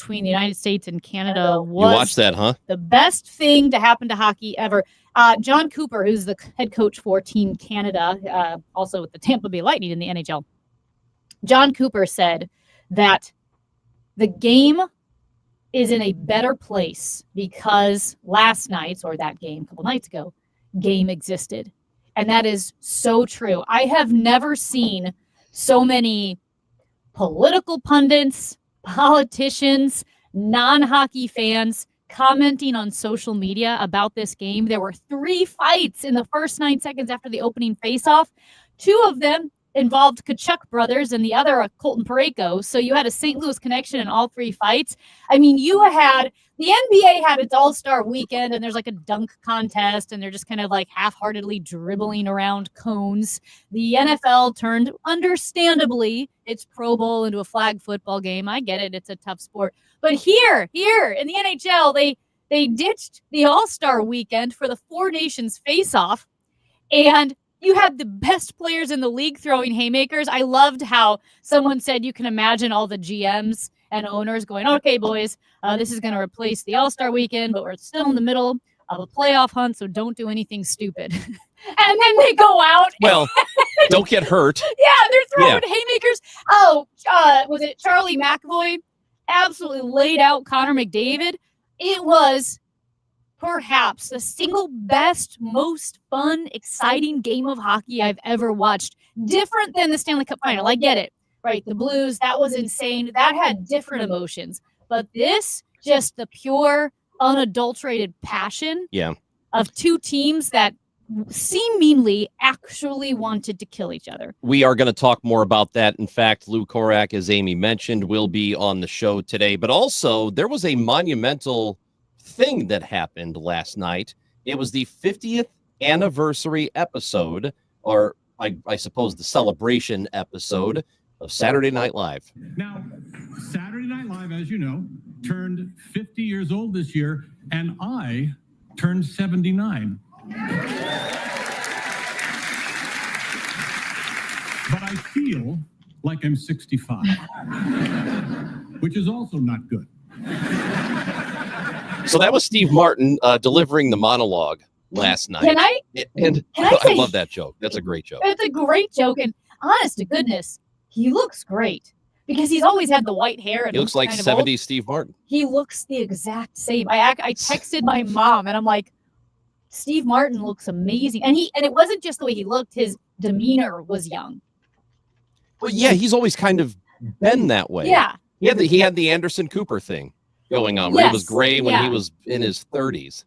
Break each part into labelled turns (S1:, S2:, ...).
S1: between the United States and Canada
S2: You watched that, huh?
S1: the best thing to happen to hockey ever. John Cooper, who's the head coach for Team Canada, also with the Tampa Bay Lightning in the NHL, John Cooper said that the game is in a better place because last night's, or that game a couple nights ago, game existed. And that is so true. I have never seen so many political pundits, politicians, non-hockey fans commenting on social media about this game. There were 3 fights in the first 9 seconds after the opening faceoff. 2 of them involved Kachuk brothers and the other Colton Parayko. So you had a St. Louis connection in all 3 fights. I mean, the NBA had its All-Star weekend, and there's like a dunk contest, and they're just kind of like half-heartedly dribbling around cones. The NFL turned, understandably, its Pro Bowl into a flag football game. I get it. It's a tough sport. But here in the NHL, they ditched the All-Star weekend for the 4 Nations face-off, and you had the best players in the league throwing haymakers. I loved how someone said you can imagine all the GMs and owners going, okay, boys, this is going to replace the All-Star weekend, but we're still in the middle of a playoff hunt, so don't do anything stupid. And then they go out.
S2: Well, don't get hurt.
S1: Yeah, they're throwing haymakers. Oh, was it Charlie McAvoy? Absolutely laid out Connor McDavid. It was perhaps the single best, most fun, exciting game of hockey I've ever watched. Different than the Stanley Cup final. I get it. Right. The Blues, that was insane. That had different emotions. But this, just the pure, unadulterated passion of 2 teams that seemingly actually wanted to kill each other.
S2: We are going to talk more about that. In fact, Lou Korak, as Amy mentioned, will be on the show today. But also, there was a monumental thing that happened last night. It was the 50th anniversary episode, or I suppose the celebration episode of Saturday Night Live.
S3: Now, Saturday Night Live, as you know, turned 50 years old this year, and I turned 79. But I feel like I'm 65, which is also not good.
S2: So that was Steve Martin delivering the monologue last night.
S1: Can I
S2: I love that joke. That's a great joke.
S1: It's a great joke, and honest to goodness, he looks great because he's always had the white hair. And
S2: he looks like 70s Steve Martin.
S1: He looks the exact same. I texted my mom, and I'm like, Steve Martin looks amazing, and it wasn't just the way he looked; his demeanor was young.
S2: Well, yeah, he's always kind of been that way.
S1: Yeah,
S2: he had the Anderson Cooper thing going on, where he was gray when he was in his 30s.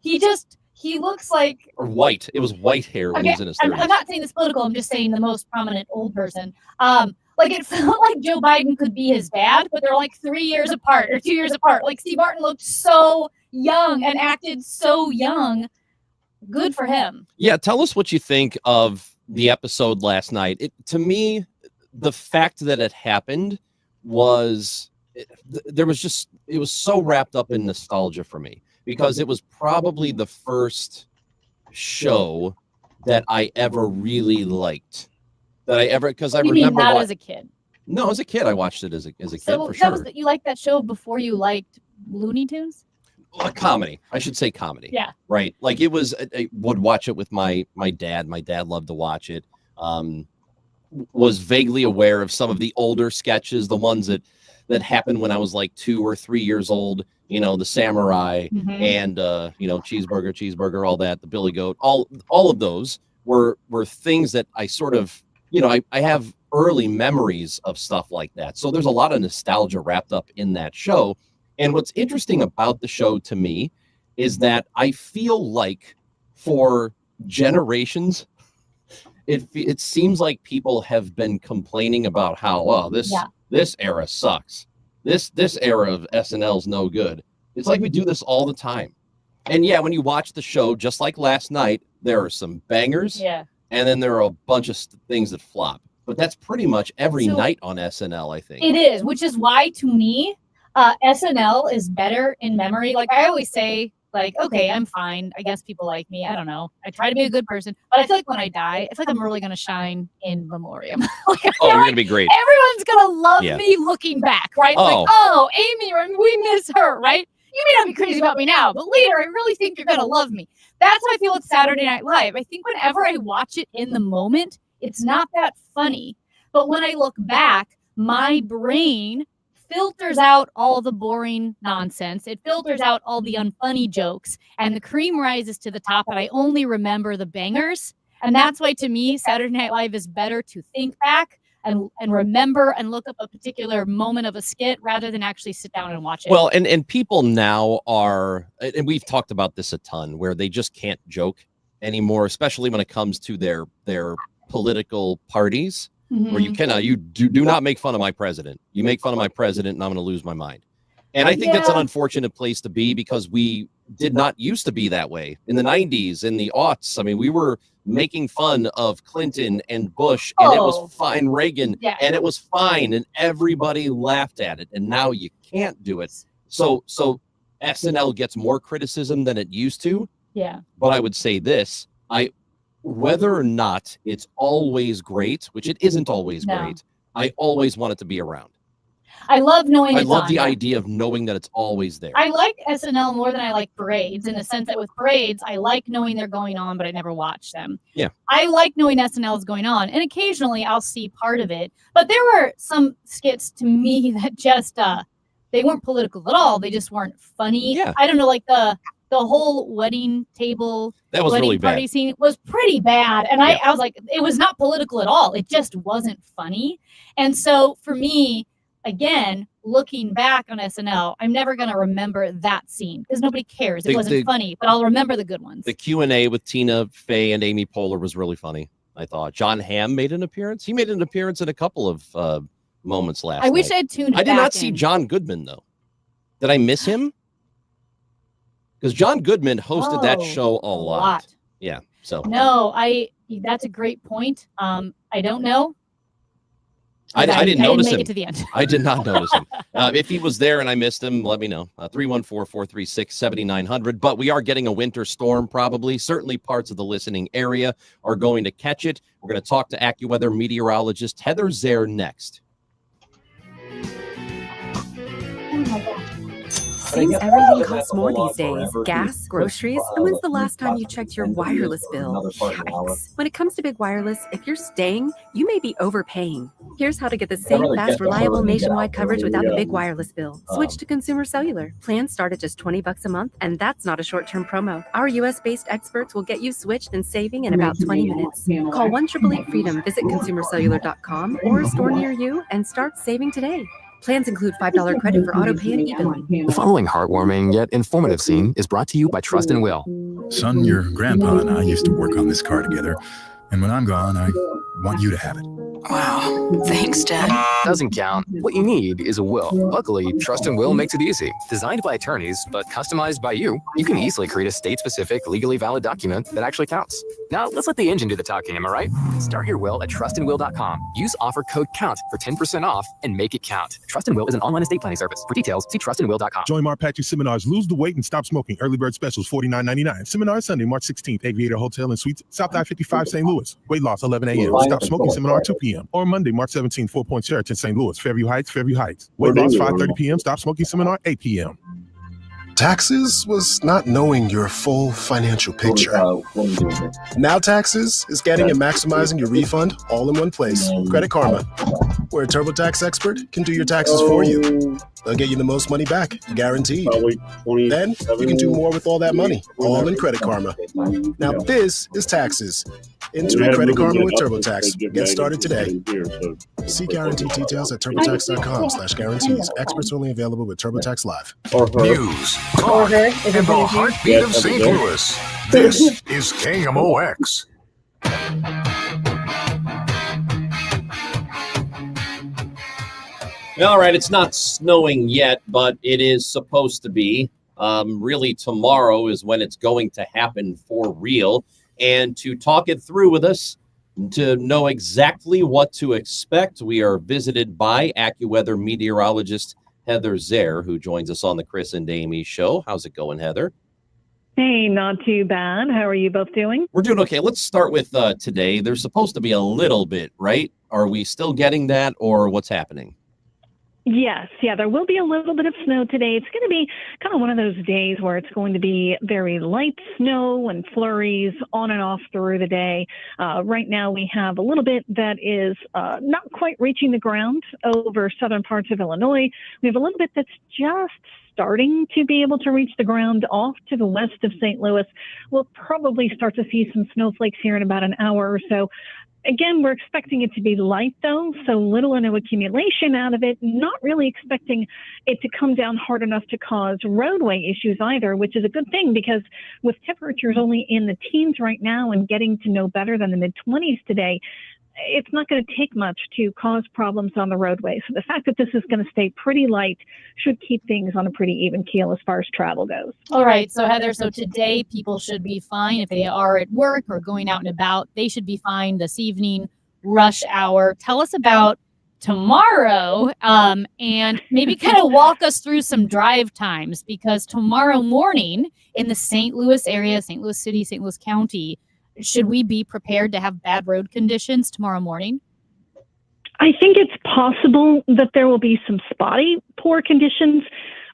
S1: He looks like...
S2: Or white. It was white hair when he was in his 30s.
S1: I'm not saying this political. I'm just saying the most prominent old person. Like, it felt like Joe Biden could be his dad, but they're like 3 years apart or 2 years apart. Like, Steve Martin looked so young and acted so young. Good for him.
S2: Yeah, tell us what you think of the episode last night. To me, the fact that it happened was... it was so wrapped up in nostalgia for me, because it was probably the first show that I ever really liked. Because I remember
S1: not as a kid.
S2: No, as a kid I watched it as a kid for
S1: sure. You liked that show before you liked Looney Tunes?
S2: A comedy. I should say comedy.
S1: Yeah.
S2: Right. Like it was. I would watch it with my dad. My dad loved to watch it. Was vaguely aware of some of the older sketches, the ones that happened when I was like 2 or 3 years old, the samurai and, cheeseburger, all that, the Billy Goat, all of those were things that I sort of, I have early memories of stuff like that. So there's a lot of nostalgia wrapped up in that show. And what's interesting about the show to me is that I feel like for generations, it seems like people have been complaining about how, this era sucks. This era of SNL is no good. It's like we do this all the time. And yeah, when you watch the show, just like last night, there are some bangers.
S1: Yeah.
S2: And then there are a bunch of things that flop. But that's pretty much every night on SNL, I think.
S1: It is, which is why, to me, SNL is better in memory. Like I always say, Like, okay, I'm fine. I guess people like me. I don't know. I try to be a good person, but I feel like when I die, I feel like I'm really gonna shine in memoriam. Like, I
S2: Oh,
S1: feel
S2: you're
S1: like
S2: gonna be great.
S1: everyone's gonna love
S2: Yeah.
S1: me looking back, right?
S2: Oh.
S1: Like, oh, Amy, we miss her, right? You may not be crazy about me now, but later, I really think you're gonna love me. That's how I feel with Saturday Night Live. I think whenever I watch it in the moment, it's not that funny. But when I look back, my brain filters out all the boring nonsense. It filters out all the unfunny jokes, and the cream rises to the top, and I only remember the bangers. And that's why, to me, Saturday Night Live is better to think back and remember and look up a particular moment of a skit rather than actually sit down and watch it.
S2: Well, and people now are, and we've talked about this a ton, where they just can't joke anymore, especially when it comes to their political parties. Where you cannot, you do not make fun of my president. You make fun of my president, and I'm going to lose my mind. And I think that's an unfortunate place to be, because we did not used to be that way in the 90s, in the aughts. I mean, we were making fun of Clinton and Bush, and it was fine, Reagan, and it was fine, and everybody laughed at it. And now you can't do it. So SNL gets more criticism than it used to.
S1: Yeah.
S2: But I would say this, whether or not it's always great, which it isn't always great, I always want it to be around.
S1: I love knowing
S2: I
S1: it's
S2: love
S1: on.
S2: the idea of knowing that it's always there.
S1: I like SNL more than I like parades, in the sense that with parades, I like knowing they're going on, but I never watch them.
S2: Yeah.
S1: I like knowing SNL is going on, and occasionally I'll see part of it. But there were some skits to me that just they weren't political at all. They just weren't funny.
S2: Yeah.
S1: I don't know, like the whole wedding table,
S2: that was
S1: wedding
S2: really
S1: party
S2: bad.
S1: scene was pretty bad. And I was like, it was not political at all. It just wasn't funny. And so for me, again, looking back on SNL, I'm never going to remember that scene because nobody cares. It wasn't funny, but I'll remember the good ones.
S2: The Q&A with Tina Fey and Amy Poehler was really funny, I thought. John Hamm made an appearance. He made an appearance in a couple of moments last night.
S1: I wish I had tuned
S2: I did not
S1: in.
S2: see John Goodman, though. Did I miss him? Because John Goodman hosted that show a lot. Yeah. So
S1: no, that's a great point. I don't know.
S2: I didn't notice him.
S1: Make it to the end.
S2: I did not notice him. If he was there and I missed him, let me know. 314-436-7900. But we are getting a winter storm, probably. Certainly parts of the listening area are going to catch it. We're going to talk to AccuWeather meteorologist Heather Zare next.
S1: Oh my God.
S4: Seems everything costs more these days. Gas, groceries, and when's the last time you checked your wireless bill? Yikes. When it comes to big wireless, if you're staying, you may be overpaying. Here's how to get the same fast, reliable nationwide coverage without the big wireless bill. Switch to Consumer Cellular. Plans start at just $20 a month, and that's not a short-term promo. Our US-based experts will get you switched and saving in about 20 minutes. Call 1-888-FREEDOM, visit consumercellular.com or a store near you, and start saving today. Plans include $5 credit for auto pay and e-billing.
S5: The following heartwarming yet informative scene is brought to you by Trust and Will.
S6: Son, your grandpa and I used to work on this car together, and when I'm gone, I want you to have it.
S7: Wow. Thanks, Dad.
S5: Doesn't count. What you need is a will. Luckily, Trust and Will makes it easy. Designed by attorneys, but customized by you, you can easily create a state-specific, legally valid document that actually counts. Now, let's let the engine do the talking, am I right? Start your will at trustandwill.com. Use offer code COUNT for 10% off and make it count. Trust and Will is an online estate planning service. For details, see trustandwill.com.
S8: Join Mark Patrick Seminars Lose the Weight and Stop Smoking. Early bird specials $49.99. Seminar Sunday, March 16th. Aviator Hotel and Suites, South I-55, St. Louis. Weight loss 11 a.m. Stop Smoking Seminar 2 p.m. Or Monday, March 17th, 4 Point Sheraton, St. Louis. Fairview Heights. Weight loss 5:30 p.m. Stop Smoking Seminar 8 p.m.
S9: Taxes was not knowing your full financial picture. Now Taxes is getting and maximizing your refund all in one place. Credit Karma, where a TurboTax expert can do your taxes for you. They'll get you the most money back, guaranteed. Then you can do more with all that money, all in Credit Karma. Now this is Taxes. Enter Credit Karma with TurboTax. Get started today. See guarantee details at turbotax.com/guarantees. Experts only available with TurboTax Live.
S10: News, talk, and the heartbeat of St. Louis. This is KMOX.
S2: All right, it's not snowing yet, but it is supposed to be. Really, tomorrow is when it's going to happen for real. And to talk it through with us, to know exactly what to expect, we are visited by AccuWeather meteorologist Heather Zare, who joins us on the Chris and Amy show. How's it going, Heather?
S11: Hey, not too bad. How are you both doing?
S2: We're doing okay. Let's start with today. There's supposed to be a little bit, right? Are we still getting that, or what's happening?
S11: Yes, yeah, there will be a little bit of snow today. It's going to be kind of one of those days where it's going to be very light snow and flurries on and off through the day. Right now, we have a little bit that is not quite reaching the ground over southern parts of Illinois. We have a little bit that's just starting to be able to reach the ground off to the west of St. Louis. We'll probably start to see some snowflakes here in about an hour or so. Again, we're expecting it to be light, though, so little or no accumulation out of it. Not really expecting it to come down hard enough to cause roadway issues either, which is a good thing because with temperatures only in the teens right now and getting to no better than the mid-20s today, it's not going to take much to cause problems on the roadway. So the fact that this is going to stay pretty light should keep things on a pretty even keel as far as travel goes.
S1: All right. So Heather, so today people should be fine. If they are at work or going out and about, they should be fine this evening, rush hour. Tell us about tomorrow and maybe kind of walk us through some drive times, because tomorrow morning in the St. Louis area, St. Louis City, St. Louis County, should we be prepared to have bad road conditions tomorrow morning?
S11: I think it's possible that there will be some spotty poor conditions,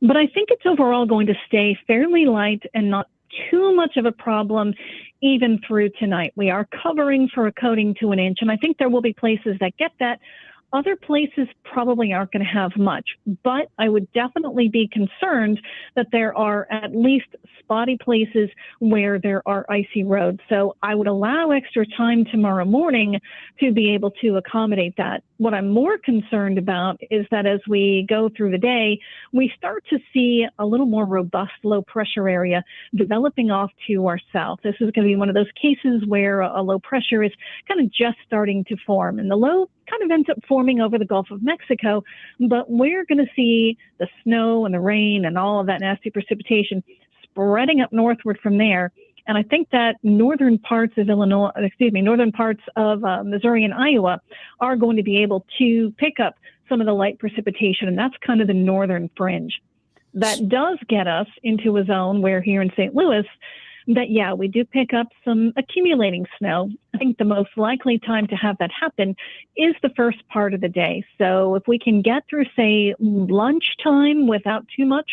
S11: but I think it's overall going to stay fairly light and not too much of a problem even through tonight. We are covering for a coating to an inch, and I think there will be places that get that. Other places probably aren't going to have much, but I would definitely be concerned that there are at least spotty places where there are icy roads. So I would allow extra time tomorrow morning to be able to accommodate that. What I'm more concerned about is that as we go through the day, we start to see a little more robust low pressure area developing off to our south. This is going to be one of those cases where a low pressure is kind of just starting to form, and the low kind of ends up forming over the Gulf of Mexico, but we're going to see the snow and the rain and all of that nasty precipitation spreading up northward from there. And I think that northern parts of Missouri and Iowa are going to be able to pick up some of the light precipitation, and that's kind of the northern fringe. That does get us into a zone where here in St. Louis, that, yeah, we do pick up some accumulating snow. I think the most likely time to have that happen is the first part of the day. So if we can get through, say, lunchtime without too much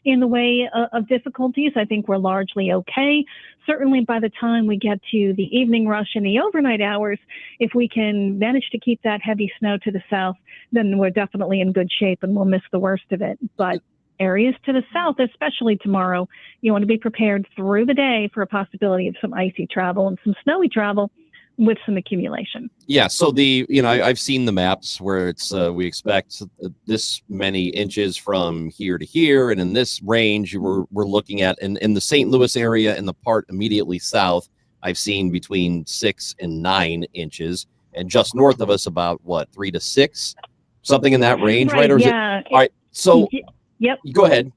S11: in the way of difficulties, I think we're largely okay. Certainly by the time we get to the evening rush and the overnight hours, if we can manage to keep that heavy snow to the south, then we're definitely in good shape and we'll miss the worst of it. But areas to the south, especially tomorrow, you want to be prepared through the day for a possibility of some icy travel and some snowy travel with some accumulation.
S2: Yeah. So I've seen the maps where it's we expect this many inches from here to here, and in this range we're looking at in the St. Louis area and the part immediately south, I've seen between 6 and 9 inches, and just north of us about 3 to 6, something in that range, right? Or is
S11: yeah.
S2: All right. So.
S11: Yep.
S2: Go ahead.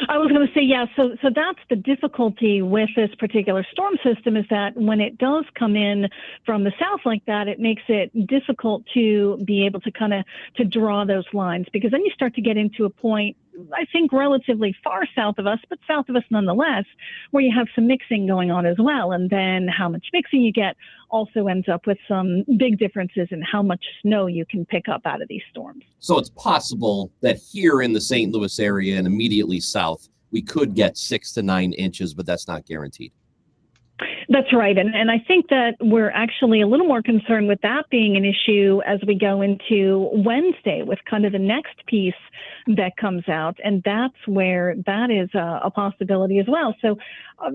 S11: I was going to say, yeah, so that's the difficulty with this particular storm system, is that when it does come in from the south like that, it makes it difficult to be able to to draw those lines, because then you start to get into a point, I think, relatively far south of us, but south of us nonetheless, where you have some mixing going on as well. And then how much mixing you get also ends up with some big differences in how much snow you can pick up out of these storms.
S2: So it's possible that here in the St. Louis area and immediately south, we could get 6 to 9 inches, but that's not guaranteed.
S11: That's right. And I think that we're actually a little more concerned with that being an issue as we go into Wednesday with kind of the next piece that comes out. And that's where that is a possibility as well. So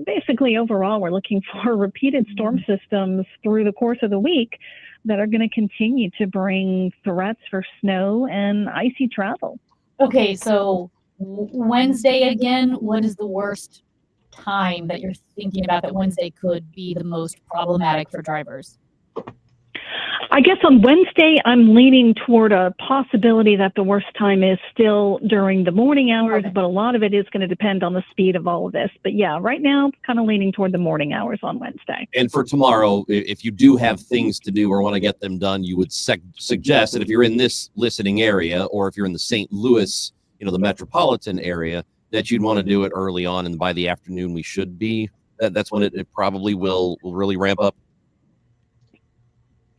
S11: basically, overall, we're looking for repeated storm systems through the course of the week that are going to continue to bring threats for snow and icy travel.
S1: Okay, so Wednesday again, what is the worst time that you're thinking about that Wednesday could be the most problematic for drivers?
S11: I guess on Wednesday, I'm leaning toward a possibility that the worst time is still during the morning hours, but a lot of it is going to depend on the speed of all of this. But yeah, right now, kind of leaning toward the morning hours on Wednesday.
S2: And for tomorrow, if you do have things to do or want to get them done, you would suggest that if you're in this listening area, or if you're in the St. Louis, the metropolitan area, that you'd want to do it early on, and by the afternoon we should be. That's when it probably will really ramp up.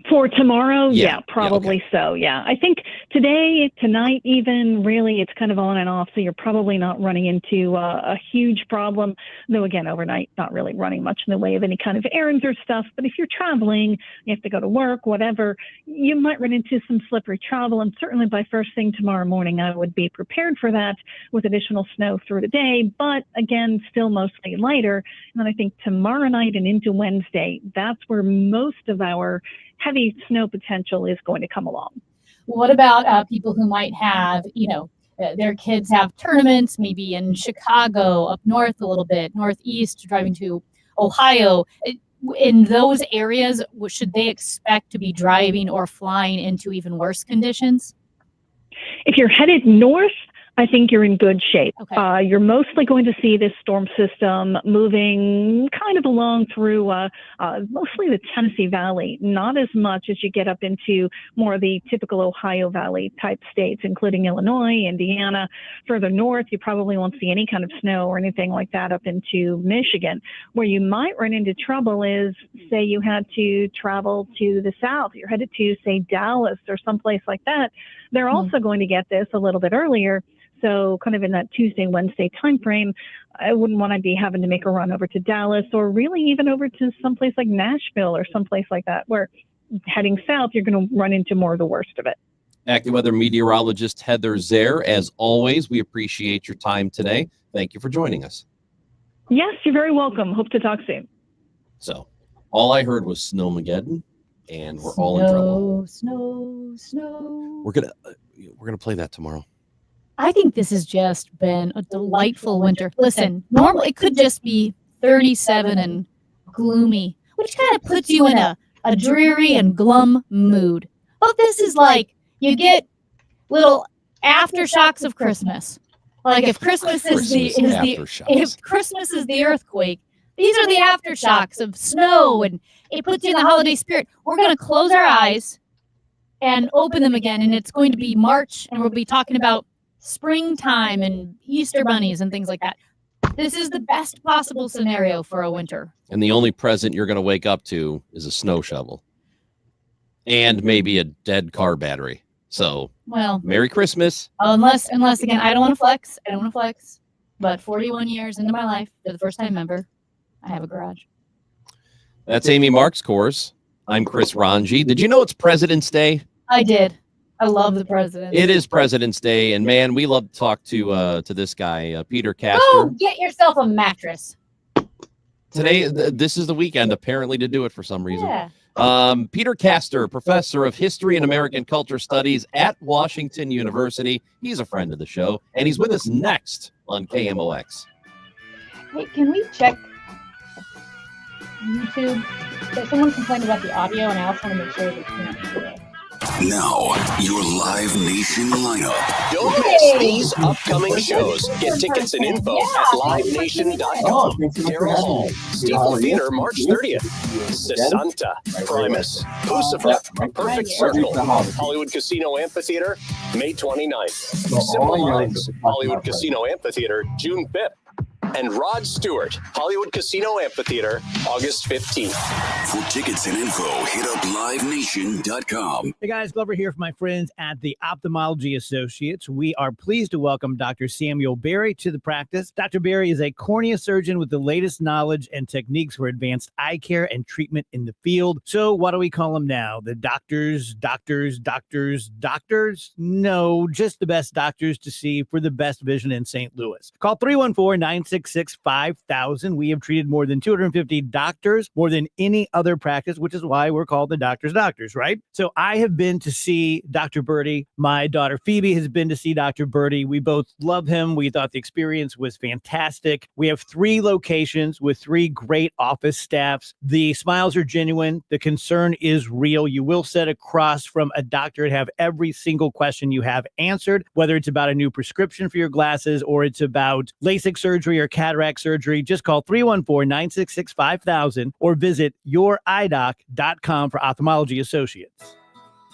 S11: For tomorrow, yeah,
S2: okay.
S11: probably so. Yeah, I think today, tonight, even really, it's kind of on and off. So you're probably not running into a huge problem. Though again, overnight, not really running much in the way of any kind of errands or stuff. But if you're traveling, you have to go to work, whatever, you might run into some slippery travel. And certainly by first thing tomorrow morning, I would be prepared for that with additional snow through the day. But again, still mostly lighter. And then I think tomorrow night and into Wednesday, that's where most of our heavy snow potential is going to come along.
S1: What about people who might have, their kids have tournaments, maybe in Chicago, up north a little bit, northeast, driving to Ohio? In those areas, should they expect to be driving or flying into even worse conditions?
S11: If you're headed north, I think you're in good shape.
S1: Okay.
S11: You're mostly going to see this storm system moving kind of along through mostly the Tennessee Valley, not as much as you get up into more of the typical Ohio Valley type states, including Illinois, Indiana. Further north, you probably won't see any kind of snow or anything like that up into Michigan. Where you might run into trouble is, say you had to travel to the south. You're headed to, say, Dallas or someplace like that. They're also going to get this a little bit earlier. So kind of in that Tuesday, Wednesday timeframe, I wouldn't want to be having to make a run over to Dallas or really even over to someplace like Nashville or someplace like that, where heading south, you're going to run into more of the worst of it.
S2: AccuWeather meteorologist Heather Zare, as always, we appreciate your time today. Thank you for joining us.
S11: Yes, you're very welcome. Hope to talk soon.
S2: So all I heard was Snowmageddon, and we're all in trouble.
S1: Snow.
S2: We're gonna play that tomorrow.
S1: I think this has just been a delightful winter. Listen, normally it could just be 37 and gloomy, which kind of puts you in a dreary and glum mood. But this is like, you get little aftershocks of Christmas. Like if Christmas is if Christmas is the earthquake, these are the aftershocks of snow, and it puts you in the holiday spirit. We're going to close our eyes and open them again, and it's going to be March, and we'll be talking about springtime and Easter bunnies and things like that. This is the best possible scenario for a winter. And the only present you're going to wake up to is a snow shovel and maybe a dead car battery. So, well, Merry Christmas. Unless again, I don't want to flex. But 41 years into my life, for the first time ever, I have a garage. That's Amy Marks Course. I'm Chris Ranji. Did you know it's President's Day? I did. I love the president. It is President's Day, and man, we love to talk to this guy, Peter Castor. Oh, get yourself a mattress. Today, this is the weekend, apparently, to do it for some reason. Yeah. Peter Castor, professor of history and American culture studies at Washington University. He's a friend of the show, and he's with us next on KMOX. Hey, can we check YouTube? Someone complained about the audio, and I also want to make sure that
S12: Now, your Live Nation lineup.
S13: Don't miss these upcoming shows. Get tickets and info at livenation.com. Daryl Hall, Steeple Theater, March 30th. Sesanta, Primus, Lucifer, Perfect Circle, Hollywood Casino Amphitheater, May 29th. Simple Minds, Hollywood Casino Amphitheater, June 5th. And Rod Stewart, Hollywood Casino Amphitheater, August 15th.
S12: For tickets and info, hit up livenation.com.
S14: Hey guys, Glover here from my friends at the Ophthalmology Associates. We are pleased to welcome Dr. Samuel Berry to the practice. Dr. Berry is a cornea surgeon with the latest knowledge and techniques for advanced eye care and treatment in the field. So what do we call them now? The doctors? No, just the best doctors to see for the best vision in St. Louis. Call 314-966-5000. We have treated more than 250 doctors, more than any other practice, which is why we're called the doctors, right? So I have been to see Dr. Birdie. My daughter Phoebe has been to see Dr. Birdie. We both love him. We thought the experience was fantastic. We have 3 locations with 3 great office staffs. The smiles are genuine. The concern is real. You will sit across from a doctor and have every single question you have answered, whether it's about a new prescription for your glasses or it's about LASIK surgery or cataract surgery. Just call 314-966-5000 or visit youreyedoctor.com for Ophthalmology Associates.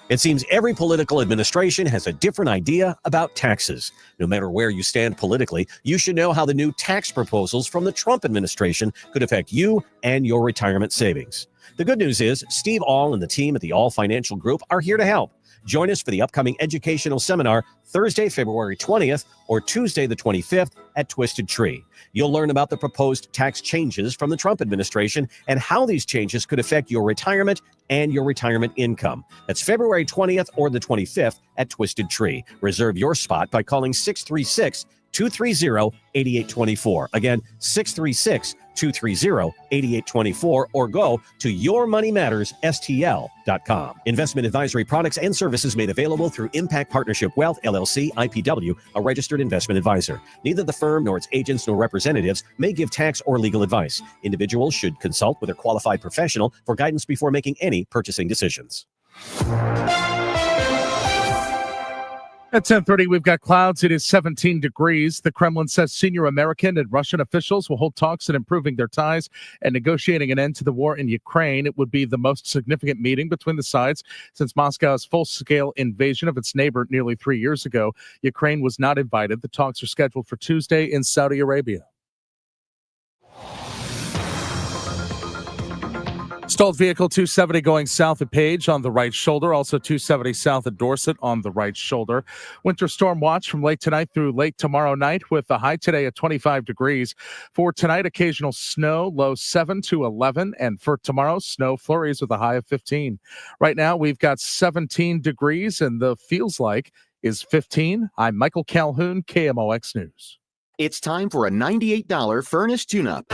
S15: It seems every political administration has a different idea about taxes. No matter where you stand politically, you should know how the new tax proposals from the Trump administration could affect you and your retirement savings. The good news is Steve All and the team at the All Financial Group are here to help. Join us for the upcoming educational seminar Thursday, February 20th or Tuesday, the 25th at Twisted Tree. You'll learn about the proposed tax changes from the Trump administration and how these changes could affect your retirement and your retirement income. That's February 20th or the 25th at Twisted Tree. Reserve your spot by calling 636-230-8824. Again, 636-230-8824 or go to yourmoneymattersstl.com. Investment advisory products and services made available through Impact Partnership Wealth, LLC, IPW, a registered investment advisor. Neither the firm nor its agents nor representatives may give tax or legal advice. Individuals should consult with a qualified professional for guidance before making any purchasing decisions.
S16: At 10:30, we've got clouds. It is 17 degrees. The Kremlin says senior American and Russian officials will hold talks on improving their ties and negotiating an end to the war in Ukraine. It would be the most significant meeting between the sides since Moscow's full-scale invasion of its neighbor nearly 3 years ago. Ukraine was not invited. The talks are scheduled for Tuesday in Saudi Arabia. Stalled vehicle 270 going south of Page on the right shoulder. Also 270 south of Dorset on the right shoulder. Winter storm watch from late tonight through late tomorrow night with a high today at 25 degrees. For tonight, occasional snow, low 7 to 11. And for tomorrow, snow flurries with a high of 15. Right now, we've got 17 degrees and the feels like is 15. I'm Michael Calhoun, KMOX News.
S17: It's time for a $98 furnace tune-up.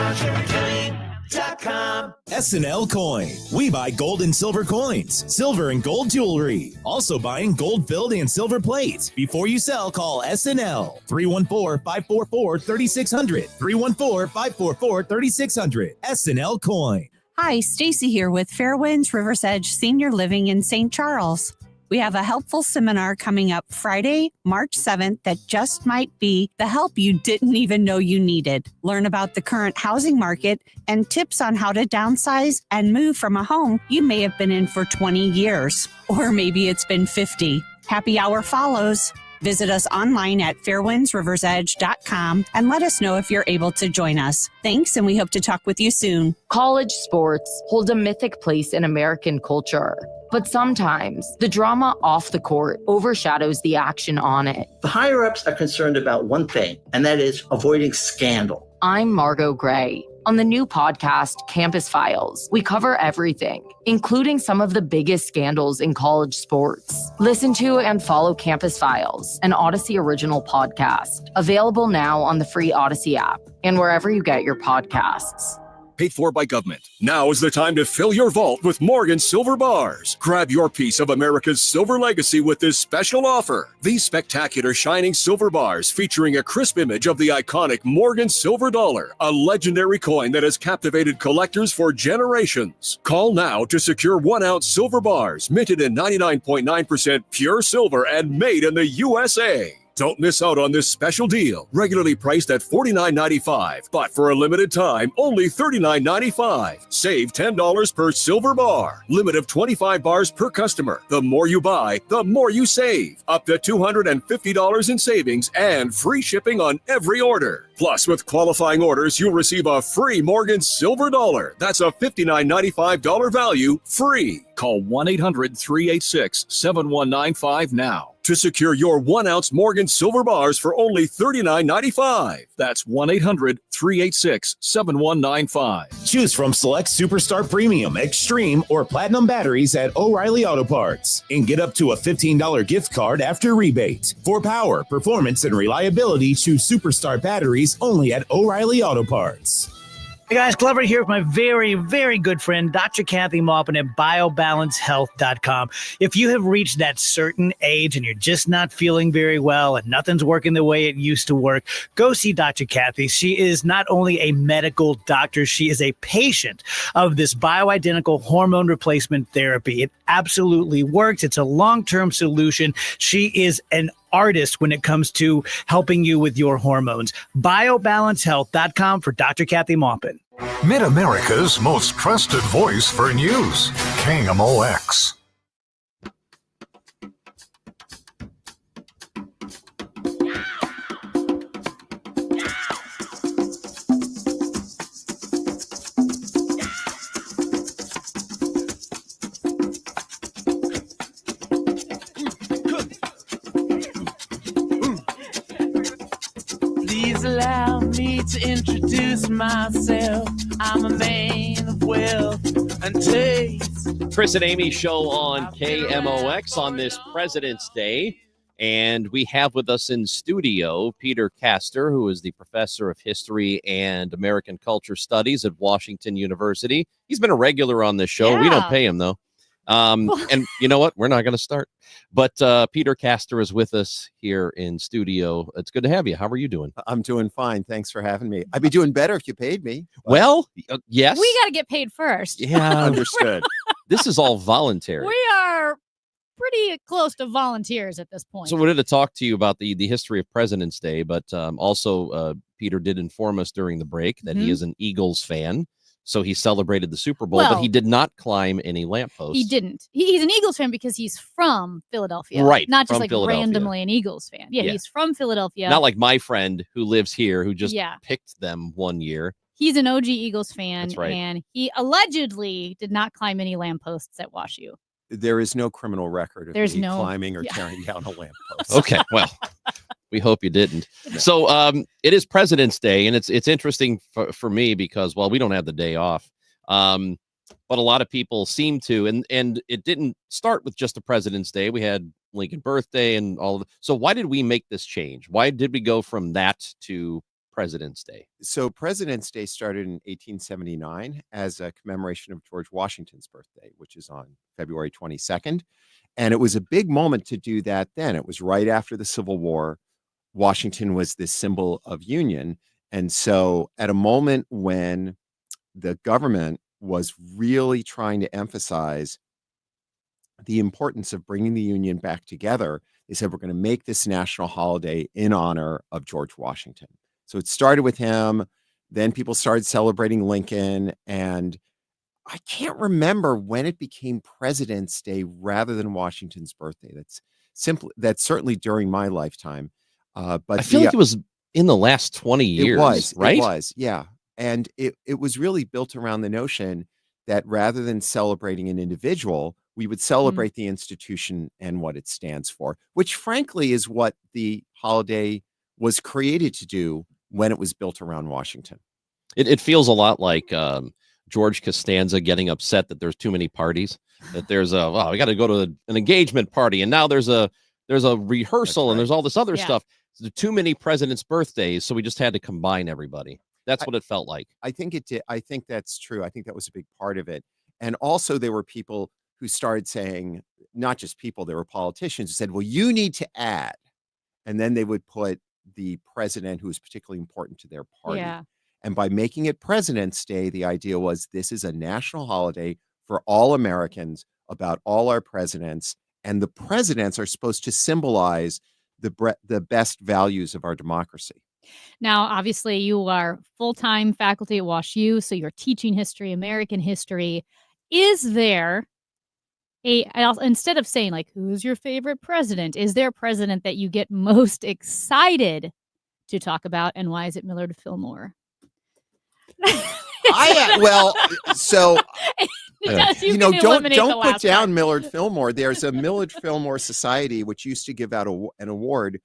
S18: SNL Coin. We buy gold and silver coins, silver and gold jewelry. Also buying gold-filled and silver plates. Before you sell, call SNL. 314-544-3600. 314-544-3600. SNL Coin.
S19: Hi, Stacy here with Fairwinds Rivers Edge Senior Living in St. Charles. We have a helpful seminar coming up Friday, March 7th that just might be the help you didn't even know you needed. Learn about the current housing market and tips on how to downsize and move from a home you may have been in for 20 years, or maybe it's been 50. Happy hour follows. Visit us online at fairwindsriversedge.com and let us know if you're able to join us. Thanks, and we hope to talk with you soon.
S20: College sports hold a mythic place in American culture. But sometimes the drama off the court overshadows the action on it.
S21: The higher-ups are concerned about one thing, and that is avoiding scandal.
S20: I'm Margot Gray. On the new podcast, Campus Files, we cover everything, including some of the biggest scandals in college sports. Listen to and follow Campus Files, an Odyssey original podcast, available now on the free Odyssey app and wherever you get your podcasts.
S22: Paid for by government. Now is the time to fill your vault with Morgan Silver Bars. Grab your piece of America's silver legacy with this special offer. These spectacular shining silver bars featuring a crisp image of the iconic Morgan Silver Dollar, a legendary coin that has captivated collectors for generations. Call now to secure 1-ounce silver bars minted in 99.9% pure silver and made in the USA. Don't miss out on this special deal. Regularly priced at $49.95, but for a limited time, only $39.95. Save $10 per silver bar. Limit of 25 bars per customer. The more you buy, the more you save. Up to $250 in savings and free shipping on every order. Plus, with qualifying orders, you'll receive a free Morgan Silver Dollar. That's a $59.95 value free. Call 1-800-386-7195 now to secure your 1-ounce Morgan Silver Bars for only $39.95. That's 1-800-386-7195.
S18: Choose from select Superstar Premium, Extreme, or Platinum batteries at O'Reilly Auto Parts and get up to a $15 gift card after rebate. For power, performance, and reliability, choose Superstar batteries only at O'Reilly Auto Parts.
S14: Hey guys, Glover here with my very, very good friend, Dr. Kathy Maupin at BioBalanceHealth.com. If you have reached that certain age and you're just not feeling very well and nothing's working the way it used to work, go see Dr. Kathy. She is not only a medical doctor, she is a patient of this bioidentical hormone replacement therapy. It absolutely works. It's a long-term solution. She is an artist when it comes to helping you with your hormones. BioBalanceHealth.com for Dr. Kathy Maupin.
S10: Mid-America's most trusted voice for news. KMOX.
S3: need to introduce myself. I'm a man of wealth and taste.
S2: Chris and Amy show on KMOX on this President's Day. And we have with us in studio Peter Castor, who is the professor of history and American culture studies at Washington University. He's been a regular on this show.
S1: Yeah.
S2: We don't pay him, though. And you know what? We're not going to start. But Peter Castor is with us here in studio. It's good to have you. How are you doing?
S4: I'm doing fine. Thanks for having me. I'd be doing better if you paid me.
S2: Well, yes.
S1: We got to get paid first.
S2: Yeah.
S4: Understood.
S2: This is all voluntary.
S1: We are pretty close to volunteers at this point.
S2: So we wanted to talk to you about the history of President's Day, but also Peter did inform us during the break that he is an Eagles fan. So he celebrated the Super Bowl, but he did not climb any lampposts.
S1: He didn't. He's an Eagles fan because he's from Philadelphia.
S2: Right,
S1: Not just
S2: from
S1: like
S2: Philadelphia.
S1: randomly an Eagles fan. Yeah, he's from Philadelphia.
S2: Not like my friend who lives here who just
S1: Yeah.
S2: picked them one year.
S1: He's an OG Eagles fan.
S2: That's right.
S1: And he allegedly did not climb any lampposts at WashU.
S4: There is no criminal record of
S1: There's
S4: me
S1: no-
S4: climbing or
S1: yeah.
S4: tearing down a lamppost.
S2: Okay, well, we hope you didn't. So it is President's Day, and it's interesting for me because, well, we don't have the day off. But a lot of people seem to, and it didn't start with just a President's Day. We had Lincoln birthday and all of it. So why did we make this change? Why did we go from that to President's Day?
S4: So President's Day started in 1879 as a commemoration of George Washington's birthday, which is on February 22nd. And it was a big moment to do that then. It was right after the Civil War. Washington was this symbol of union. And so at a moment when the government was really trying to emphasize the importance of bringing the Union back together, they said, we're going to make this national holiday in honor of George Washington. So it started with him. Then people started celebrating Lincoln. And I can't remember when it became President's Day rather than Washington's birthday. That's certainly during my lifetime. But
S2: I feel like it was in the last 20 years, right?
S4: It was, yeah. And it was really built around the notion that rather than celebrating an individual, we would celebrate the institution and what it stands for, which frankly is what the holiday was created to do when it was built around Washington.
S2: It feels a lot like George Costanza getting upset that there's too many parties, that there's we got to go to an engagement party, and now there's a rehearsal, and there's all this other stuff. There are too many presidents' birthdays, so we just had to combine everybody. That's what it felt like.
S4: I think it did. I think that's true. I think that was a big part of it. And also there were people who started saying, not just people, there were politicians who said, well, you need to add. And then they would put the president who was particularly important to their party.
S1: Yeah.
S4: And by making it President's Day, the idea was this is a national holiday for all Americans about all our presidents. And the presidents are supposed to symbolize the best values of our democracy.
S1: Now, obviously, you are full-time faculty at WashU, so you're teaching history, American history. Is there instead of saying, like, who's your favorite president, is there a president that you get most excited to talk about, and why is it Millard Fillmore?
S4: So
S1: Yes, you
S4: don't
S1: can eliminate the
S4: put
S1: last
S4: down
S1: part.
S4: Millard Fillmore. There's a Millard Fillmore Society which used to give out an award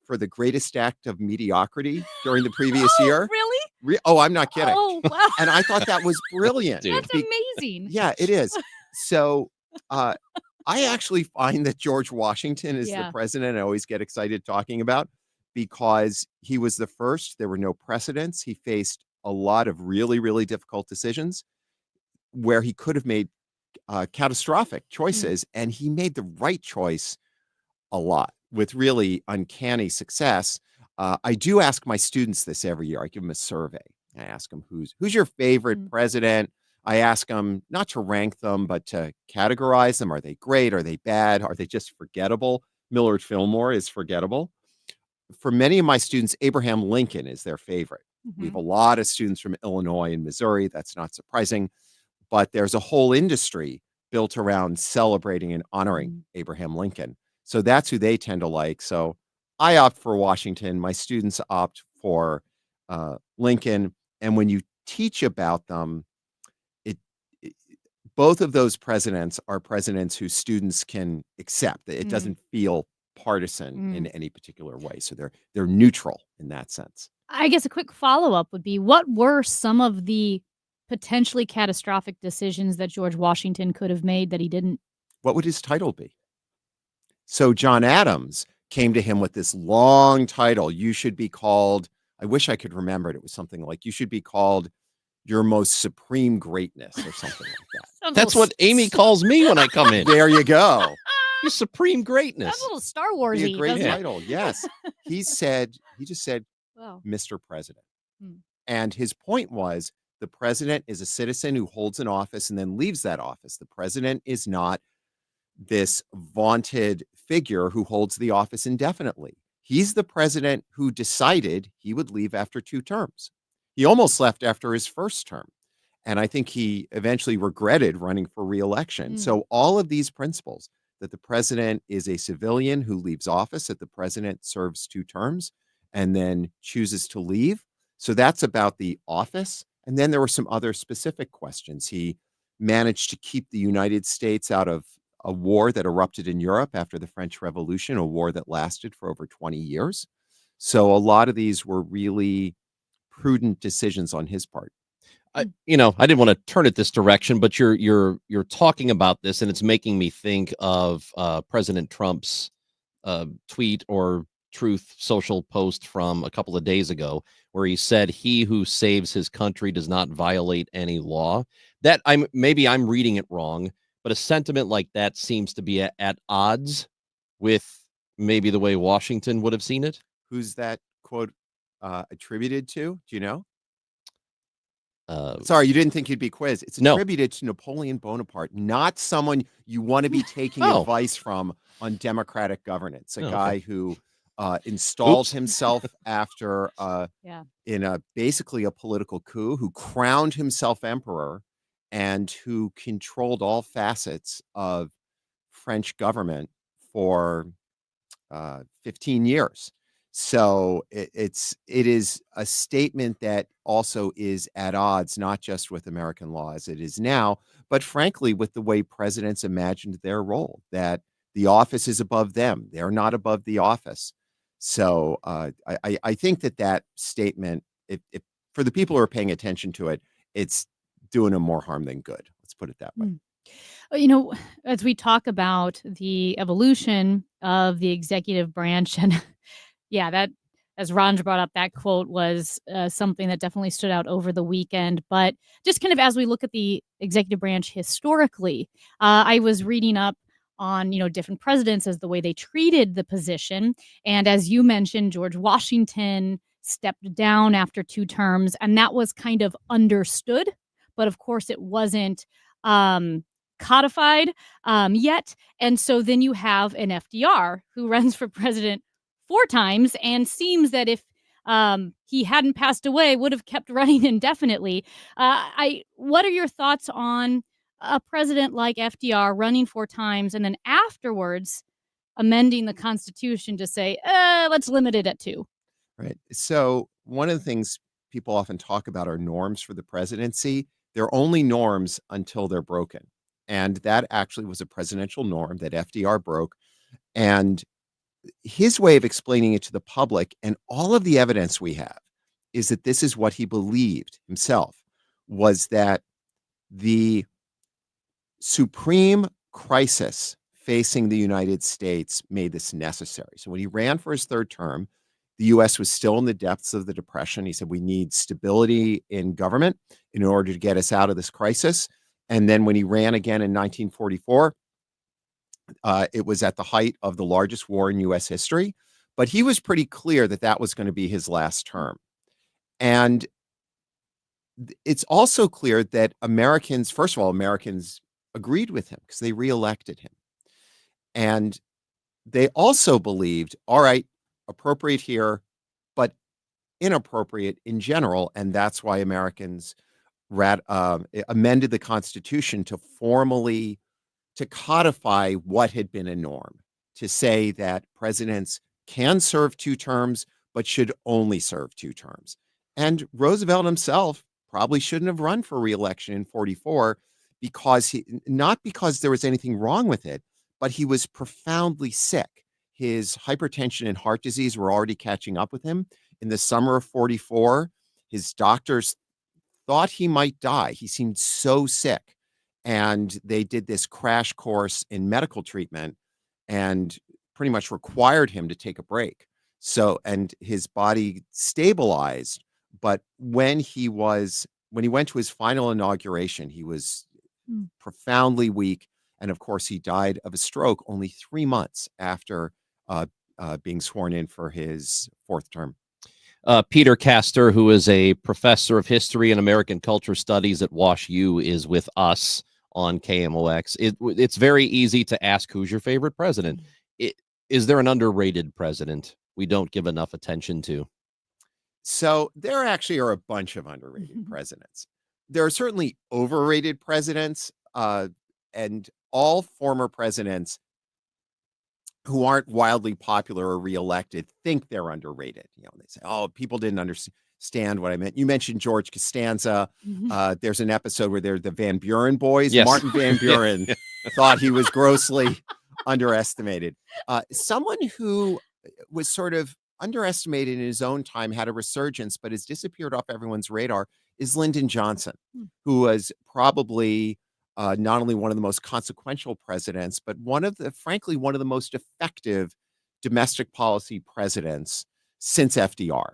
S4: for the greatest act of mediocrity during the previous year.
S1: Really?
S4: Oh, I'm not kidding.
S1: Oh, wow.
S4: And I thought that was brilliant.
S1: That's amazing.
S4: Yeah, it is. So I actually find that George Washington is the president I always get excited talking about because he was the first. There were no precedents. He faced a lot of really, really difficult decisions where he could have made catastrophic choices, and he made the right choice a lot with really uncanny success. I do ask my students this every year. I give them a survey. I ask them, who's your favorite president? I ask them not to rank them, but to categorize them. Are they great? Are they bad? Are they just forgettable? Millard Fillmore is forgettable. For many of my students, Abraham Lincoln is their favorite. We have a lot of students from Illinois and Missouri. That's not surprising. But there's a whole industry built around celebrating and honoring Abraham Lincoln. So that's who they tend to like. So I opt for Washington. My students opt for Lincoln. And when you teach about them, both of those presidents are presidents who students can accept. It doesn't feel partisan in any particular way. So they're neutral in that sense.
S1: I guess a quick follow-up would be, what were some of the potentially catastrophic decisions that George Washington could have made that he didn't?
S4: What would his title be? So John Adams came to him with this long title. You should be called, I wish I could remember it. It was something like, you should be called Your Most Supreme Greatness or something like that.
S2: That's what Amy calls me when I come in.
S4: There you go.
S2: Your Supreme Greatness.
S1: That's a little Star
S4: Be
S1: Wars-y,
S4: a great
S1: doesn't it?
S4: title. Yes. He just said,
S1: Wow.
S4: Mr. President.
S1: Hmm.
S4: And his point was, the president is a citizen who holds an office and then leaves that office. The president is not this vaunted figure who holds the office indefinitely. He's the president who decided he would leave after 2 terms. He almost left after his first term. And I think he eventually regretted running for re-election. So all of these principles, that the president is a civilian who leaves office, that the president serves 2 terms and then chooses to leave. So that's about the office. And then there were some other specific questions. He managed to keep the United States out of a war that erupted in Europe after the French Revolution, a war that lasted for over 20 years. So a lot of these were really prudent decisions on his part.
S2: I didn't want to turn it this direction, but you're talking about this, and it's making me think of President Trump's tweet or Truth Social post from a couple of days ago, where he said, "He who saves his country does not violate any law." That I'm reading it wrong, but a sentiment like that seems to be at odds with maybe the way Washington would have seen it.
S4: Who's that quote attributed to? Do you know? Sorry, you didn't think you'd be quizzed. It's
S2: No.
S4: attributed to Napoleon Bonaparte, not someone you want to be taking
S2: Oh.
S4: advice from on democratic governance. A
S2: Oh, okay.
S4: guy who installed
S2: Oops.
S4: himself after in basically a political coup, who crowned himself emperor, and who controlled all facets of French government for 15 years. So it is a statement that also is at odds, not just with American law as it is now, but frankly, with the way presidents imagined their role, that the office is above them. They're not above the office. So I think that statement, if for the people who are paying attention to it, it's doing them more harm than good. Let's put it that way.
S1: As we talk about the evolution of the executive branch, and yeah, that, as Ron brought up, that quote was something that definitely stood out over the weekend. But just kind of as we look at the executive branch historically, I was reading up on, different presidents as the way they treated the position. And as you mentioned, George Washington stepped down after 2 terms, and that was kind of understood. But of course, it wasn't codified yet. And so then you have an FDR who runs for president 4 times and seems that if he hadn't passed away, would have kept running indefinitely. What are your thoughts on a president like FDR running 4 times and then afterwards amending the Constitution to say, let's limit it at 2?
S4: Right. So one of the things people often talk about are norms for the presidency. They're only norms until they're broken. And that actually was a presidential norm that FDR broke. And his way of explaining it to the public, and all of the evidence we have, is that this is what he believed himself, was that the supreme crisis facing the United States made this necessary. So when he ran for his 3rd term, the U.S. was still in the depths of the Depression. He said, we need stability in government in order to get us out of this crisis. And then when he ran again in 1944, it was at the height of the largest war in U.S. history. But he was pretty clear that that was going to be his last term. And it's also clear that Americans, first of all, Americans agreed with him because they reelected him. And they also believed, all right, appropriate here, but inappropriate in general. And that's why Americans amended the Constitution to formally to codify what had been a norm, to say that presidents can serve 2 terms, but should only serve 2 terms. And Roosevelt himself probably shouldn't have run for re-election in 44 because not because there was anything wrong with it, but he was profoundly sick. His hypertension and heart disease were already catching up with him. In the summer of 44, his doctors thought he might die. He seemed so sick. And they did this crash course in medical treatment and pretty much required him to take a break. So, and his body stabilized. But when he went to his final inauguration, he was profoundly weak. And of course, he died of a stroke only 3 months after being sworn in for his fourth term.
S2: Peter Castor, who is a professor of history and American culture studies at Wash U, is with us on KMOX. It's very easy to ask, who's your favorite president? Is there an underrated president we don't give enough attention to?
S4: So there actually are a bunch of underrated presidents. There are certainly overrated presidents, and all former presidents who aren't wildly popular or reelected think they're underrated. You know, they say, "Oh, people didn't understand what I meant." You mentioned George Costanza. There's an episode where they're the Van Buren boys.
S2: Yes.
S4: Martin Van Buren thought he was grossly underestimated. Someone who was sort of underestimated in his own time, had a resurgence, but has disappeared off everyone's radar, is Lyndon Johnson, who was probably not only one of the most consequential presidents, but frankly, one of the most effective domestic policy presidents since FDR.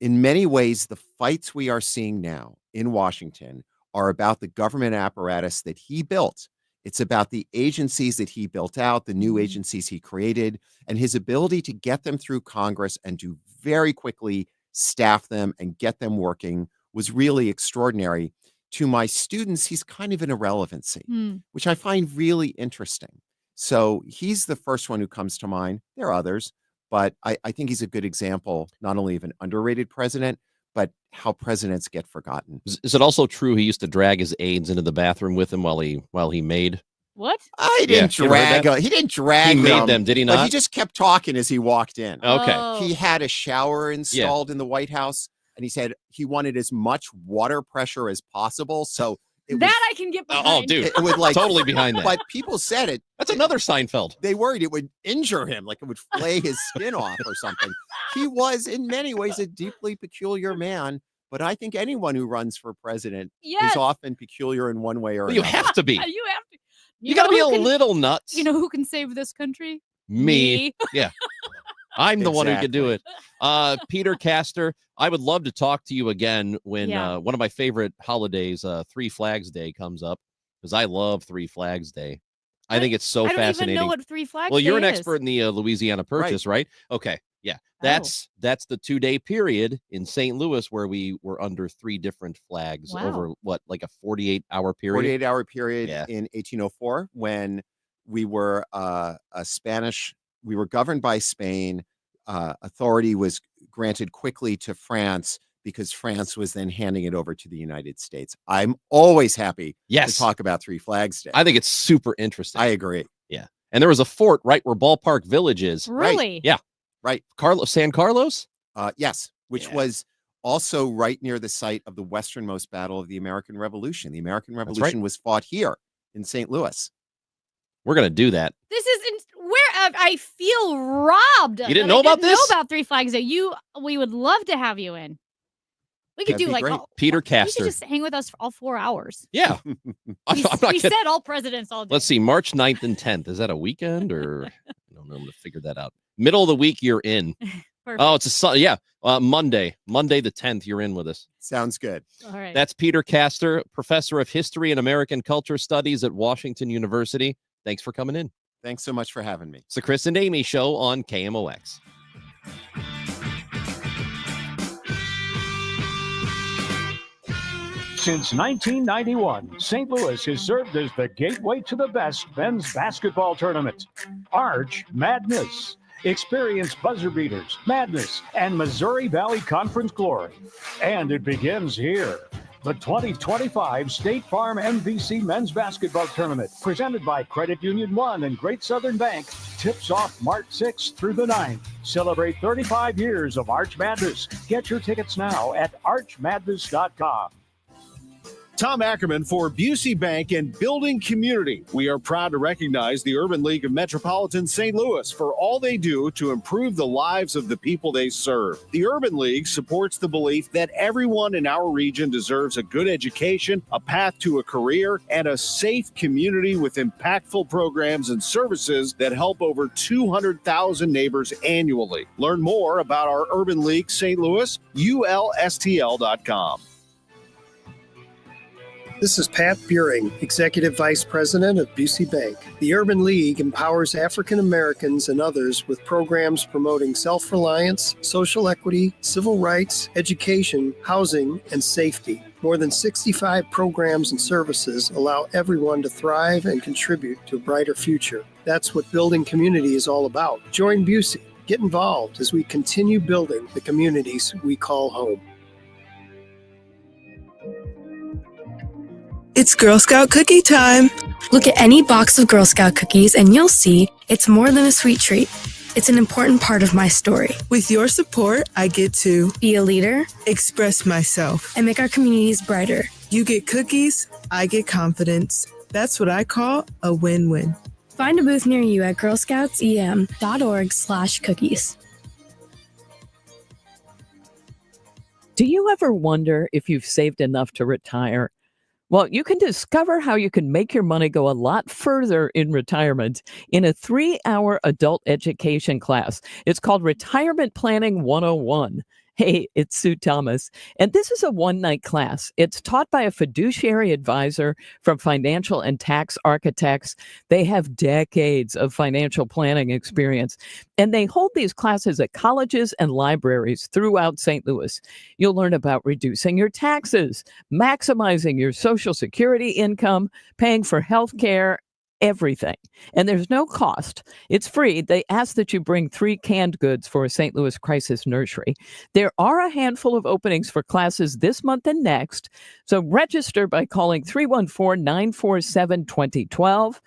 S4: In many ways, the fights we are seeing now in Washington are about the government apparatus that he built. It's about the agencies that he built out, the new agencies he created, and his ability to get them through Congress and to very quickly staff them and get them working was really extraordinary. To my students, he's kind of an irrelevancy, which I find really interesting. So he's the first one who comes to mind. There are others, but I think he's a good example, not only of an underrated president, but how presidents get forgotten.
S2: Is it also true he used to drag his aides into the bathroom with him while he made?
S1: What?
S4: He didn't drag
S2: He made them, did he not?
S4: But he just kept talking as he walked in.
S2: Okay.
S4: He had a shower installed in the White House, and he said he wanted as much water pressure as possible. So
S1: I can get behind.
S2: Oh, dude,
S4: it would
S2: totally behind that.
S4: But people said it.
S2: That's another Seinfeld.
S4: They worried it would injure him, like it would flay his skin off or something. He was, in many ways, a deeply peculiar man. But I think anyone who runs for president is often peculiar in one way or another.
S2: You have to be.
S1: You have to.
S2: You got to be a little nuts.
S1: You know who can save this country?
S2: Me. Yeah. I'm the one who could do it. Peter Castor, I would love to talk to you again when one of my favorite holidays, Three Flags Day, comes up, because I love Three Flags Day. I think it's so fascinating.
S1: I don't even know what Three Flags Day
S2: Well, you're an
S1: is.
S2: expert in the Louisiana Purchase, right? Okay. Yeah. That's the 2-day period in St. Louis where we were under 3 different flags over like a 48-hour period?
S4: 48-hour period in 1804 when we were we were governed by Spain. Authority was granted quickly to France because France was then handing it over to the United States. I'm always happy to talk about Three Flags Day.
S2: I think it's super interesting.
S4: I agree.
S2: Yeah. And there was a fort right where Ballpark Village is.
S1: Really?
S2: Yeah.
S4: Right.
S2: San Carlos?
S4: Yes, which was also right near the site of the westernmost battle of the American Revolution. The American Revolution was fought here in St. Louis.
S2: We're going to do that.
S1: This is where I feel robbed.
S2: You didn't know about this?
S1: Know about Three Flags Day. We would love to have you in. We could
S4: That'd
S1: do
S4: be
S1: like
S4: great.
S2: Peter
S1: You
S2: Castor.
S1: could just hang with us for all 4 hours.
S2: Yeah. I'm not
S1: We
S2: kidding.
S1: said all presidents all day.
S2: Let's see, March 9th and 10th. Is that a weekend or? I don't know. I'm going to figure that out. Middle of the week, you're in. Oh, it's Monday. Monday the 10th, you're in with us.
S4: Sounds good.
S1: All right.
S2: That's Peter Castor, professor of history and American culture studies at Washington University. Thanks for coming in.
S4: Thanks so much for having me.
S2: It's the Chris and Amy Show on KMOX.
S6: Since 1991, St. Louis has served as the gateway to the best men's basketball tournament, Arch Madness. Experience buzzer beaters, madness, and Missouri Valley Conference glory. And it begins here. The 2025 State Farm MVC Men's Basketball Tournament, presented by Credit Union One and Great Southern Bank, tips off March 6th through the 9th. Celebrate 35 years of Arch Madness. Get your tickets now at archmadness.com.
S5: Tom Ackerman for Busey Bank and Building Community. We are proud to recognize the Urban League of Metropolitan St. Louis for all they do to improve the lives of the people they serve. The Urban League supports the belief that everyone in our region deserves a good education, a path to a career, and a safe community with impactful programs and services that help over 200,000 neighbors annually. Learn more about our Urban League St. Louis, ulstl.com.
S7: This is Pat Buring, Executive Vice President of Busey Bank. The Urban League empowers African Americans and others with programs promoting self-reliance, social equity, civil rights, education, housing, and safety. More than 65 programs and services allow everyone to thrive and contribute to a brighter future. That's what building community is all about. Join Busey. Get involved as we continue building the communities we call home.
S23: It's Girl Scout cookie time. Look at any box of Girl Scout cookies and you'll see it's more than a sweet treat. It's an important part of my story. With your support, I get to be a leader, express myself, and make our communities brighter. You get cookies, I get confidence. That's what I call a win-win. Find a booth near you at girlscoutsem.org/cookies.
S24: Do you ever wonder if you've saved enough to retire? Well, you can discover how you can make your money go a lot further in retirement in a 3-hour adult education class. It's called Retirement Planning 101. Hey, it's Sue Thomas, and this is a one-night class. It's taught by a fiduciary advisor from Financial and Tax Architects. They have decades of financial planning experience, and they hold these classes at colleges and libraries throughout St. Louis. You'll learn about reducing your taxes, maximizing your Social Security income, paying for health care, everything. And there's no cost. It's free. They ask that you bring 3 canned goods for a St. Louis crisis nursery. There are a handful of openings for classes this month and next. So register by calling 314-947-2012.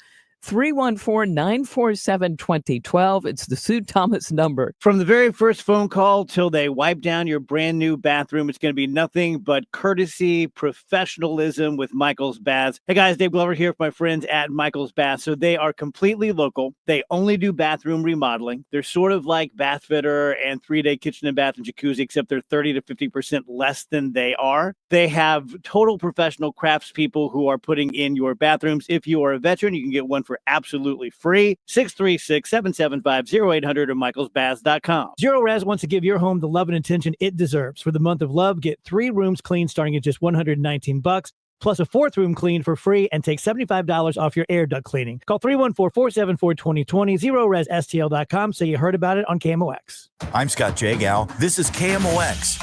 S24: 314-947-2012. It's the Sue Thomas number.
S14: From the very first phone call till they wipe down your brand new bathroom, it's going to be nothing but courtesy, professionalism with Michael's Baths. Hey guys, Dave Glover here with my friends at Michael's Baths. So they are completely local. They only do bathroom remodeling. They're sort of like Bath Fitter and 3-Day Kitchen and Bath and Jacuzzi, except they're 30 to 50% less than they are. They have total professional craftspeople who are putting in your bathrooms. If you are a veteran, you can get one for absolutely free. 636-775-0800 or michaelsbaths.com. Zero Res wants to give your home the love and attention it deserves. For the month of love, get 3 rooms cleaned starting at just $119, plus a 4th room clean for free, and take $75 off your air duct cleaning. Call 314-474-2020, ZeroResSTL.com, so you heard about it on KMOX.
S25: I'm Scott Jagow. This is KMOX,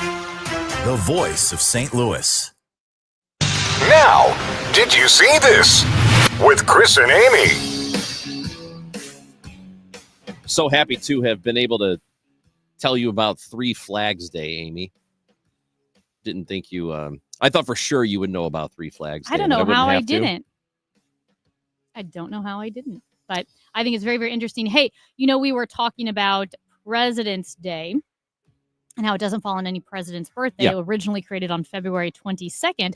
S25: the voice of St. Louis.
S10: Now, did you see this? With Chris and Amy.
S2: So happy to have been able to tell you about 3 Flags Day, Amy. Didn't think you, I thought for sure you would know about 3 Flags Day.
S1: I don't know how I didn't. I don't know how I didn't, but I think it's very, very interesting. Hey, you know, we were talking about President's Day and how it doesn't fall on any president's birthday.
S2: Yeah.
S1: Originally created on February 22nd.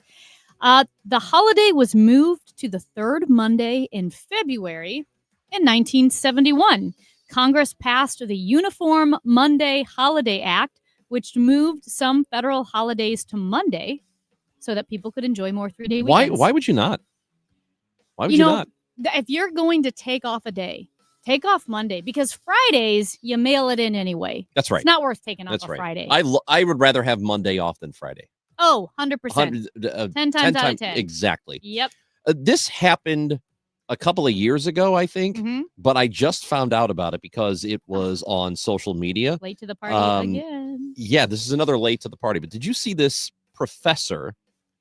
S1: The holiday was moved to the 3rd Monday in February in 1971. Congress passed the Uniform Monday Holiday Act, which moved some federal holidays to Monday so that people could enjoy more 3-day weekends.
S2: Why would you not? Why would you not?
S1: If you're going to take off a day, take off Monday, because Fridays, you mail it in anyway.
S2: That's right.
S1: It's not worth taking off
S2: That's
S1: a
S2: right.
S1: Friday.
S2: I would rather have Monday off than Friday.
S1: Oh, 100%. 10 times out of 10.
S2: Exactly.
S1: Yep.
S2: This happened a couple of years ago, I think,
S1: Mm-hmm.
S2: but I just found out about it because it was on social media.
S1: Late to the party again.
S2: Yeah, this is another late to the party. But did you see this professor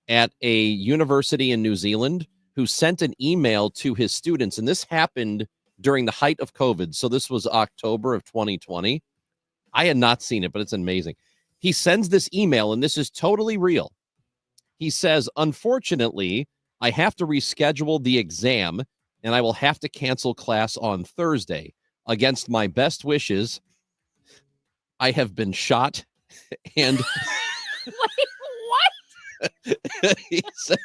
S2: at a university in New Zealand who sent an email to his students? And this happened during the height of COVID. So this was October of 2020. I had not seen it, but it's amazing. He sends this email, and this is totally real. He says, unfortunately, I have to reschedule the exam, and I will have to cancel class on Thursday. Against my best wishes, I have been shot, and
S1: Wait, what?
S2: He says,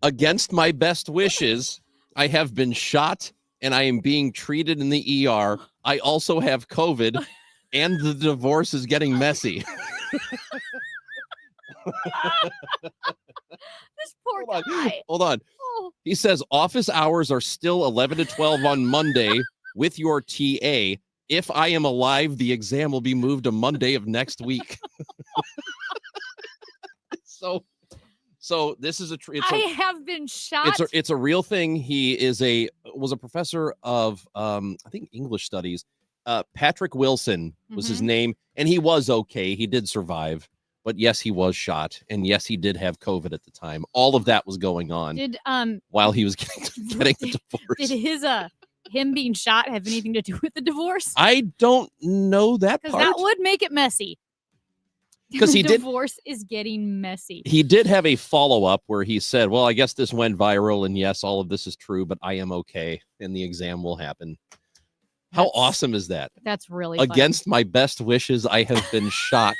S2: against my best wishes, I have been shot and I am being treated in the ER. I also have COVID and the divorce is getting messy.
S1: This poor guy.
S2: Hold on.
S1: Oh.
S2: He says office hours are still 11 to 12 on Monday with your TA. If I am alive, the exam will be moved to Monday of next week. So this is
S1: I have been shot.
S2: It's a real thing. He was a professor of I think English studies. Patrick Wilson was his name, and he was okay. He did survive, but yes, he was shot, and yes, he did have COVID at the time. All of that was going on while he was getting a divorce.
S1: Did him being shot have anything to do with the divorce?
S2: I don't know that
S1: Because
S2: part.
S1: that would make it messy.
S2: Because he
S1: divorce is getting messy.
S2: He did have a follow-up where he said, well, I guess this went viral, and yes, all of this is true, but I am okay, and the exam will happen. How awesome is that?
S1: That's really funny.
S2: Against my best wishes, I have been shot.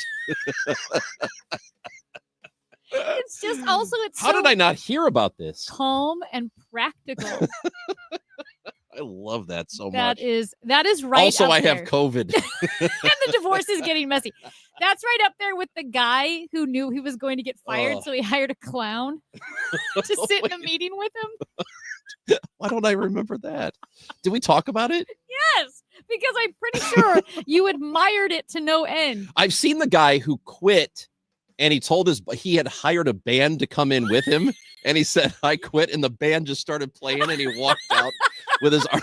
S1: It's just also
S2: How did I not hear about this?
S1: calm and practical.
S2: I love that so
S1: That
S2: much.
S1: is right.
S2: Also,
S1: up
S2: I
S1: there.
S2: have COVID.
S1: And the divorce is getting messy. That's right up there with the guy who knew he was going to get fired,
S2: Oh.
S1: so he hired a clown to sit in a meeting with him.
S2: Why don't I remember that? Did we talk about it?
S1: Yes, because I'm pretty sure you admired it to no end.
S2: I've seen the guy who quit and he told he had hired a band to come in with him. And he said, I quit. And the band just started playing and he walked out with his arm.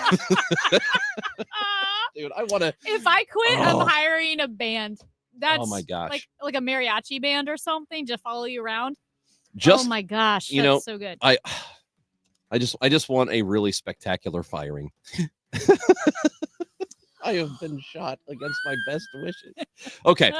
S2: Dude, I want to.
S1: If I quit,
S2: Oh.
S1: I'm hiring a band. That's
S2: Oh my gosh.
S1: like a mariachi band or something to follow you around.
S2: Just,
S1: oh my gosh,
S2: you
S1: that's
S2: know,
S1: so good.
S2: I just want a really spectacular firing. I have been shot against my best wishes. Okay.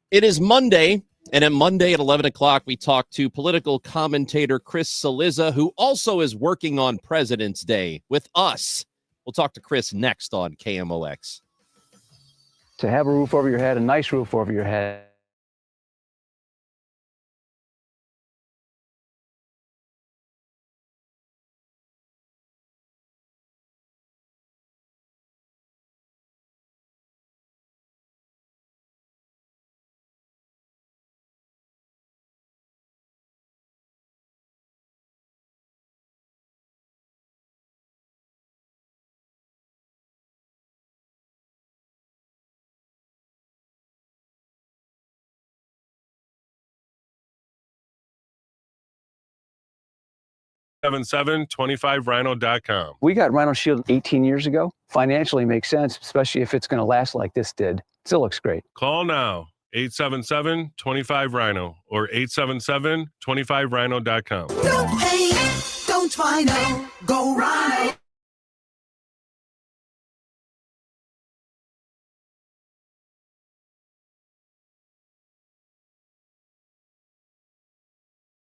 S2: It is Monday, and at Monday at 11 o'clock, we talk to political commentator Chris Cillizza, who also is working on President's Day with us. We'll talk to Chris next on KMOX.
S8: To have a roof over your head, a nice roof over your head.
S9: .25rhino.com.
S8: We got Rhino Shield 18 years ago. Financially makes sense, especially if it's going to last like this did. Still looks great.
S9: Call now, 877-25rhino or 877-25rhino.com.
S3: Don't pay, don't Rhino, go Rhino.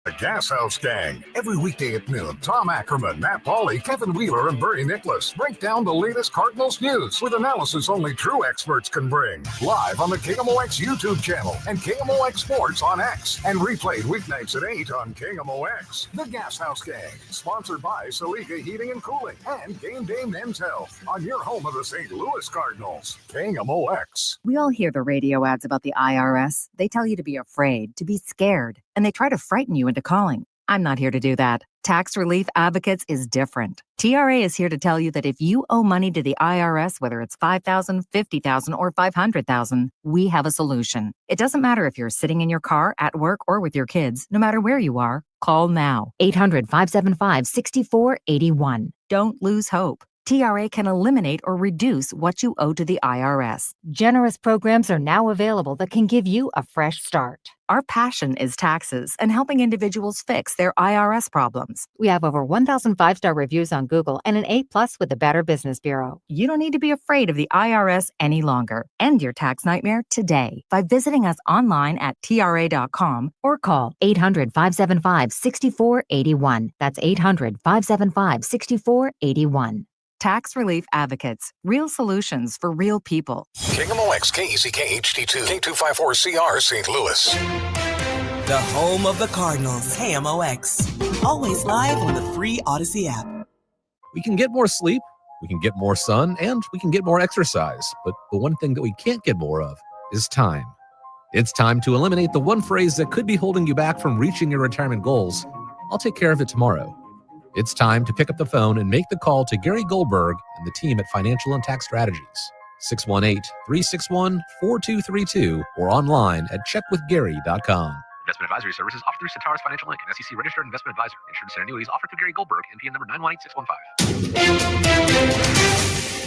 S10: The Gas House Gang. Every weekday at noon, Tom Ackerman, Matt Pauley, Kevin Wheeler, and Bernie Nicholas break down the latest Cardinals news with analysis only true experts can bring. Live on the KMOX YouTube channel and KMOX Sports on X. And replayed weeknights at 8 on KMOX. The Gas House Gang. Sponsored by Salika Heating and Cooling and Game Day Men's Health on your home of the St. Louis Cardinals. KMOX.
S11: We all hear the radio ads about the IRS. They tell you to be afraid, to be scared, and they try to frighten you into calling. I'm not here to do that. Tax Relief Advocates is different. TRA is here to tell you that if you owe money to the IRS, whether it's $5,000, $50,000, or $500,000, we have a solution. It doesn't matter if you're sitting in your car, at work, or with your kids. No matter where you are, call now. 800-575-6481. Don't lose hope. TRA can eliminate or reduce what you owe to the IRS. Generous programs are now available that can give you a fresh start. Our passion is taxes and helping individuals fix their IRS problems. We have over 1,000 5-star reviews on Google and an A+ with the Better Business Bureau. You don't need to be afraid of the IRS any longer. End your tax nightmare today by visiting us online at TRA.com or call 800-575-6481. That's 800-575-6481. Tax Relief Advocates, real solutions for real people.
S10: KMOX, KECK HD2, K254CR, St. Louis.
S12: The home of the Cardinals, KMOX. Always live on the free Odyssey app.
S13: We can get more sleep, we can get more sun, and we can get more exercise. But the one thing that we can't get more of is time. It's time to eliminate the one phrase that could be holding you back from reaching your retirement goals. I'll take care of it tomorrow. It's time to pick up the phone and make the call to Gary Goldberg and the team at Financial and Tax Strategies. 618-361-4232 or online at checkwithgary.com.
S15: Investment advisory services offered through Centaurus Financial Inc., an SEC registered investment advisor. Insurance and annuities offered through Gary Goldberg, NPN number 918615.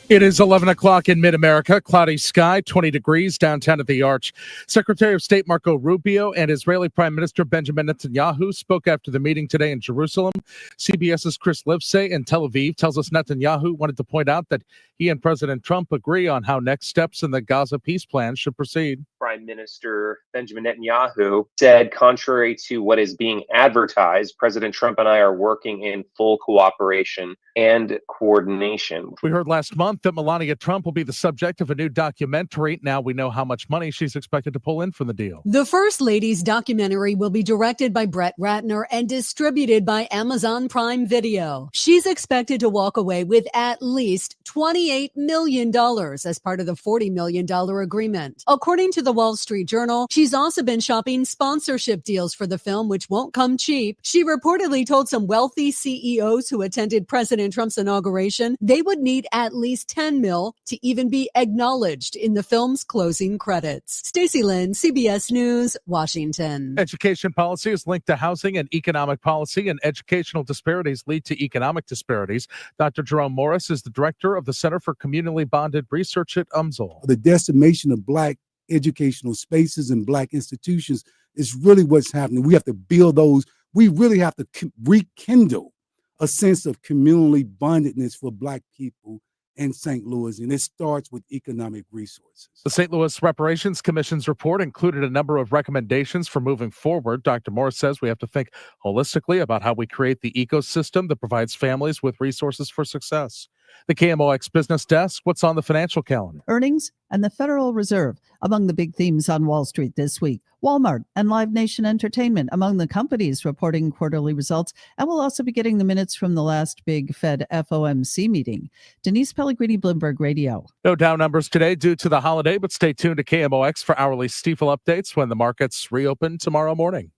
S16: It is 11 o'clock in mid-America. Cloudy sky, 20 degrees downtown at the Arch. Secretary of State Marco Rubio and Israeli Prime Minister Benjamin Netanyahu spoke after the meeting today in Jerusalem. CBS's Chris Livesay in Tel Aviv tells us Netanyahu wanted to point out that he and President Trump agree on how next steps in the Gaza peace plan should proceed.
S17: Prime Minister Benjamin Netanyahu said, contrary to what is being advertised, President Trump and I are working in full cooperation and coordination.
S16: We heard last month that Melania Trump will be the subject of a new documentary. Now we know how much money she's expected to pull in from the deal.
S26: The First Lady's documentary will be directed by Brett Ratner and distributed by Amazon Prime Video. She's expected to walk away with at least $28 million as part of the $40 million agreement. According to the Wall Street Journal, she's also been shopping sponsorship deals for the film, which won't come cheap. She reportedly told some wealthy CEOs who attended President Trump's inauguration they would need at least $10 million to even be acknowledged in the film's closing credits. Stacey Lynn, CBS News, Washington.
S16: Education policy is linked to housing and economic policy, and educational disparities lead to economic disparities. Dr. Jerome Morris is the director of the Center for Communally Bonded Research at UMSL.
S27: The decimation of Black educational spaces and Black institutions is really what's happening. We have to build those. We really have to rekindle a sense of communally bondedness for Black people in St. Louis, and it starts with economic resources.
S16: The St. Louis Reparations Commission's report included a number of recommendations for moving forward. Dr. Morris says we have to think holistically about how we create the ecosystem that provides families with resources for success. The KMOX Business Desk, what's on the financial calendar?
S28: Earnings and the Federal Reserve among the big themes on Wall Street this week. Walmart and Live Nation Entertainment among the companies reporting quarterly results, and we'll also be getting the minutes from the last big Fed FOMC meeting. Denise Pellegrini, Bloomberg Radio.
S16: No Dow numbers today due to the holiday, but stay tuned to KMOX for hourly Stiefel updates when the markets reopen tomorrow morning.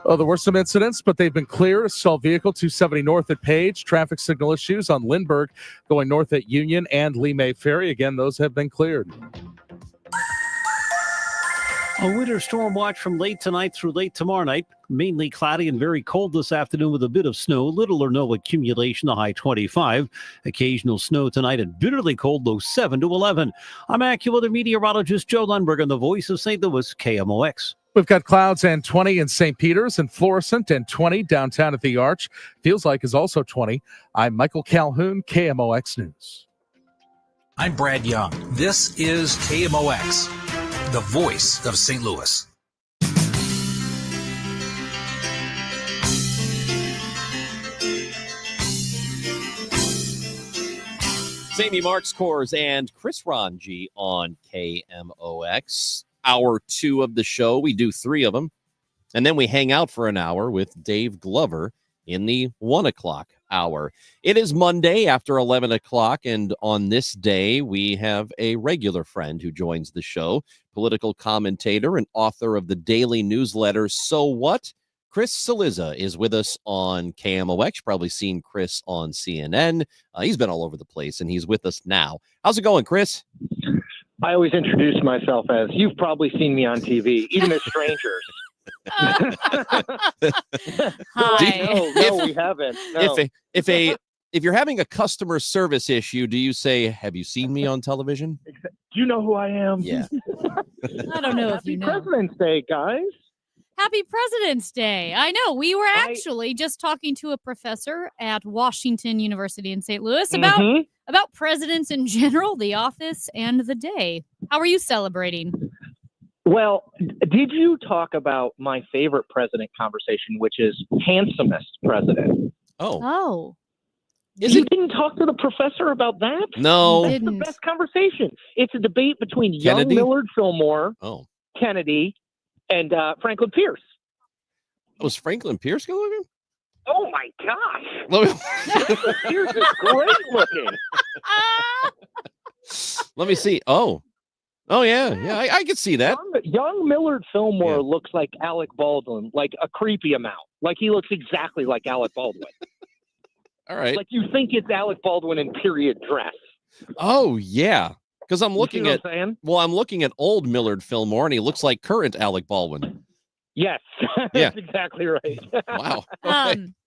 S16: Oh, there were some incidents, but they've been cleared. Stalled vehicle 270 north at Page. Traffic signal issues on Lindbergh going north at Union and Lee May Ferry. Again, those have been cleared.
S6: A winter storm watch from late tonight through late tomorrow night. Mainly cloudy and very cold this afternoon with a bit of snow. Little or no accumulation, the high 25. Occasional snow tonight and bitterly cold, low 7 to 11. I'm AccuWeather meteorologist Joe Lundberg on the voice of St. Louis, KMOX.
S16: We've got clouds and 20 in St. Peter's and Florissant and 20 downtown at the Arch. Feels like is also 20. I'm Michael Calhoun, KMOX News.
S29: I'm Brad Young. This is KMOX, the voice of St. Louis.
S2: Sammy Marks Kors and Chris Ranji on KMOX. Hour 2 of the show. We do 3 of them. And then we hang out for an hour with Dave Glover in the 1 o'clock hour. It is Monday after 11 o'clock. And on this day, we have a regular friend who joins the show, political commentator and author of the daily newsletter, So What? Chris Cillizza is with us on KMOX. You've probably seen Chris on CNN. He's been all over the place, and he's with us now. How's it going, Chris?
S30: I always introduce myself as, you've probably seen me on TV, even as strangers.
S2: Hi.
S30: No, we haven't. No.
S2: If you're having a customer service issue, do you say, have you seen me on television?
S30: Do you know who I am?
S2: Yeah.
S1: I don't know if you know.
S30: Happy President's Day, guys.
S1: Happy President's Day. I know. We were actually just talking to a professor at Washington University in St. Louis about presidents in general, the office, and the day. How are you celebrating?
S30: Well, did you talk about my favorite president conversation, which is handsomest president?
S1: Oh.
S30: You didn't talk to the professor about that?
S2: No.
S30: That's the best conversation. It's a debate between
S2: Kennedy?
S30: young Millard Fillmore, Kennedy, and Franklin Pierce.
S2: Was Franklin Pierce good looking?
S30: Oh my gosh! Franklin Pierce is great looking.
S2: Let me see. Oh, yeah. I could see that.
S30: Young Millard Fillmore looks like Alec Baldwin, like a creepy amount. Like he looks exactly like Alec Baldwin.
S2: All right.
S30: Like you think it's Alec Baldwin in period dress.
S2: Oh yeah, because I'm looking
S30: what
S2: at.
S30: I'm saying?
S2: Well, I'm looking at old Millard Fillmore, and he looks like current Alec Baldwin.
S30: Yes,
S2: Yeah.
S30: that's exactly right.
S2: Wow.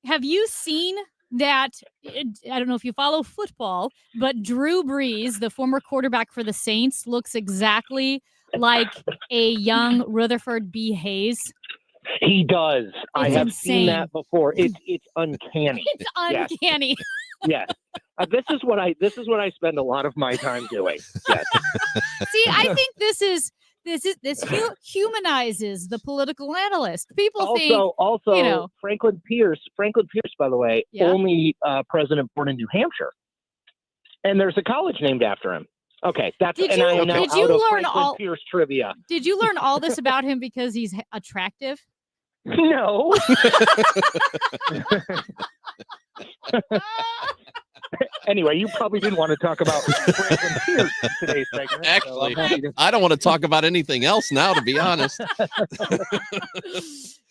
S1: Have you seen that? I don't know if you follow football, but Drew Brees, the former quarterback for the Saints, looks exactly like a young Rutherford B. Hayes.
S30: He does. I have
S1: insane.
S30: seen that before. It's uncanny.
S1: It's uncanny.
S30: Yes. This is what I spend a lot of my time doing. Yes.
S1: See, I think this humanizes the political analyst. People think
S30: also
S1: you know,
S30: Franklin Pierce, by the way, only president born in New Hampshire, and there's a college named after him. Okay, that's
S1: Did
S30: and
S1: you-
S30: I am now
S1: did
S30: out
S1: you
S30: of
S1: learn
S30: Franklin
S1: all-
S30: Pierce trivia.
S1: Did you learn all this about him because he's attractive?
S30: No. Anyway, you probably didn't want to talk about Franklin Pierce in today's segment.
S2: Actually,
S30: so I'm happy to-
S2: I don't want to talk about anything else now, to be honest.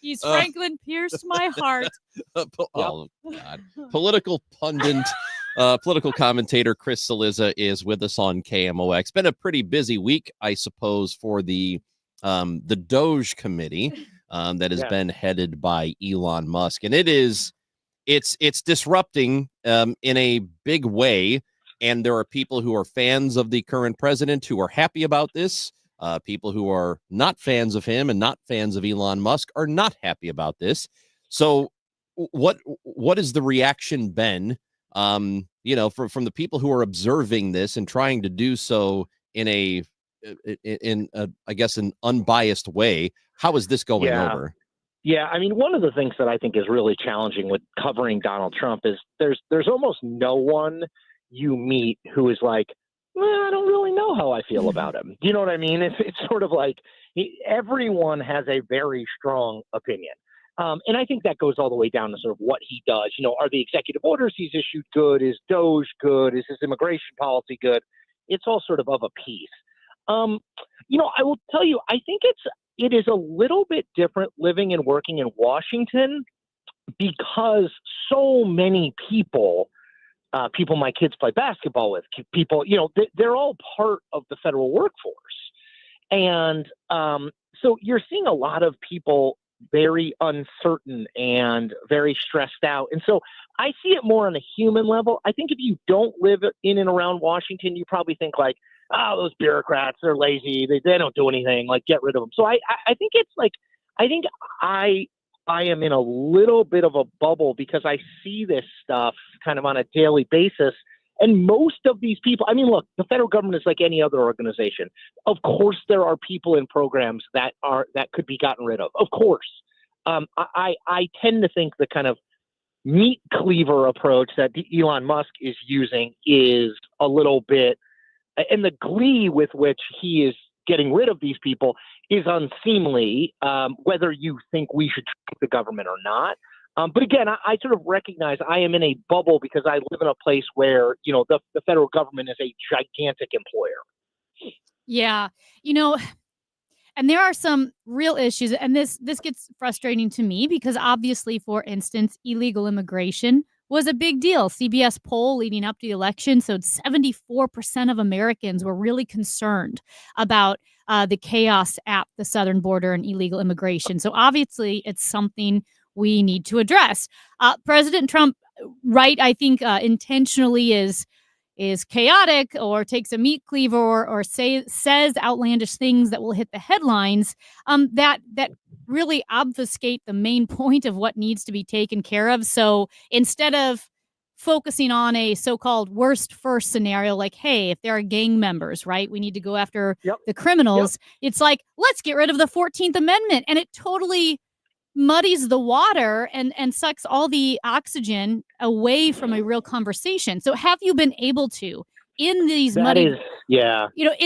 S1: He's Franklin pierced my heart.
S2: Oh, God. Political pundit, political commentator Chris Cillizza is with us on KMOX. Been a pretty busy week, I suppose, for the Doge committee that has been headed by Elon Musk, and it's disrupting in a big way. And there are people who are fans of the current president who are happy about this. People who are not fans of him and not fans of Elon Musk are not happy about this. So what has the reaction been, from the people who are observing this and trying to do so in I guess, an unbiased way? How is this going over?
S30: Yeah, I mean, one of the things that I think is really challenging with covering Donald Trump is there's almost no one you meet who is like, well, I don't really know how I feel about him. Do you know what I mean? It's sort of like everyone has a very strong opinion. And I think that goes all the way down to sort of what he does. Are the executive orders he's issued good? Is Doge good? Is his immigration policy good? It's all sort of a piece. I will tell you, I think it is a little bit different living and working in Washington because so many people my kids play basketball with, people, they're all part of the federal workforce. And so you're seeing a lot of people very uncertain and very stressed out. And so I see it more on a human level. I think if you don't live in and around Washington, you probably think like, oh, those bureaucrats, they're lazy. They don't do anything. Like, get rid of them. So I think it's like, I think I am in a little bit of a bubble because I see this stuff kind of on a daily basis. And most of these people, I mean, look, the federal government is like any other organization. Of course, there are people in programs that could be gotten rid of. Of course. I tend to think the kind of meat cleaver approach that Elon Musk is using is a little bit, and the glee with which he is getting rid of these people is unseemly, whether you think we should treat the government or not. But again, I sort of recognize I am in a bubble because I live in a place where, the federal government is a gigantic employer.
S1: Yeah. And there are some real issues, and this gets frustrating to me because obviously, for instance, illegal immigration was a big deal. CBS poll leading up to the election showed 74% of Americans were really concerned about the chaos at the southern border and illegal immigration. So obviously, it's something we need to address. President Trump, right, I think intentionally is chaotic or takes a meat cleaver or says outlandish things that will hit the headlines that really obfuscate the main point of what needs to be taken care of. So instead of focusing on a so-called worst first scenario, like, hey, if there are gang members, right, we need to go after the criminals. It's like, let's get rid of the 14th Amendment. And it totally muddies the water and sucks all the oxygen away from a real conversation. So have you been able to, in these in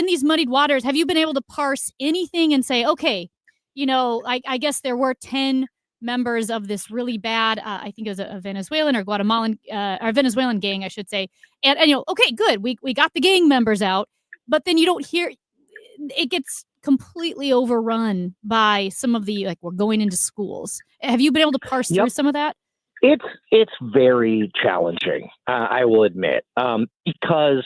S1: these muddied waters, have you been able to parse anything and say, okay, I guess there were 10 members of this really bad, I think it was a Venezuelan or Guatemalan, or Venezuelan gang, I should say. And okay, good. We got the gang members out, but then you don't hear, it gets completely overrun by some of the, like, we're going into schools. Have you been able to parse through some of that?
S30: It's very challenging, I will admit, because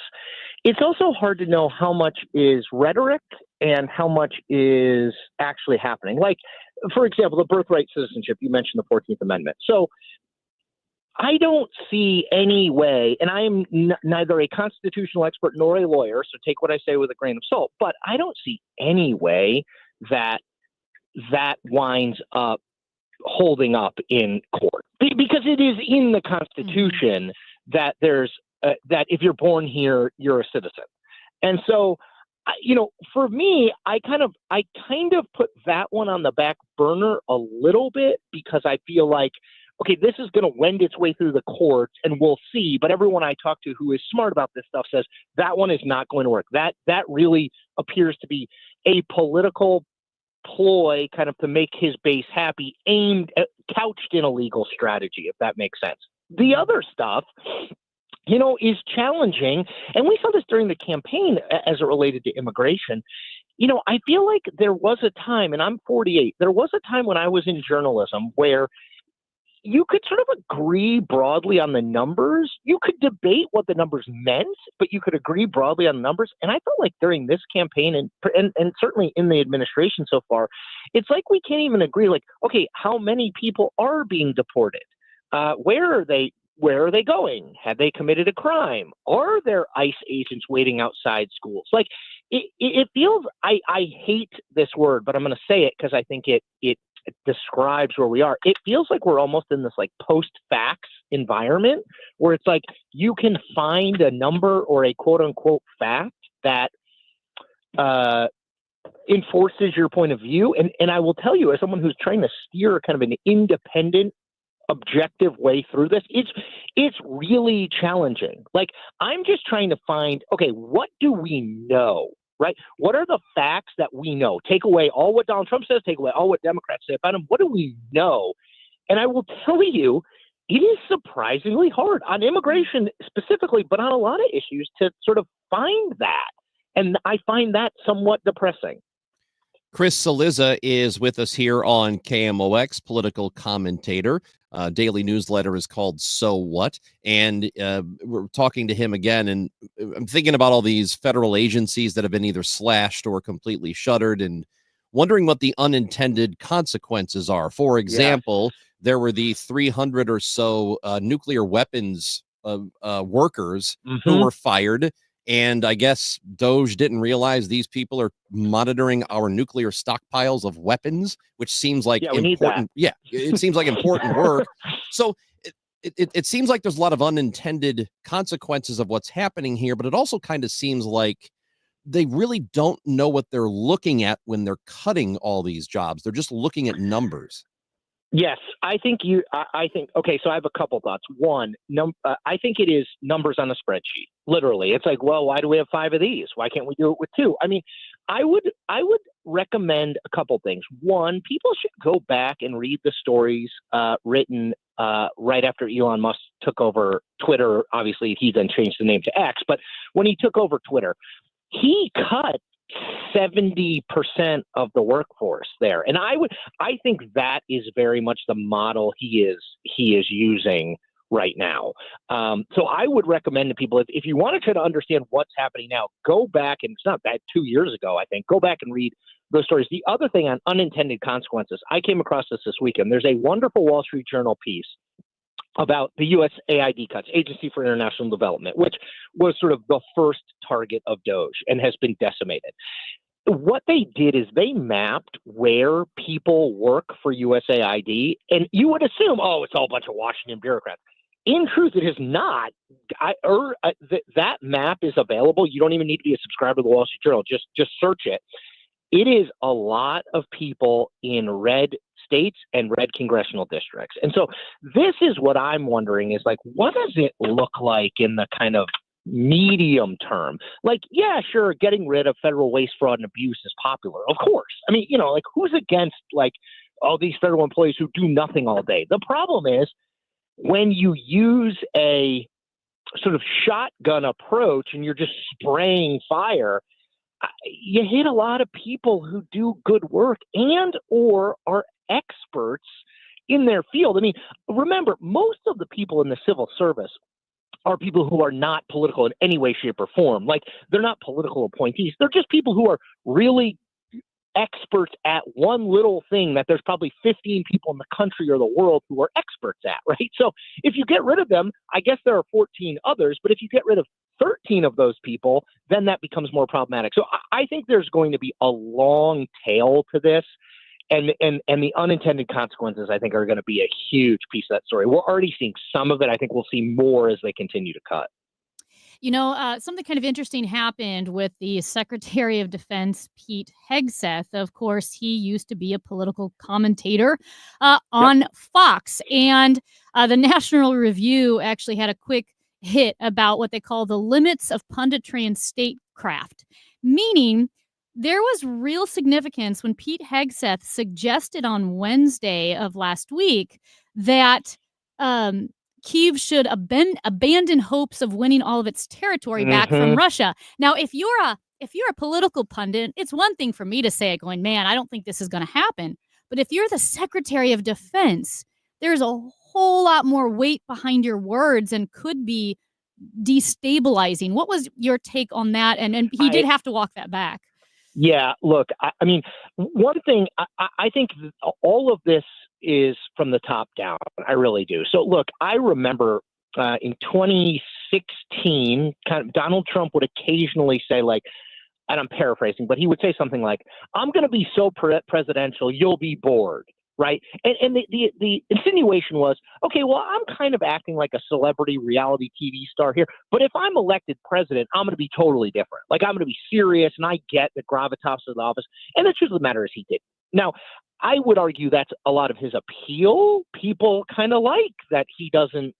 S30: it's also hard to know how much is rhetoric and how much is actually happening. Like, for example, the birthright citizenship, you mentioned the 14th Amendment. So I don't see any way, and I am neither a constitutional expert nor a lawyer, so take what I say with a grain of salt, but I don't see any way that winds up holding up in court, because it is in the Constitution that there's that if you're born here, you're a citizen. And so, for me, I kind of put that one on the back burner a little bit, because I feel like, okay, this is going to wend its way through the courts and we'll see. But everyone I talk to who is smart about this stuff says that one is not going to work. That really appears to be a political ploy, kind of to make his base happy, couched in a legal strategy, if that makes sense. The other stuff, is challenging. And we saw this during the campaign as it related to immigration. I feel like there was a time, and I'm 48, there was a time when I was in journalism where you could sort of agree broadly on the numbers. You could debate what the numbers meant, but you could agree broadly on the numbers. And I felt like during this campaign and certainly in the administration so far, it's like we can't even agree, like, okay, how many people are being deported? Where are they going? Have they committed a crime? Are there ICE agents waiting outside schools? Like, it feels, I hate this word, but I'm going to say it because I think it describes where we are. It feels like we're almost in this like post-facts environment where it's like you can find a number or a quote-unquote fact that enforces your point of view. And I will tell you, as someone who's trying to steer kind of an independent, objective way through this, it's really challenging. Like, I'm just trying to find, okay, what do we know? Right? What are the facts that we know? Take away all what Donald Trump says, take away all what Democrats say about him. What do we know? And I will tell you, it is surprisingly hard on immigration specifically, but on a lot of issues to sort of find that. And I find that somewhat depressing.
S2: Chris Cillizza is with us here on KMOX, political commentator. Daily newsletter is called So What? And we're talking to him again, and I'm thinking about all these federal agencies that have been either slashed or completely shuttered and wondering what the unintended consequences are. For example, there were the 300 or so nuclear weapons workers who were fired. And I guess Doge didn't realize these people are monitoring our nuclear stockpiles of weapons, which seems like important. Yeah, it seems like important work. So it seems like there's a lot of unintended consequences of what's happening here, but it also kind of seems like they really don't know what they're looking at when they're cutting all these jobs. They're just looking at numbers.
S30: Yes, I think okay, so I have a couple thoughts. One, I think it is numbers on a spreadsheet. Literally. It's like, well, why do we have 5 of these? Why can't we do it with 2? I mean, I would recommend a couple things. One, people should go back and read the stories written right after Elon Musk took over Twitter. Obviously, he then changed the name to X, but when he took over Twitter, he cut 70% of the workforce there. And I think that is very much the model he is using right now. So I would recommend to people, if you want to try to understand what's happening now, go back, and it's not that 2 years ago, I think, go back and read those stories. The other thing on unintended consequences, I came across this weekend. There's a wonderful Wall Street Journal piece about the USAID cuts, Agency for International Development, which was sort of the first target of Doge and has been decimated. What they did is they mapped where people work for USAID, and you would assume, oh, it's all a bunch of Washington bureaucrats. in truth, it is not. That map is available. You don't even need to be a subscriber to the Wall Street Journal. Just search it. It is a lot of people in red states and red congressional districts. And so this is what I'm wondering is like, what does it look like in the kind of medium term? Like, yeah, sure, getting rid of federal waste, fraud, and abuse is popular. Of course. I mean, like who's against like all these federal employees who do nothing all day? The problem is when you use a sort of shotgun approach and you're just spraying fire, you hit a lot of people who do good work and or are experts in their field. I mean, remember, most of the people in the civil service are people who are not political in any way, shape, or form. Like, they're not political appointees. They're just people who are really experts at one little thing that there's probably 15 people in the country or the world who are experts at, right? So if you get rid of them, I guess there are 14 others, but if you get rid of 13 of those people, then that becomes more problematic. So I think there's going to be a long tail to this, and the unintended consequences, I think, are going to be a huge piece of that story. We're already seeing some of it. I think we'll see more as they continue to cut.
S1: Something kind of interesting happened with the Secretary of Defense, Pete Hegseth. Of course, he used to be a political commentator on Fox. And the National Review actually had a quick hit about what they call the limits of punditry and statecraft, meaning there was real significance when Pete Hegseth suggested on Wednesday of last week that Kyiv should abandon hopes of winning all of its territory back from Russia. Now, if you're a political pundit, it's one thing for me to say it going, man, I don't think this is going to happen. But if you're the Secretary of Defense, there's a whole lot more weight behind your words and could be destabilizing. What was your take on that? And he did have to walk that back.
S30: Yeah, look, I mean, one thing, I think all of this is from the top down. I really do. So, look, I remember in 2016, kind of Donald Trump would occasionally say, like, and I'm paraphrasing, but he would say something like, I'm going to be so presidential, you'll be bored. Right. And the insinuation was, OK, well, I'm kind of acting like a celebrity reality TV star here. But if I'm elected president, I'm going to be totally different. Like, I'm going to be serious. And I get the gravitas of the office. And the truth of the matter is he did. Now, I would argue that's a lot of his appeal. People kind of like that he doesn't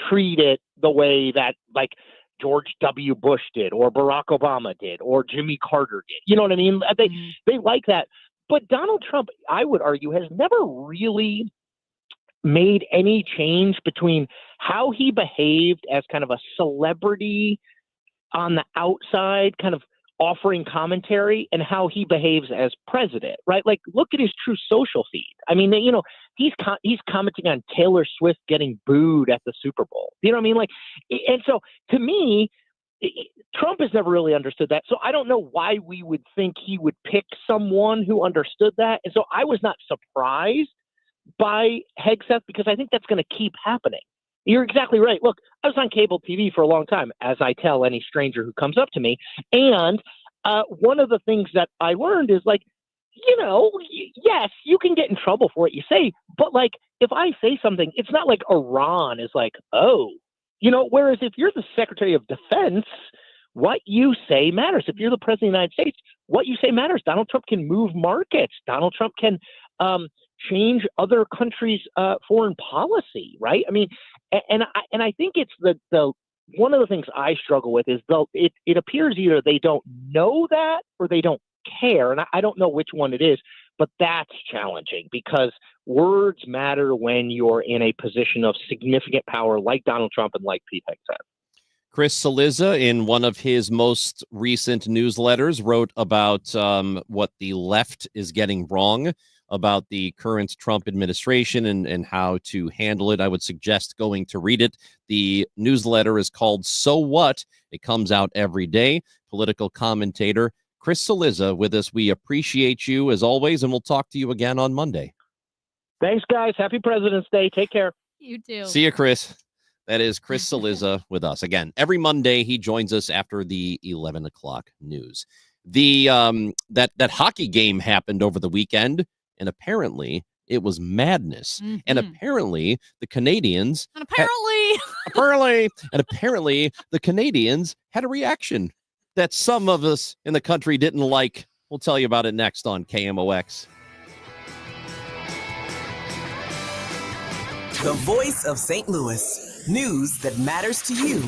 S30: treat it the way that, like, George W. Bush did or Barack Obama did or Jimmy Carter did. You know what I mean? They like that. But Donald Trump, I would argue, has never really made any change between how he behaved as kind of a celebrity on the outside, kind of offering commentary, and how he behaves as president, right? Like, look at his Truth Social feed. I mean, he's commenting on Taylor Swift getting booed at the Super Bowl. You know what I mean? Like, and so to me, Trump has never really understood that. So I don't know why we would think he would pick someone who understood that. And so I was not surprised by Hegseth because I think that's going to keep happening. You're exactly right. Look, I was on cable TV for a long time, as I tell any stranger who comes up to me. And one of the things that I learned is, like, yes, you can get in trouble for what you say. But, like, if I say something, it's not like Iran is like, oh. Whereas if you're the Secretary of Defense, what you say matters. If you're the President of the United States, what you say matters. Donald Trump can move markets. Donald Trump can change other countries' foreign policy, right? I mean, and I think it's the one of the things I struggle with is it appears either they don't know that or they don't care, and I don't know which one it is. But that's challenging because words matter when you're in a position of significant power like Donald Trump and like Pete Hegseth.
S2: Chris Cillizza, in one of his most recent newsletters, wrote about what the left is getting wrong about the current Trump administration and how to handle it. I would suggest going to read it. The newsletter is called So What? It comes out every day. Political commentator Chris Cillizza with us. We appreciate you as always, and we'll talk to you again on Monday.
S30: Thanks, guys. Happy President's Day. Take care.
S1: You too.
S2: See you, Chris. That is Chris Cillizza with us. Again, every Monday he joins us after the 11 o'clock news. The that hockey game happened over the weekend, and apparently It was madness. And
S1: Mhm.
S2: apparently the Canadians
S1: And apparently,
S2: apparently the Canadians had a reaction that some of us in the country didn't like. We'll tell you about it next on KMOX.
S12: The voice of St. Louis. News that matters to you.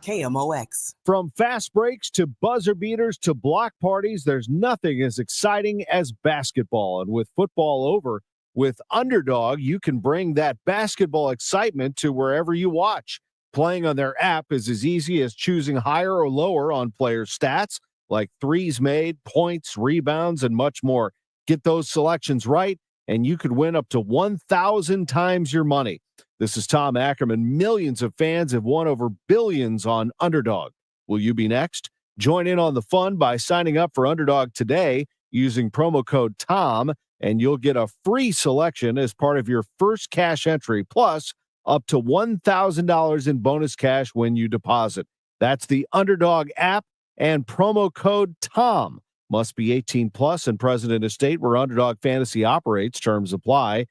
S12: KMOX.
S4: From fast breaks to buzzer beaters to block parties, there's nothing as exciting as basketball. And with football over, with Underdog, you can bring that basketball excitement to wherever you watch. Playing on their app is as easy as choosing higher or lower on player stats, like threes made, points, rebounds, and much more. Get those selections right, and you could win up to 1,000 times your money. This is Tom Ackerman. Millions of fans have won over billions on Underdog. Will you be next? Join in on the fun by signing up for Underdog today using promo code TOM, and you'll get a free selection as part of your first cash entry, plus up to $1,000 in bonus cash when you deposit. That's the Underdog app and promo code TOM. Must be 18 plus and present in a state where Underdog Fantasy operates. Terms apply.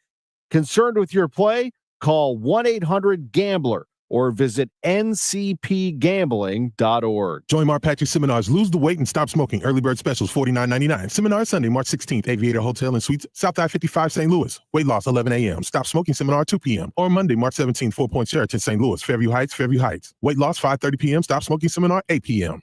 S4: Concerned with your play? Call 1-800-GAMBLER or visit ncpgambling.org.
S5: Join Mark Patrick Seminars. Lose the weight and stop smoking. Early bird specials, $49.99. Seminar Sunday, March 16th, Aviator Hotel and Suites, South I-55, St. Louis. Weight loss, 11 a.m. Stop smoking seminar, 2 p.m. Or Monday, March 17th, 4 Point Sheraton, St. Louis. Fairview Heights. Weight loss, 5:30 p.m. Stop smoking seminar, 8 p.m.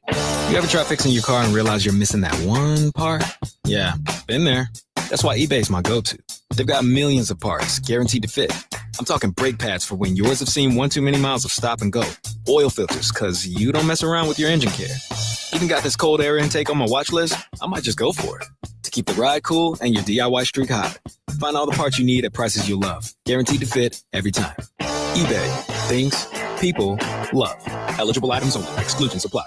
S7: You ever try fixing your car and realize you're missing that one part? Yeah, been there. That's why eBay's my go-to. They've got millions of parts, guaranteed to fit. I'm talking brake pads for when yours have seen one too many miles of stop and go. Oil filters, because you don't mess around with your engine care. Even got this cold air intake on my watch list. I might just go for it. To keep the ride cool and your DIY streak hot. Find all the parts you need at prices you'll love. Guaranteed to fit every time. eBay. Things people love. Eligible items only. Exclusions apply.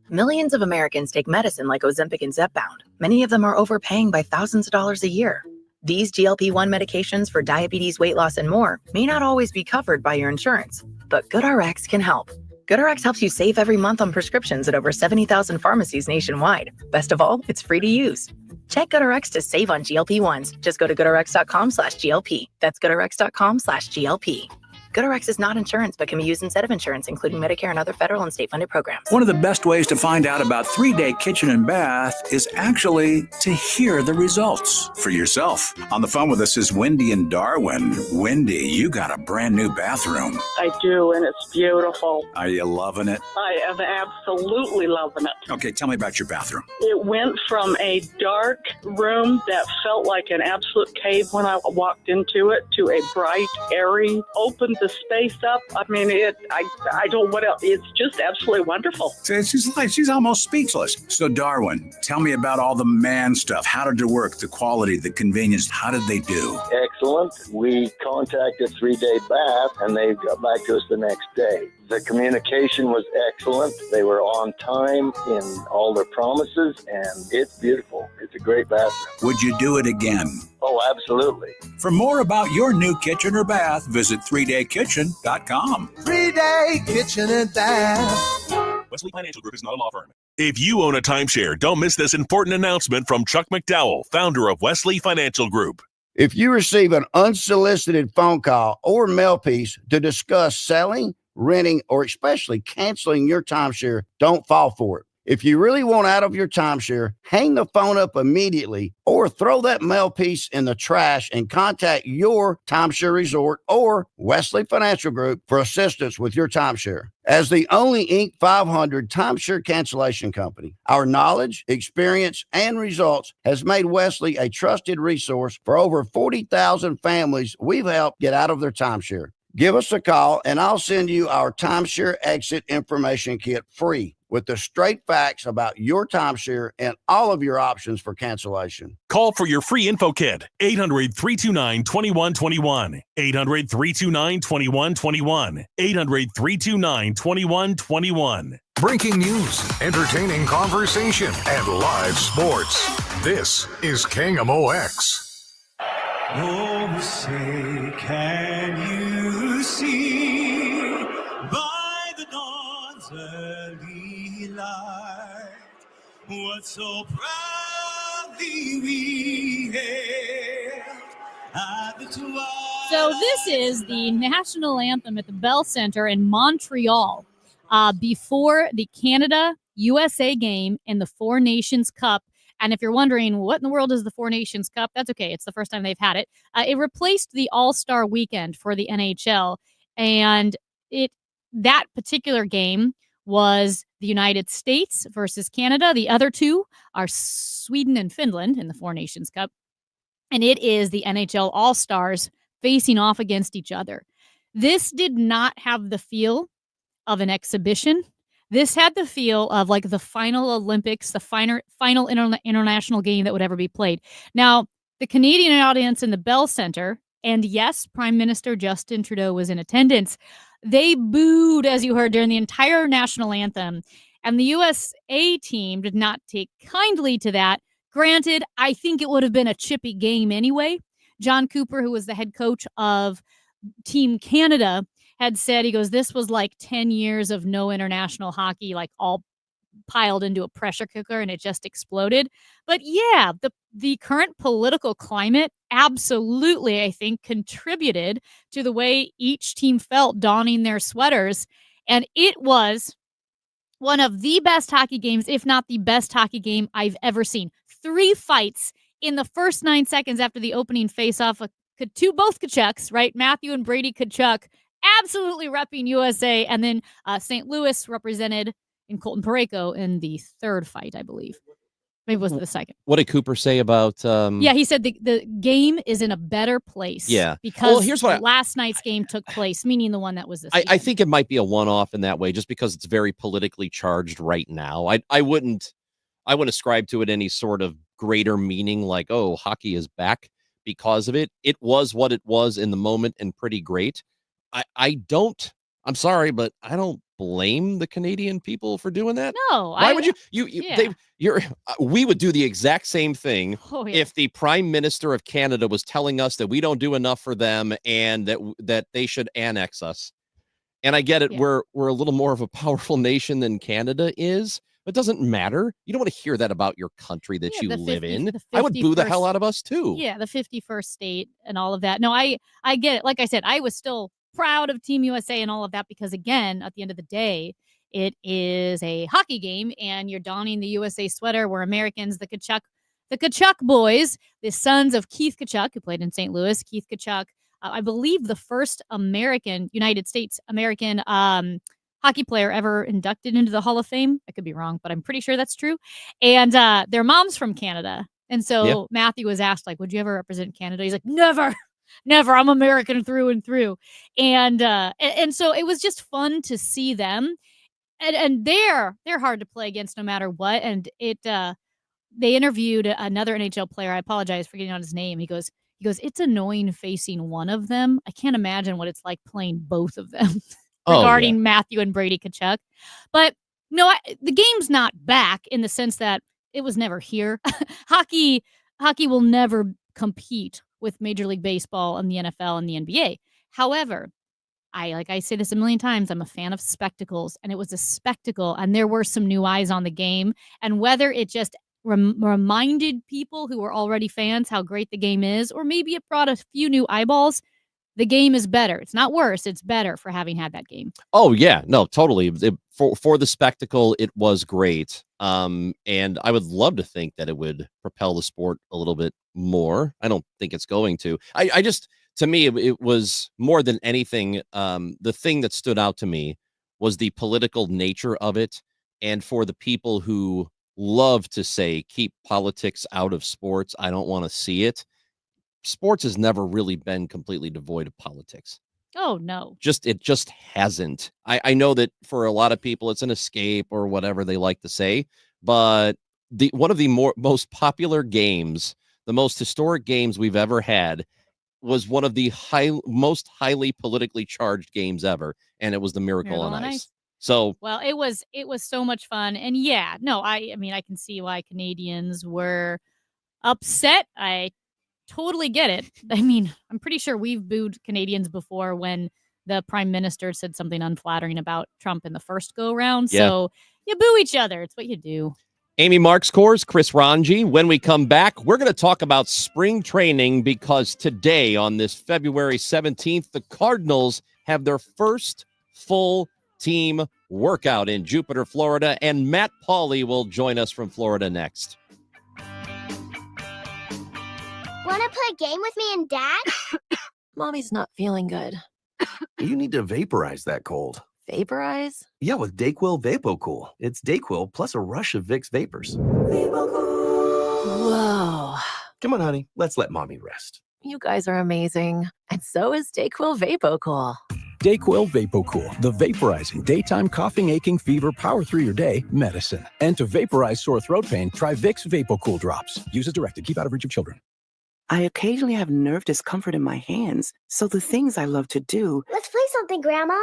S18: Millions of Americans take medicine like Ozempic and Zepbound. Many of them are overpaying by thousands of dollars a year. These GLP-1 medications for diabetes, weight loss, and more may not always be covered by your insurance, but GoodRx can help. GoodRx helps you save every month on prescriptions at over 70,000 pharmacies nationwide. Best of all, it's free to use. Check GoodRx to save on GLP-1s. Just go to GoodRx.com/GLP. That's GoodRx.com/GLP. GoodRx is not insurance, but can be used instead of insurance, including Medicare and other federal and state-funded programs.
S19: One of the best ways to find out about 3-Day Kitchen and Bath is actually to hear the results for yourself. On the phone with us is Wendy in Darwin. Wendy, you got a brand new bathroom.
S20: I do, and it's beautiful.
S19: Are you loving it?
S20: I am absolutely loving it.
S19: Okay, tell me about your bathroom.
S20: It went from a dark room that felt like an absolute cave when I walked into it to a bright, airy, opened the space up. I mean, I don't know what else. It's just absolutely wonderful.
S19: She's almost speechless. So, Darwin, tell me about all the man stuff. How did it work? The quality, the convenience. How did they do?
S21: Excellent. We contacted 3-Day Bath, and they got back to us the next day. The communication was excellent. They were on time in all their promises, and it's beautiful. It's a great bathroom.
S19: Would you do it again?
S21: Oh, absolutely.
S19: For more about your new kitchen or bath, visit 3daykitchen.com.
S22: 3-Day Kitchen and Bath.
S23: Wesley Financial Group is not a law firm. If you own a timeshare, don't miss this important announcement from Chuck McDowell, founder of Wesley Financial Group.
S24: If you receive an unsolicited phone call or mail piece to discuss selling, renting, or especially canceling your timeshare, don't fall for it. If you really want out of your timeshare, hang the phone up immediately or throw that mail piece in the trash and contact your timeshare resort or Wesley Financial Group for assistance with your timeshare. As the only Inc. 500 timeshare cancellation company, our knowledge, experience, and results has made Wesley a trusted resource for over 40,000 families we've helped get out of their timeshare. Give us a call and I'll send you our timeshare exit information kit free with the straight facts about your timeshare and all of your options for cancellation.
S23: Call for your free info kit, 800-329-2121, 800-329-2121, 800-329-2121.
S10: Breaking news, entertaining conversation, and live sports. This is KMOX.
S3: Oh, say, can you see by the dawn's early light what so proudly we hailed
S1: So this is the national anthem at the Bell Center in Montreal before the Canada-USA game in the Four Nations Cup. And if you're wondering what in the world is the Four Nations Cup, that's okay. It's the first time they've had it. It replaced the All-Star Weekend for the NHL. And that particular game was the United States versus Canada. The other two are Sweden and Finland in the Four Nations Cup. And it is the NHL All-Stars facing off against each other. This did not have the feel of an exhibition. This had the feel of like the final Olympics, the final international game that would ever be played. Now, the Canadian audience in the Bell Center, and yes, Prime Minister Justin Trudeau was in attendance, they booed, as you heard, during the entire national anthem. And the USA team did not take kindly to that. Granted, I think it would have been a chippy game anyway. John Cooper, who was the head coach of Team Canada, had said, he goes, this was like 10 years of no international hockey, like all piled into a pressure cooker, and it just exploded. But yeah, the current political climate absolutely, I think, contributed to the way each team felt donning their sweaters. And it was one of the best hockey games, if not the best hockey game I've ever seen. 3 fights in the first 9 seconds after the opening faceoff. Both Tkachuks, right? Matthew and Brady Tkachuk, absolutely repping USA. And then St. Louis represented in Colton Parayko in the third fight, I believe. Maybe it was the second.
S2: What did Cooper say about?
S1: Yeah, he said the game is in a better place.
S2: Yeah,
S1: because
S2: here's what
S1: last night's game took place, meaning the one that was this.
S2: I think it might be a one-off in that way, just because it's very politically charged right now. I wouldn't ascribe to it any sort of greater meaning, like, oh, hockey is back because of it. It was what it was in the moment and pretty great. I'm sorry, but I don't blame the Canadian people for doing that.
S1: No,
S2: why would we would do the exact same thing if the Prime Minister of Canada was telling us that we don't do enough for them and that they should annex us. And I get it, we're a little more of a powerful nation than Canada is. It doesn't matter. You don't want to hear that about your country that you live in. I would boo the hell out of us too.
S1: Yeah, the 51st state and all of that. No, I get it. Like I said, I was still proud of Team USA and all of that because, again, at the end of the day, it is a hockey game and you're donning the USA sweater. We're Americans, the Tkachuk boys, the sons of Keith Tkachuk, who played in St. Louis. Keith Tkachuk, I believe the first United States American hockey player ever inducted into the Hall of Fame. I could be wrong, but I'm pretty sure that's true. And their mom's from Canada. And so Matthew was asked, like, would you ever represent Canada? He's like, never. I'm American through and through. And so it was just fun to see them. And they're hard to play against no matter what. And they interviewed another NHL player. I apologize for getting on his name. He goes, it's annoying facing one of them. I can't imagine what it's like playing both of them. Regarding Matthew and Brady Tkachuk. But no, the game's not back in the sense that it was never here. Hockey will never compete with Major League Baseball and the NFL and the NBA. However, I say this a million times, I'm a fan of spectacles, and it was a spectacle, and there were some new eyes on the game. And whether it just reminded people who were already fans how great the game is, or maybe it brought a few new eyeballs, the game is better. It's not worse. It's better for having had that game.
S2: Oh, yeah. No, totally. For the spectacle, it was great. And I would love to think that it would propel the sport a little bit more. I don't think it's going to. I just, to me, it was more than anything. The thing that stood out to me was the political nature of it. And for the people who love to say, keep politics out of sports, I don't want to see it. Sports has never really been completely devoid of politics.
S1: Oh, no.
S2: It just hasn't. I know that for a lot of people, it's an escape or whatever they like to say, but one of the most popular games, the most historic games we've ever had, was one of the most highly politically charged games ever, and it was the Miracle on Ice. So,
S1: well, it was so much fun, and yeah, no, I mean, I can see why Canadians were upset. I totally get it. I mean, I'm pretty sure we've booed Canadians before when the Prime Minister said something unflattering about Trump in the first go round. Yeah. So you boo each other. It's what you do.
S2: Amy Marks Kors, Chris Ranji. When we come back, we're going to talk about spring training because today, on this February 17th, the Cardinals have their first full team workout in Jupiter, Florida, and Matt Pauley will join us from Florida next.
S8: Want to play a game with me and Dad? Mommy's not feeling good.
S9: You need to vaporize that cold.
S8: Vaporize?
S9: Yeah, with DayQuil VapoCool. It's DayQuil plus a rush of Vicks vapors.
S8: Whoa.
S9: Come on, honey. Let's let mommy rest.
S8: You guys are amazing. And so is DayQuil VapoCool.
S11: DayQuil VapoCool, the vaporizing daytime coughing, aching, fever, power through your day medicine. And to vaporize sore throat pain, try Vicks VapoCool drops. Use as directed. Keep out of reach of children.
S13: I occasionally have nerve discomfort in my hands, so the things I love to do
S8: Let's play something, Grandma.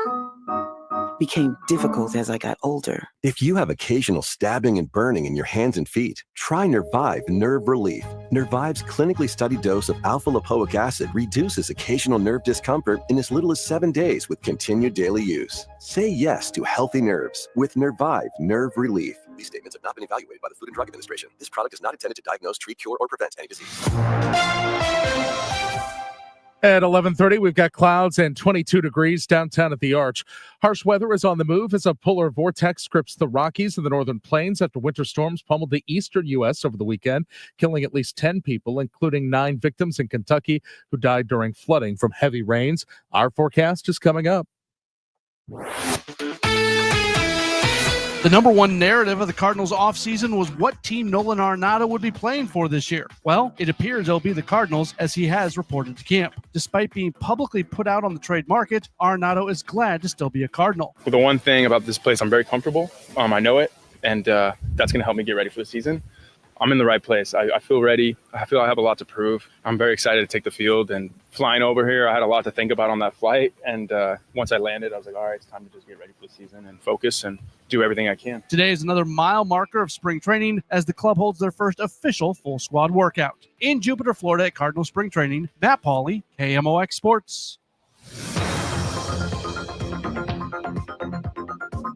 S13: became difficult as I got older.
S14: If you have occasional stabbing and burning in your hands and feet, try Nervive Nerve Relief. Nervive's clinically studied dose of alpha-lipoic acid reduces occasional nerve discomfort in as little as 7 days with continued daily use. Say yes to healthy nerves with Nervive Nerve Relief. These statements have not been evaluated by the Food and Drug Administration. This product is not intended to diagnose, treat, cure, or prevent any disease.
S16: At 11:30, we've got clouds and 22 degrees downtown at the Arch. Harsh weather is on the move as a polar vortex grips the Rockies and the northern plains after winter storms pummeled the eastern U.S. over the weekend, killing at least 10 people, including 9 victims in Kentucky who died during flooding from heavy rains. Our forecast is coming up.
S15: The number one narrative of the Cardinals offseason was what team Nolan Arenado would be playing for this year. Well, it appears it'll be the Cardinals, as he has reported to camp. Despite being publicly put out on the trade market, Arenado is glad to still be a Cardinal.
S17: Well, the one thing about this place, I'm very comfortable. I know it, and that's going to help me get ready for the season. I'm in the right place. I feel ready. I feel I have a lot to prove. I'm very excited to take the field, and flying over here, I had a lot to think about on that flight. And once I landed, I was like, all right, it's time to just get ready for the season and focus and do everything I can.
S15: Today is another mile marker of spring training as the club holds their first official full squad workout. In Jupiter, Florida at Cardinal Spring Training, Matt Pauley, KMOX Sports.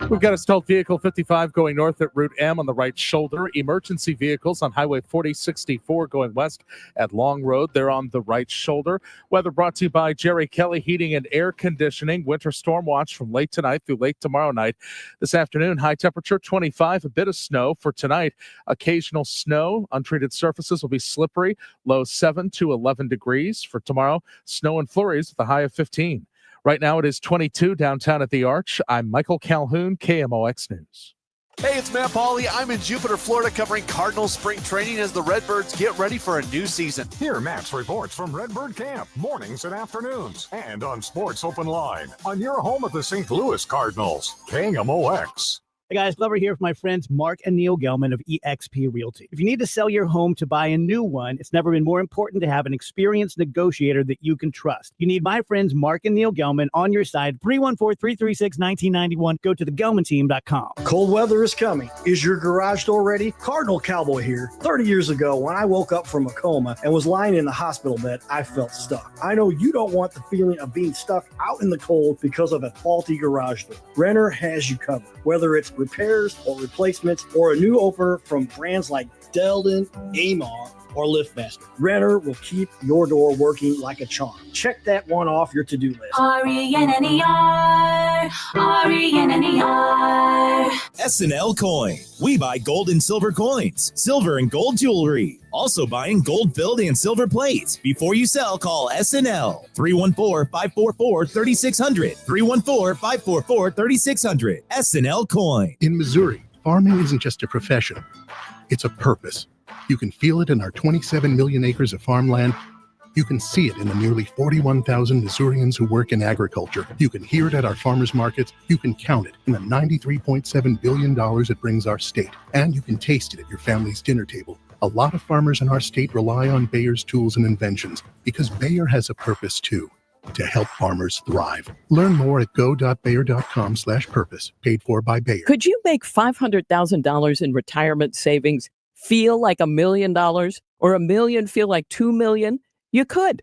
S16: We've got a stalled vehicle 55 going north at Route M on the right shoulder. Emergency vehicles on Highway 4064 going west at Long Road. They're on the right shoulder. Weather brought to you by Jerry Kelly Heating and Air Conditioning. Winter storm watch from late tonight through late tomorrow night. This afternoon, high temperature 25, a bit of snow. For tonight, occasional snow. Untreated surfaces will be slippery. Low 7 to 11 degrees. For tomorrow, snow and flurries with a high of 15. Right now it is 22 downtown at the Arch. I'm Michael Calhoun, KMOX News.
S25: Hey, it's Matt Pauley. I'm in Jupiter, Florida, covering Cardinal spring training as the Redbirds get ready for a new season.
S10: Here, Matt's reports from Redbird Camp, mornings and afternoons, and on Sports Open Line, on your home of the St. Louis Cardinals, KMOX.
S26: Hey guys, Glover here with my friends Mark and Neil Gelman of eXp Realty. If you need to sell your home to buy a new one, it's never been more important to have an experienced negotiator that you can trust. You need my friends Mark and Neil Gelman on your side, 314-336-1991. Go to thegelmanteam.com.
S27: Cold weather is coming. Is your garage door ready? Cardinal Cowboy here. 30 years ago, when I woke up from a coma and was lying in the hospital bed, I felt stuck. I know you don't want the feeling of being stuck out in the cold because of a faulty garage door. Renner has you covered, whether it's repairs or replacements or a new opener from brands like Delden, Amar, or LiftMaster. Renner will keep your door working like a charm. Check that one off your to-do list.
S31: RENNER, RENNER.
S32: SNL Coin. We buy gold and silver coins, silver and gold jewelry. Also buying gold filled and silver plates. Before you sell, call SNL. 314-544-3600. 314-544-3600. SNL Coin.
S33: In Missouri, farming isn't just a profession. It's a purpose. You can feel it in our 27 million acres of farmland. You can see it in the nearly 41,000 Missourians who work in agriculture. You can hear it at our farmers markets. You can count it in the $93.7 billion it brings our state. And you can taste it at your family's dinner table. A lot of farmers in our state rely on Bayer's tools and inventions because Bayer has a purpose too, to help farmers thrive. Learn more at go.bayer.com/purpose, paid for by Bayer.
S34: Could you make $500,000 in retirement savings feel like $1 million or $1 million feel like $2 million? You could.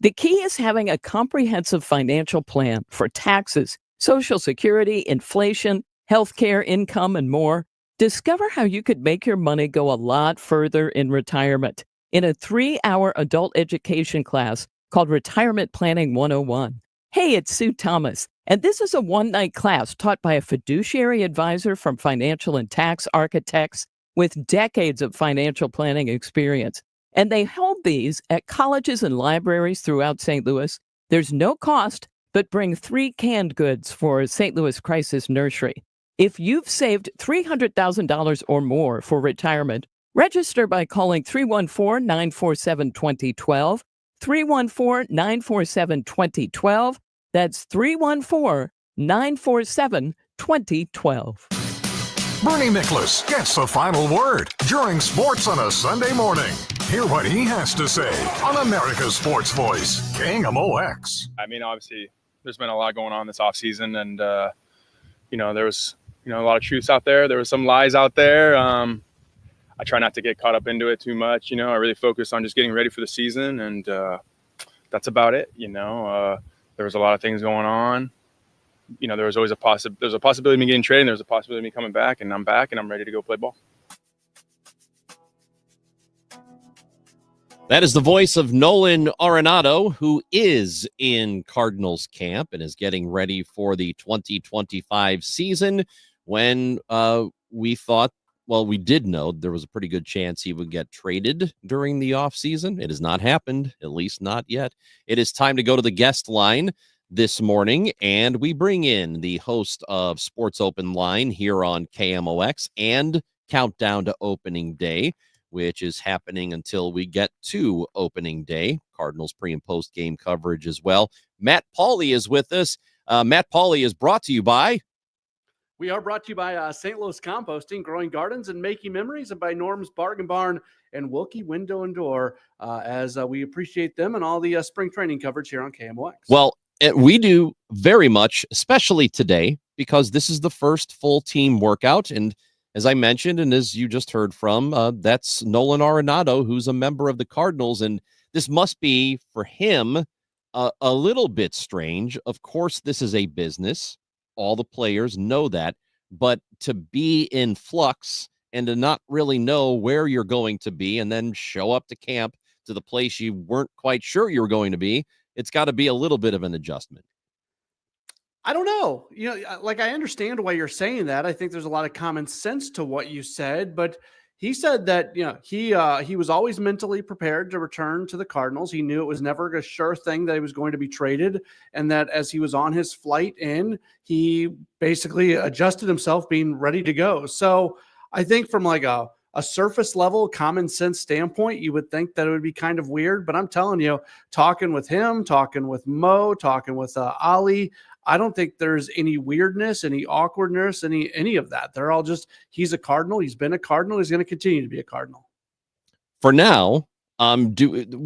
S34: The key is having a comprehensive financial plan for taxes, Social Security, inflation, healthcare, income, and more. Discover how you could make your money go a lot further in retirement in a 3-hour adult education class called Retirement Planning 101. Hey, it's Sue Thomas, and this is a one-night class taught by a fiduciary advisor from Financial and Tax Architects with decades of financial planning experience. And they hold these at colleges and libraries throughout St. Louis. There's no cost, but bring 3 canned goods for St. Louis Crisis Nursery. If you've saved $300,000 or more for retirement, register by calling 314-947-2012, 314-947-2012. That's 314-947-2012.
S10: Bernie Nicholas gets the final word during sports on a Sunday morning. Hear what he has to say on America's Sports Voice, KMOX.
S17: I mean, obviously, there's been a lot going on this offseason, and, there was, a lot of truths out there. There was some lies out there. I try not to get caught up into it too much. I really focus on just getting ready for the season, and that's about it. There was a lot of things going on. There was always a possibility of me getting traded, and there was a possibility of me coming back, and I'm back, and I'm ready to go play ball.
S2: That is the voice of Nolan Arenado, who is in Cardinals camp and is getting ready for the 2025 season. When we did know there was a pretty good chance he would get traded during the offseason. It has not happened, at least not yet. It is time to go to the guest line this morning, and we bring in the host of Sports Open Line here on KMOX and Countdown to Opening Day, which is happening until we get to opening day. Cardinals pre- and post-game coverage as well. Matt Pauley is with us. Matt Pauley is brought to you by...
S15: We are brought to you by St. Louis Composting, Growing Gardens, and Making Memories, and by Norm's Bargain Barn and Wilkie Window and Door, as we appreciate them and all the spring training coverage here on KMOX.
S2: Well, we do very much, especially today, because this is the first full team workout. And as I mentioned, and as you just heard from, that's Nolan Arenado, who's a member of the Cardinals. And this must be, for him, a little bit strange. Of course, this is a business. All the players know that. But to be in flux and to not really know where you're going to be and then show up to camp to the place you weren't quite sure you were going to be, it's got to be a little bit of an adjustment.
S15: I don't know. I understand why you're saying that. I think there's a lot of common sense to what you said, but he said that, he was always mentally prepared to return to the Cardinals. He knew it was never a sure thing that he was going to be traded, and that as he was on his flight in, he basically adjusted himself being ready to go. So I think from a surface level common sense standpoint, you would think that it would be kind of weird, but I'm telling you, talking with him, talking with Mo, talking with Ali, I don't think there's any weirdness, any awkwardness, any of that. They're all just, he's a Cardinal. He's been a Cardinal. He's going to continue to be a Cardinal.
S2: For now,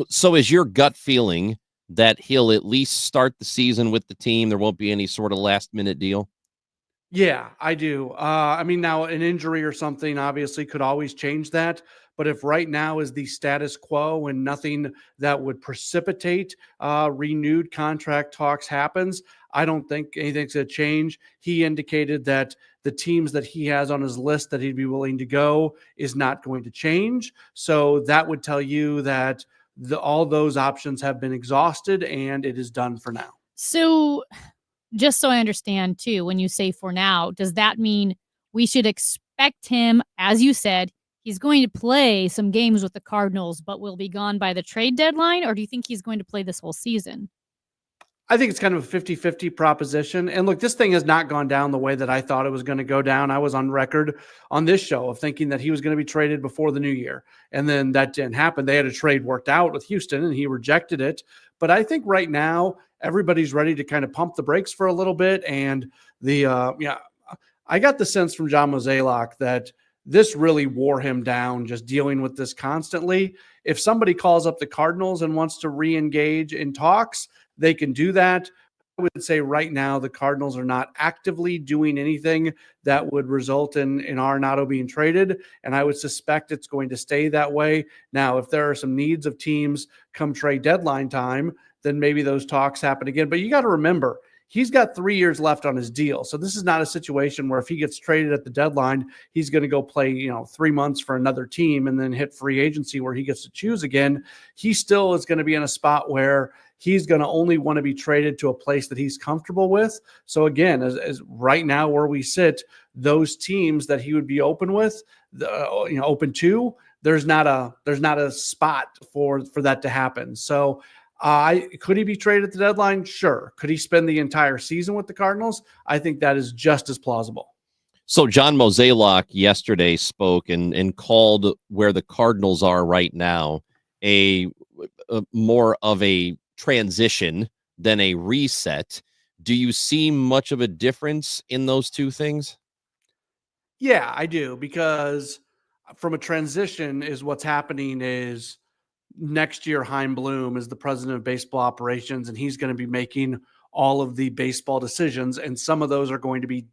S2: so is your gut feeling that he'll at least start the season with the team? There won't be any sort of last-minute deal?
S15: Yeah, I do. Now an injury or something obviously could always change that. But if right now is the status quo and nothing that would precipitate renewed contract talks happens, I don't think anything's going to change. He indicated that the teams that he has on his list that he'd be willing to go is not going to change. So that would tell you that all those options have been exhausted and it is done for now.
S1: So just so I understand too, when you say for now, does that mean we should expect him, as you said, he's going to play some games with the Cardinals, but will be gone by the trade deadline? Or do you think he's going to play this whole season?
S15: I think it's kind of a 50-50 proposition. And look, this thing has not gone down the way that I thought it was going to go down. I was on record on this show of thinking that he was going to be traded before the new year. And then that didn't happen. They had a trade worked out with Houston and he rejected it. But I think right now everybody's ready to kind of pump the brakes for a little bit. And I got the sense from John Mozeliak that this really wore him down, just dealing with this constantly. If somebody calls up the Cardinals and wants to re-engage in talks, they can do that. I would say right now the Cardinals are not actively doing anything that would result in Arenado being traded, and I would suspect it's going to stay that way. Now, if there are some needs of teams come trade deadline time, then maybe those talks happen again. But you got to remember, he's got 3 years left on his deal. So this is not a situation where if he gets traded at the deadline, he's going to go play, 3 months for another team and then hit free agency where he gets to choose again. He still is going to be in a spot where he's going to only want to be traded to a place that he's comfortable with. So again, as right now where we sit, those teams that he would be open with, open to, there's not a spot for that to happen. So could he be traded at the deadline? Sure. Could he spend the entire season with the Cardinals? I think that is just as plausible.
S2: So John Mozeliak yesterday spoke and called where the Cardinals are right now a more of a transition than a reset. Do you see much of a difference in those two things?
S15: Yeah, I do, because from a transition is what's happening is next year Chaim Bloom is the president of baseball operations, and he's going to be making all of the baseball decisions, and some of those are going to be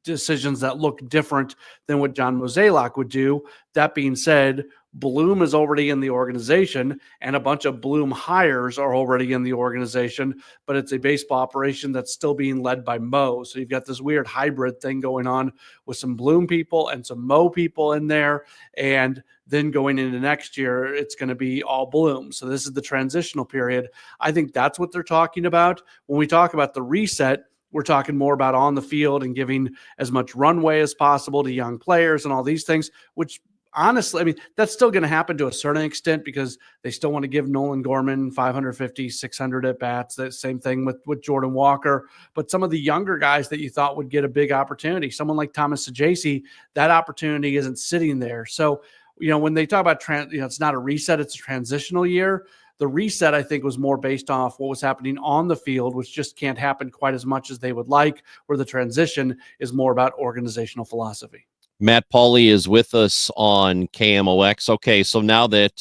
S15: decisions that look different than what John Mozeliak would do. That being said, Bloom is already in the organization, and a bunch of Bloom hires are already in the organization, but it's a baseball operation that's still being led by Mo. So you've got this weird hybrid thing going on with some Bloom people and some Mo people in there. And then going into next year, it's going to be all Bloom. So this is the transitional period. I think that's what they're talking about. When we talk about the reset, we're talking more about on the field and giving as much runway as possible to young players and all these things, which honestly, I mean, that's still going to happen to a certain extent because they still want to give Nolan Gorman 550, 600 at bats. The same thing with Jordan Walker. But some of the younger guys that you thought would get a big opportunity, someone like Thomas Saggese, that opportunity isn't sitting there. So, when they talk about, it's not a reset, it's a transitional year. The reset, I think, was more based off what was happening on the field, which just can't happen quite as much as they would like, where the transition is more about organizational philosophy.
S2: Matt Pauley is with us on KMOX. Okay, so now that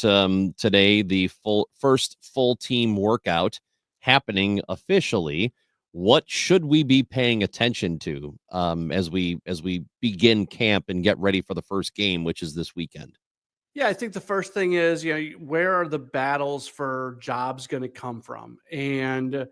S2: today the first full team workout happening officially, what should we be paying attention to as we begin camp and get ready for the first game, which is this weekend?
S15: Yeah, I think the first thing is, where are the battles for jobs going to come from? And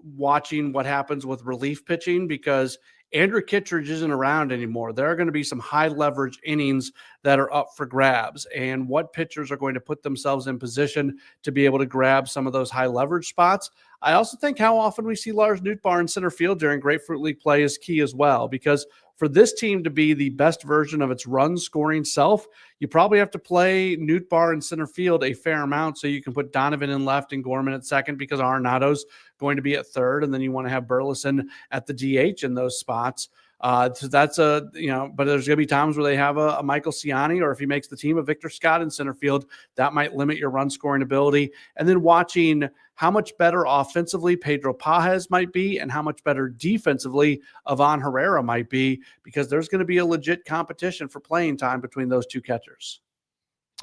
S15: watching what happens with relief pitching, because Andrew Kittredge isn't around anymore. There are going to be some high leverage innings that are up for grabs, and what pitchers are going to put themselves in position to be able to grab some of those high leverage spots. I also think how often we see Lars Nootbaar in center field during Grapefruit League play is key as well, because for this team to be the best version of its run scoring self, you probably have to play Nootbaar in center field a fair amount so you can put Donovan in left and Gorman at second, because Arenado's going to be at third, and then you want to have Burleson at the DH in those spots. So that's but there's going to be times where they have a Michael Ciani, or if he makes the team, a Victor Scott in center field. That might limit your run scoring ability. And then watching how much better offensively Pedro Pages might be and how much better defensively Ivan Herrera might be, because there's going to be a legit competition for playing time between those two catchers.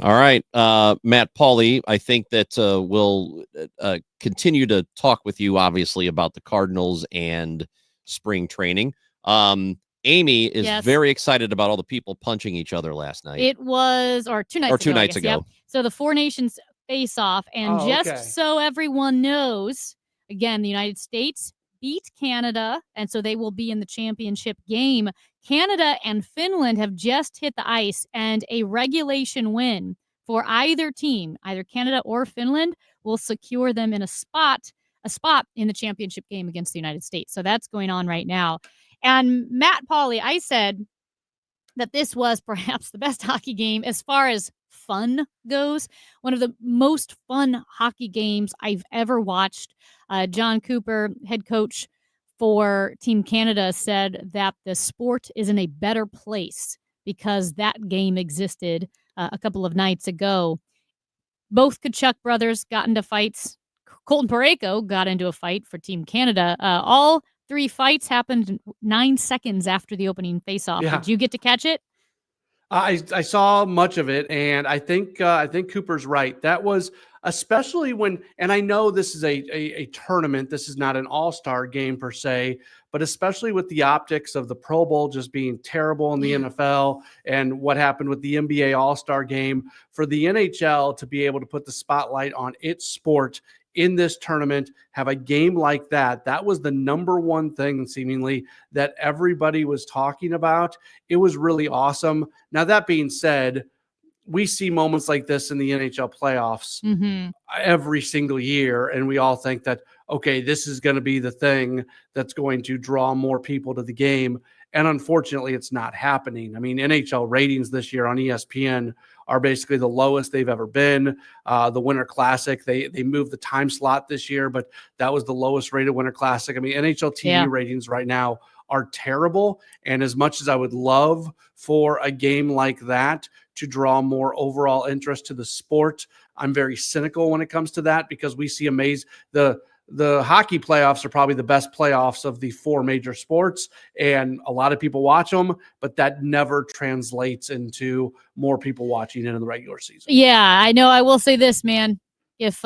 S2: All right, Matt Pauley, I think that we'll continue to talk with you, obviously, about the Cardinals and spring training. Amy is very excited about all the people punching each other last night.
S1: It was, or 2 nights ago. Yep. So the Four Nations face off. And so everyone knows, again, the United States beat Canada, and so they will be in the championship game. Canada and Finland have just hit the ice, and a regulation win for either team, either Canada or Finland, will secure them in a spot in the championship game against the United States. So that's going on right now. And Matt Pauley, I said that this was perhaps the best hockey game as far as fun goes. One of the most fun hockey games I've ever watched. John Cooper, head coach for Team Canada, said that the sport is in a better place because that game existed a couple of nights ago. Both Tkachuk brothers got into fights. Colton Parayko got into a fight for Team Canada. All 3 fights happened 9 seconds after the opening faceoff. Yeah. Did you get to catch it?
S15: I saw much of it, and I think Cooper's right. That was especially when, and I know this is a tournament. This is not an all-star game per se, but especially with the optics of the Pro Bowl just being terrible in the NFL and what happened with the NBA All-Star game, for the NHL to be able to put the spotlight on its sport in this tournament, have a game like that. That was the number one thing seemingly that everybody was talking about. It was really awesome. Now, that being said, we see moments like this in the NHL playoffs every single year, and we all think that, okay, this is going to be the thing that's going to draw more people to the game. And unfortunately, it's not happening. I mean, NHL ratings this year on ESPN are basically the lowest they've ever been. The Winter Classic, they moved the time slot this year, but that was the lowest rated Winter Classic. I mean, NHL TV ratings right now are terrible. And as much as I would love for a game like that to draw more overall interest to the sport, I'm very cynical when it comes to that, because we see the hockey playoffs are probably the best playoffs of the four major sports, and a lot of people watch them, but that never translates into more people watching it in the regular season.
S1: Yeah, I know. I will say this, man. If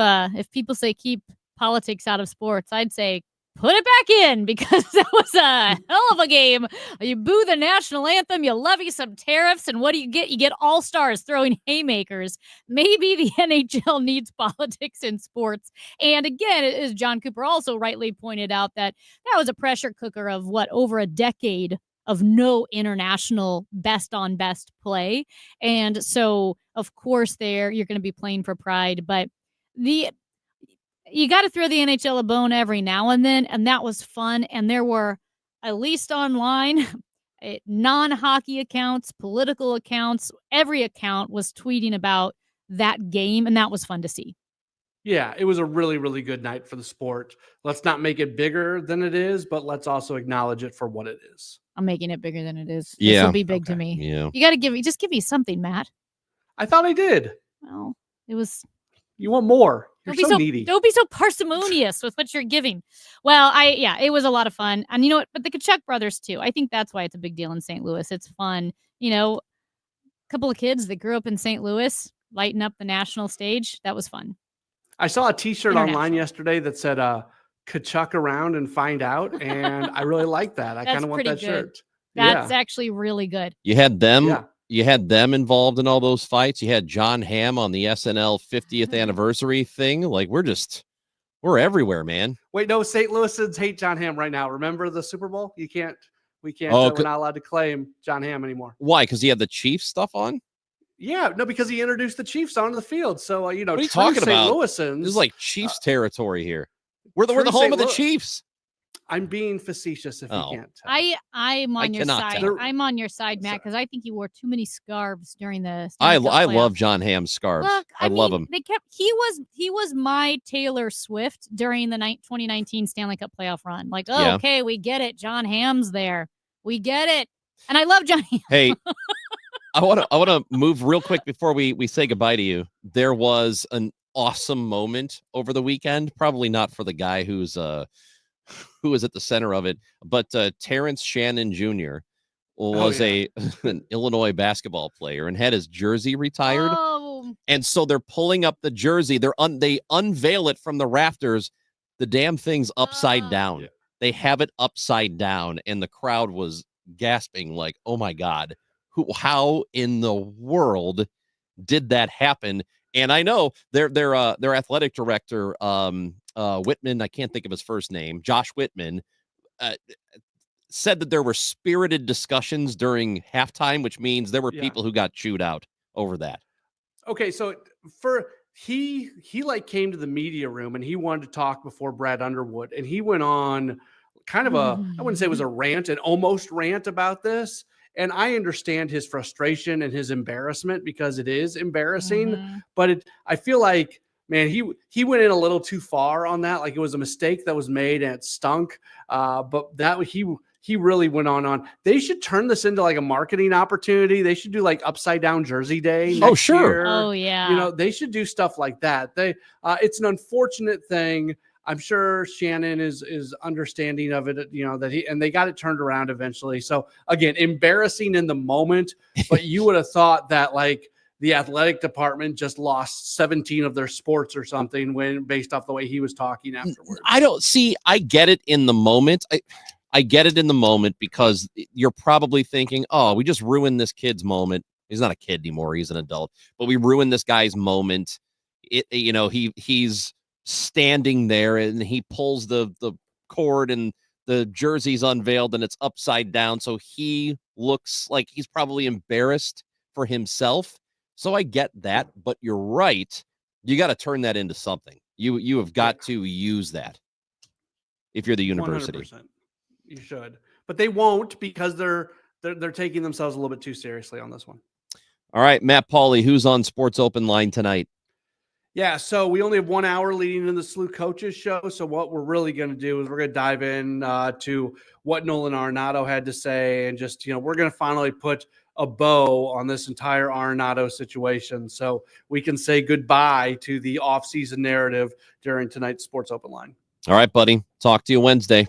S1: people say keep politics out of sports, I'd say put it back in, because that was a hell of a game. You boo the national anthem, you levy some tariffs, and what do you get? You get all-stars throwing haymakers. Maybe the NHL needs politics in sports. And again, as John Cooper also rightly pointed out, that was a pressure cooker of over a decade of no international best-on-best play. And so, of course, you're going to be playing for pride, but you got to throw the NHL a bone every now and then, and that was fun. And there were, at least online, non-hockey accounts, political accounts, every account was tweeting about that game, and that was fun to see.
S15: Yeah, it was a really, really good night for the sport. Let's not make it bigger than it is, but let's also acknowledge it for what it is.
S1: I'm making it bigger than it is.
S2: Yeah.
S1: This will be big to me.
S2: Yeah.
S1: You got to give me something, Matt.
S15: I thought I did.
S1: Well, it was...
S15: You want more. You're so needy.
S1: Don't be so parsimonious with what you're giving. Well, it was a lot of fun. And you know what? But the Tkachuk brothers, too. I think that's why it's a big deal in St. Louis. It's fun. You know, a couple of kids that grew up in St. Louis lighting up the national stage. That was fun.
S15: I saw a T-shirt online yesterday that said Tkachuk around and find out. And I really like that. I kind of want that shirt.
S1: That's actually really good.
S2: You had them. Yeah. You had them involved in all those fights. You had John Hamm on the SNL 50th anniversary thing. Like, we're everywhere, man.
S15: Wait, no, St. Louisans hate John Hamm right now. Remember the Super Bowl? We can't, we're not allowed to claim John Hamm anymore.
S2: Why? Because he had the Chiefs stuff on?
S15: Yeah, no, because he introduced the Chiefs onto the field. So,
S2: what are you talking about?
S15: Louisans,
S2: this is like Chiefs territory here. We're the home of the Chiefs.
S15: I'm being facetious if you can't tell.
S1: I'm on your side.
S2: Tell.
S1: I'm on your side, Matt, because I think you wore too many scarves during the
S2: I love John Hamm's scarves.
S1: Look,
S2: I love them.
S1: He was my Taylor Swift during the 2019 Stanley Cup playoff run. Like, okay, we get it. John Hamm's there. We get it. And I love John Hamm.
S2: Hey, I want to move real quick before we say goodbye to you. There was an awesome moment over the weekend, probably not for the guy who was at the center of it, but Terrence Shannon Jr. was an Illinois basketball player and had his jersey retired.
S1: Oh.
S2: And so they're pulling up the jersey. They unveil it from the rafters. The damn thing's upside down. Yeah. They have it upside down, and the crowd was gasping like, "Oh my God, how in the world did that happen?" And I know their athletic director, Whitman, I can't think of his first name, Josh Whitman, said that there were spirited discussions during halftime, which means there were people who got chewed out over that.
S15: Okay, so he like came to the media room and he wanted to talk before Brad Underwood, and he went on kind of I wouldn't say it was a rant, an almost rant about this. And I understand his frustration and his embarrassment, because it is embarrassing, but I feel like, man, he went in a little too far on that. Like, it was a mistake that was made and it stunk. But that he really went on. They should turn this into like a marketing opportunity. They should do like upside down jersey day. Next year.
S1: Oh yeah.
S15: You know, they should do stuff like that. It's an unfortunate thing. I'm sure Shannon is understanding of it, you know, and they got it turned around eventually. So again, embarrassing in the moment, but you would have thought that like the athletic department just lost 17 of their sports or something based off the way he was talking afterwards.
S2: I get it in the moment. I get it in the moment, because you're probably thinking, oh, we just ruined this kid's moment. He's not a kid anymore. He's an adult, but we ruined this guy's moment. He's standing there and he pulls the cord and the jersey's unveiled and it's upside down. So he looks like he's probably embarrassed for himself. So I get that, but you're right. You got to turn that into something. You have got to use that if you're the university.
S4: 100%. You should, but they won't because they're taking themselves a little bit too seriously on this one.
S2: All right, Matt Pauley, who's on Sports Open Line tonight?
S4: Yeah, so we only have 1 hour leading into the SLU Coaches Show. So what we're really going to do is we're going to dive in to what Nolan Arenado had to say, and just we're going to finally put a bow on this entire Arenado situation so we can say goodbye to the offseason narrative during tonight's Sports Open Line.
S2: All right, buddy. Talk to you Wednesday.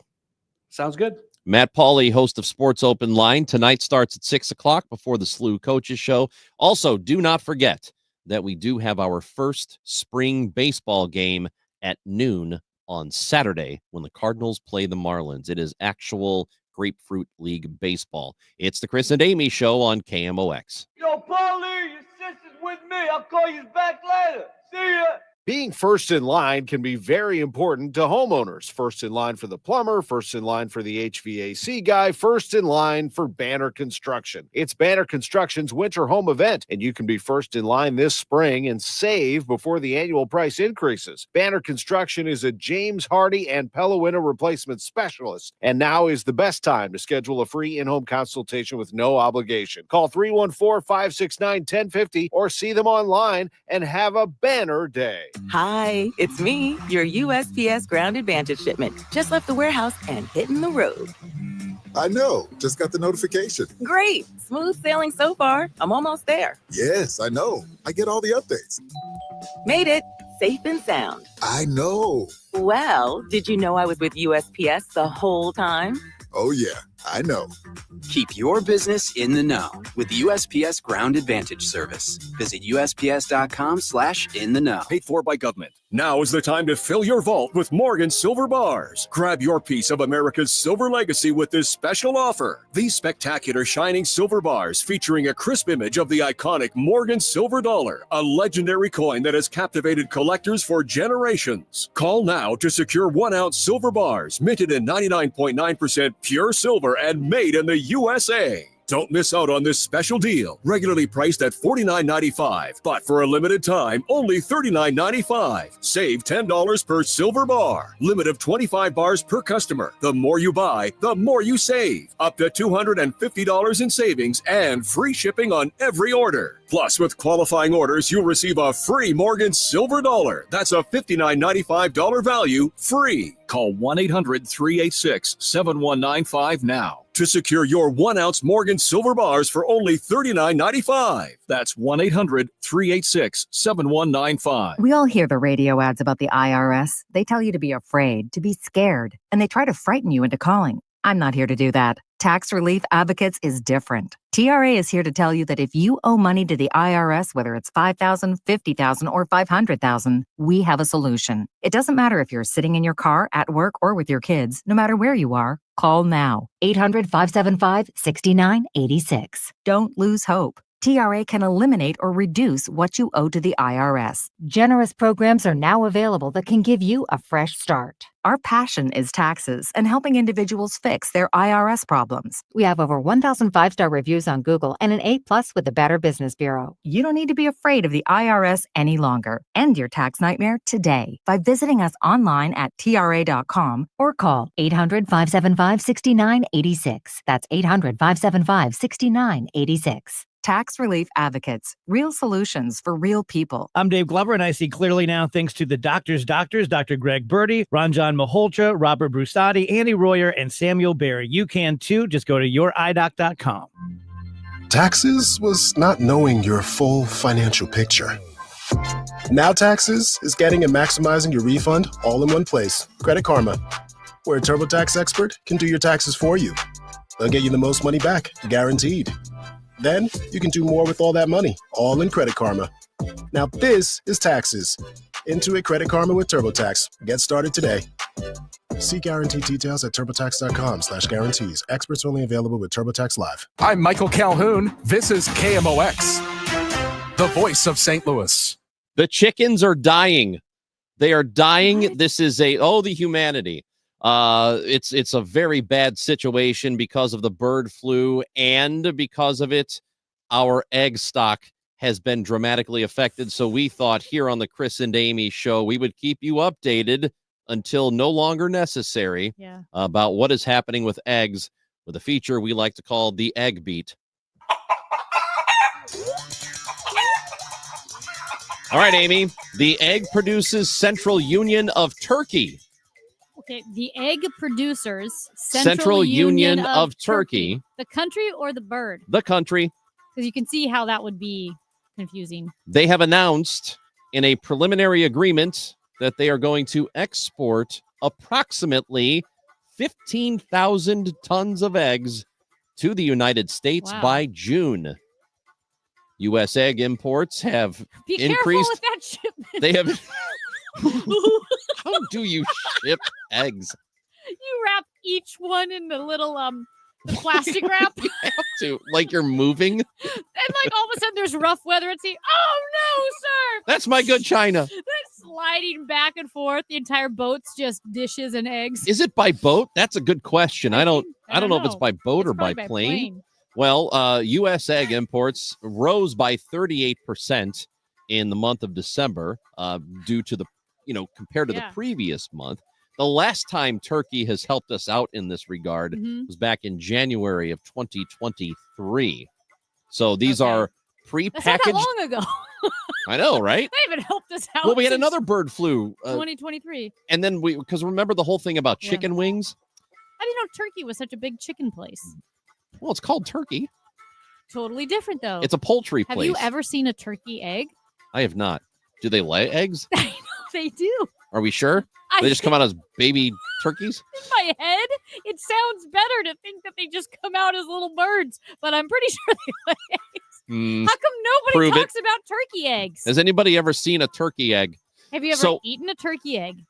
S4: Sounds good.
S2: Matt Pauley, host of Sports Open Line. Tonight starts at 6 o'clock before the SLU Coaches Show. Also, do not forget that we do have our first spring baseball game at noon on Saturday when the Cardinals play the Marlins. It is actual Grapefruit League baseball. It's the Chris and Amy Show on KMOX.
S5: Yo, Paulie, your sister's with me. I'll call you back later. See ya.
S6: Being first in line can be very important to homeowners. First in line for the plumber, first in line for the HVAC guy, first in line for Banner Construction. It's Banner Construction's winter home event, and you can be first in line this spring and save before the annual price increases. Banner Construction is a James Hardy and Pelowina replacement specialist, and now is the best time to schedule a free in-home consultation with no obligation. Call 314-569-1050 or see them online and have a banner day.
S13: Hi, it's me, your USPS Ground Advantage shipment. Just left the warehouse and hitting the road.
S7: I know. Just got the notification.
S13: Great. Smooth sailing so far. I'm almost there.
S7: Yes, I know. I get all the updates.
S13: Made it. Safe and sound.
S7: I know.
S13: Well, did you know I was with USPS the whole time?
S7: Oh, yeah. I know.
S12: Keep your business in the know with the USPS Ground Advantage service. Visit USPS.com/in-the-know.
S18: Paid for by government. Now is the time to fill your vault with Morgan Silver Bars. Grab your piece of America's silver legacy with this special offer. These spectacular shining silver bars featuring a crisp image of the iconic Morgan Silver Dollar, a legendary coin that has captivated collectors for generations. Call now to secure 1 ounce silver bars minted in 99.9% pure silver and made in the USA. Don't miss out on this special deal. Regularly priced at $49.95, but for a limited time, only $39.95. Save $10 per silver bar. Limit of 25 bars per customer. The more you buy, the more you save. Up to $250 in savings and free shipping on every order. Plus, with qualifying orders, you'll receive a free Morgan Silver Dollar. That's a $59.95 value free. Call 1-800-386-7195 now to secure your 1 ounce Morgan Silver Bars for only $39.95. That's 1-800-386-7195.
S19: We all hear the radio ads about the IRS. They tell you to be afraid, to be scared, and they try to frighten you into calling. I'm not here to do that. Tax Relief Advocates is different. TRA is here to tell you that if you owe money to the IRS, whether it's $5,000, $50,000, or $500,000, we have a solution. It doesn't matter if you're sitting in your car, at work, or with your kids. No matter where you are, call now. 800-575-6986. Don't lose hope. TRA can eliminate or reduce what you owe to the IRS. Generous programs are now available that can give you a fresh start. Our passion is taxes and helping individuals fix their IRS problems. We have over 1,000 5-star reviews on Google and an A+ with the Better Business Bureau. You don't need to be afraid of the IRS any longer. End your tax nightmare today by visiting us online at TRA.com or call 800-575-6986. That's 800-575-6986. Tax Relief Advocates. Real solutions for real people.
S26: I'm Dave Glover, and I see clearly now thanks to the doctors, Dr. Greg Birdie, Ranjan Malhotra, Robert Brusati, Andy Royer, and Samuel Barry. You can too. Just go to youridoc.com.
S33: Taxes was not knowing your full financial picture. Now Taxes is getting and maximizing your refund all in one place. Credit Karma, where a TurboTax expert can do your taxes for you. They'll get you the most money back, guaranteed. Then you can do more with all that money, all in Credit Karma. Now this is taxes. Intuit Credit Karma with TurboTax. Get started today. See guarantee details at TurboTax.com/guarantees. Experts only available with TurboTax Live.
S16: I'm Michael Calhoun. This is KMOX, the voice of St. Louis.
S2: The chickens are dying. They are dying. This is the humanity. It's a very bad situation because of the bird flu, and because of it, our egg stock has been dramatically affected. So we thought here on the Chris and Amy show, we would keep you updated until no longer necessary about what is happening with eggs, with a feature we like to call the Egg Beat. All right, Amy, the Egg Producers Central Union of Turkey.
S1: Okay, the Egg Producers
S2: Central Union of Turkey.
S1: The country or the bird?
S2: The country.
S1: Because you can see how that would be confusing.
S2: They have announced in a preliminary agreement that they are going to export approximately 15,000 tons of eggs to the United States by June. U.S. egg imports have increased.
S1: Careful with that shipment.
S2: They have. How do you ship eggs?
S1: You wrap each one in the little the plastic wrap.
S2: You have to, like you're moving.
S1: And like all of a sudden there's rough weather and say, oh no, sir.
S2: That's my good China.
S1: They're sliding back and forth. The entire boat's just dishes and eggs.
S2: Is it by boat? That's a good question. I don't know if it's by boat or by
S1: by
S2: plane.
S1: plane.
S2: Well, U.S. egg imports rose by 38% in the month of December due to the, compared to the previous month. The last time Turkey has helped us out in this regard was back in January of 2023. So these are prepackaged.
S1: That's not that long ago.
S2: I know, right?
S1: They haven't helped us out.
S2: Well, we had
S1: since
S2: another bird flu.
S1: 2023.
S2: And then because remember the whole thing about chicken wings?
S1: I didn't know Turkey was such a big chicken place.
S2: Well, it's called Turkey.
S1: Totally different, though.
S2: It's a poultry place.
S1: Have you ever seen a turkey egg?
S2: I have not. Do they lay eggs?
S1: I know they do.
S2: Are we sure? They just come out as baby turkeys?
S1: In my head, it sounds better to think that they just come out as little birds, but I'm pretty sure they lay eggs. How come nobody talks about turkey eggs?
S2: Has anybody ever seen a turkey egg?
S1: Have you ever eaten a turkey egg?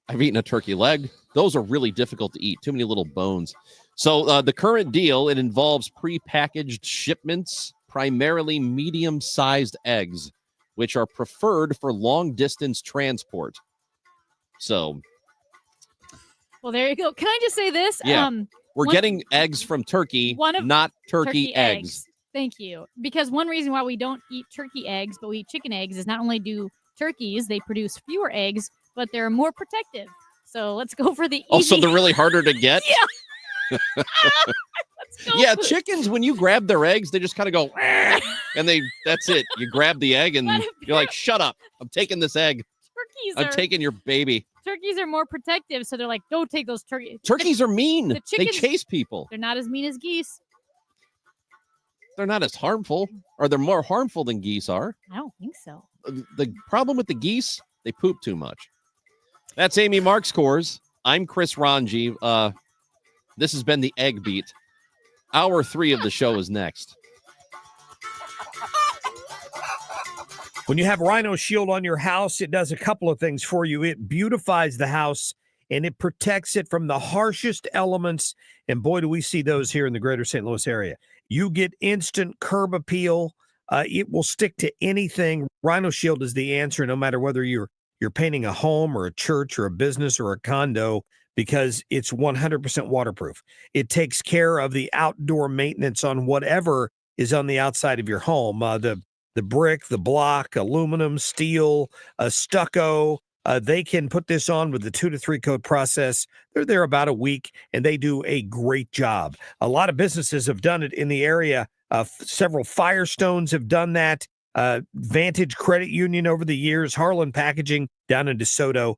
S2: I've eaten a turkey leg. Those are really difficult to eat. Too many little bones. So the current deal, it involves prepackaged shipments, primarily medium-sized eggs, which are preferred for long-distance transport. So.
S1: Well, there you go. Can I just say this?
S2: Yeah. We're getting eggs from Turkey, not turkey eggs.
S1: Thank you. Because one reason why we don't eat turkey eggs, but we eat chicken eggs, is not only do turkeys, they produce fewer eggs, but they're more protective. So let's go for the easy.
S2: Oh, so they're really harder to get?
S1: Yeah.
S2: Yeah, chickens, when you grab their eggs, they just kind of go, and that's it. You grab the egg and you're like, shut up. I'm taking this egg. I'm taking your baby.
S1: Turkeys are more protective, so they're like, don't take those turkeys.
S2: Turkeys are mean.
S1: The chickens,
S2: they chase people.
S1: They're not as mean as geese.
S2: They're not as harmful, or they're more harmful than geese are.
S1: I don't think so.
S2: The problem with the geese, they poop too much. That's Amy Mark Scores. I'm Chris Ranji. This has been the Egg Beat. Hour 3 of the show is next.
S3: When you have Rhino Shield on your house, it does a couple of things for you. It beautifies the house and it protects it from the harshest elements. And boy, do we see those here in the greater St. Louis area. You get instant curb appeal. It will stick to anything. Rhino Shield is the answer, no matter whether you're painting a home or a church or a business or a condo, because it's 100% waterproof. It takes care of the outdoor maintenance on whatever is on the outside of your home. The brick, the block, aluminum, steel, stucco. They can put this on with the 2 to 3 coat process. They're there about a week, and they do a great job. A lot of businesses have done it in the area. Several Firestones have done that. Vantage Credit Union over the years, Harlan Packaging down in DeSoto.